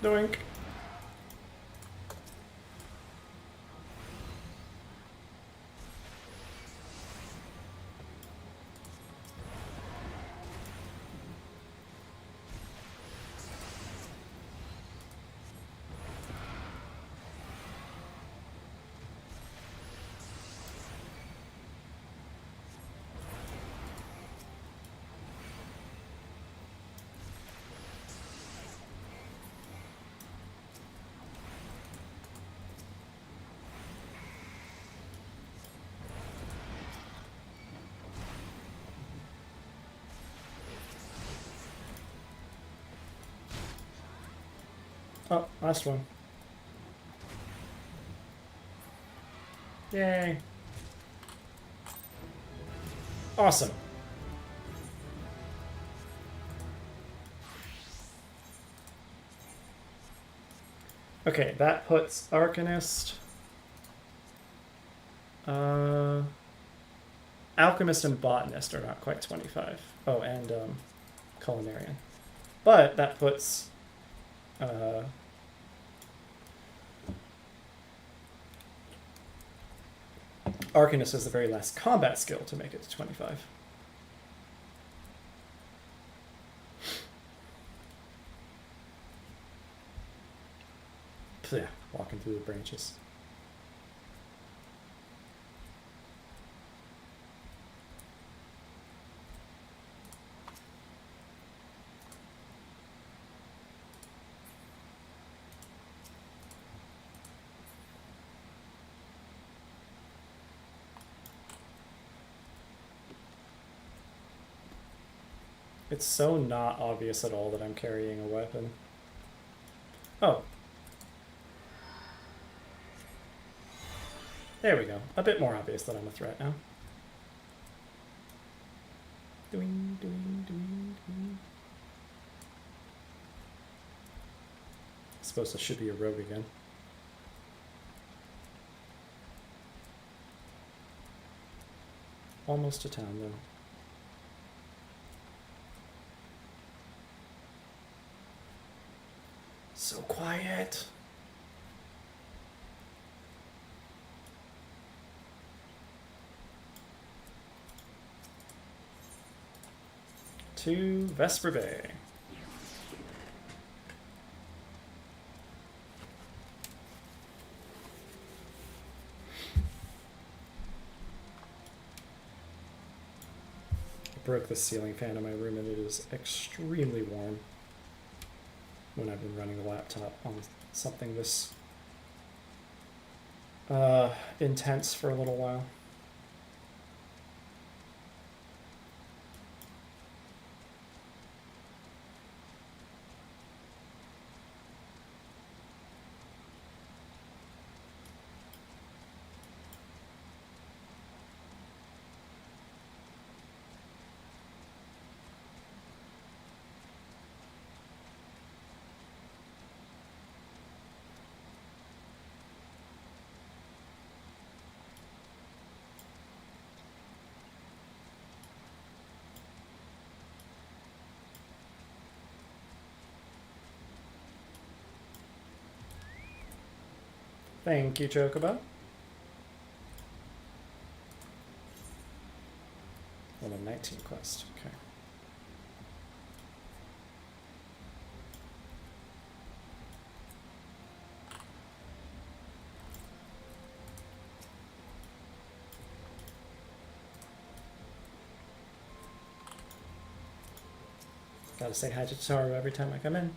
S1: Doink. Oh, last one. Yay. Awesome. Okay, that puts Arcanist, Alchemist and Botanist are not quite 25. Oh, and Culinarian. But that puts Arcanist as the very last combat skill to make it to 25. So yeah, walking through the branches. It's so not obvious at all that I'm carrying a weapon. Oh. There we go. A bit more obvious that I'm a threat now. Doing, doing, doing, doing. I suppose I should be a rogue again. Almost to town, though. So quiet. To Vesper Bay. I broke the ceiling fan in my room and it is extremely warm when I've been running the laptop on something this intense for a little while. Thank you, Chocobo. Level 19 quest, okay. Gotta say hi to Taro every time I come in.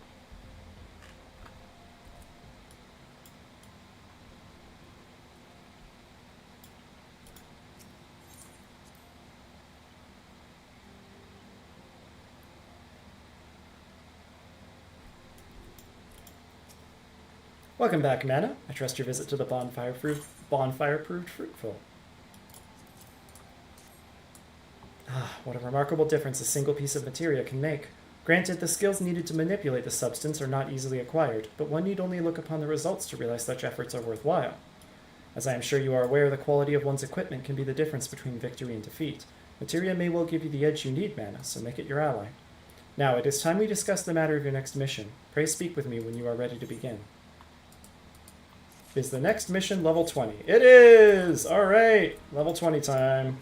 S1: Welcome back, M'aana. I trust your visit to the bonfire proved fruitful. Ah, what a remarkable difference a single piece of materia can make. Granted, the skills needed to manipulate the substance are not easily acquired, but one need only look upon the results to realize such efforts are worthwhile. As I am sure you are aware, the quality of one's equipment can be the difference between victory and defeat. Materia may well give you the edge you need, M'aana, so make it your ally. Now, it is time we discuss the matter of your next mission. Pray speak with me when you are ready to begin. Is the next mission level 20? It is! Alright! Level 20 time.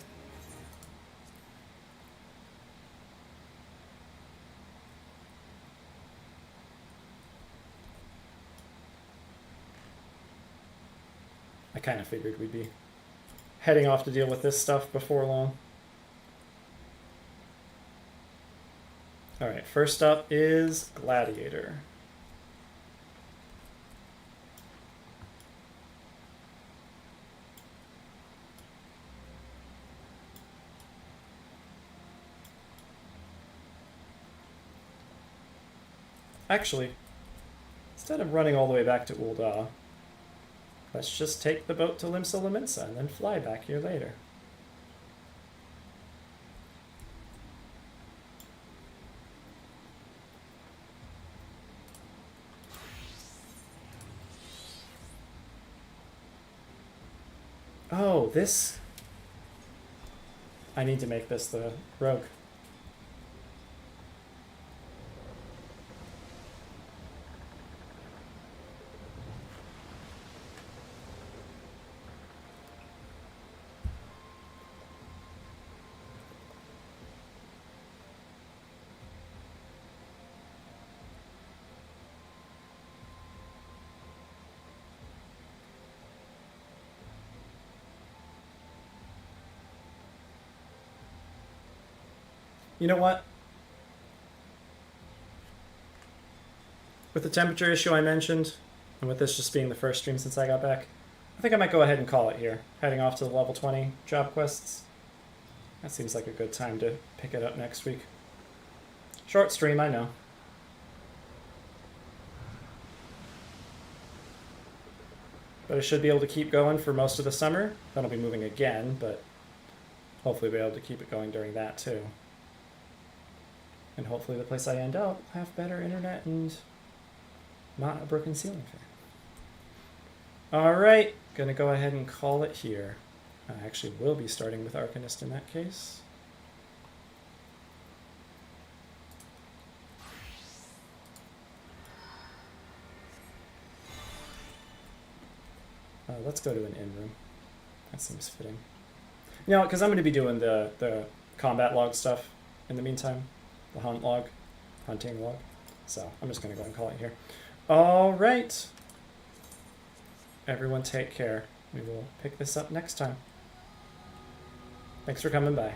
S1: I kind of figured we'd be heading off to deal with this stuff before long. Alright, first up is Gladiator. Actually, instead of running all the way back to Ul'dah, let's just take the boat to Limsa Lominsa and then fly back here later. Oh, this... I need to make this the rogue. You know what? With the temperature issue I mentioned, and with this just being the first stream since I got back, I think I might go ahead and call it here. Heading off to the level 20 job quests. That seems like a good time to pick it up next week. Short stream, I know. But I should be able to keep going for most of the summer. Then I'll be moving again, but hopefully be able to keep it going during that too. And hopefully the place I end up will have better internet and not a broken ceiling fan. Alright, gonna go ahead and call it here. I actually will be starting with Arcanist in that case. Let's go to an in-room. That seems fitting. You know, because I'm going to be doing the combat log stuff in the meantime. The hunting log. So I'm just going to go and call it here. All right. Everyone take care. We will pick this up next time. Thanks for coming by.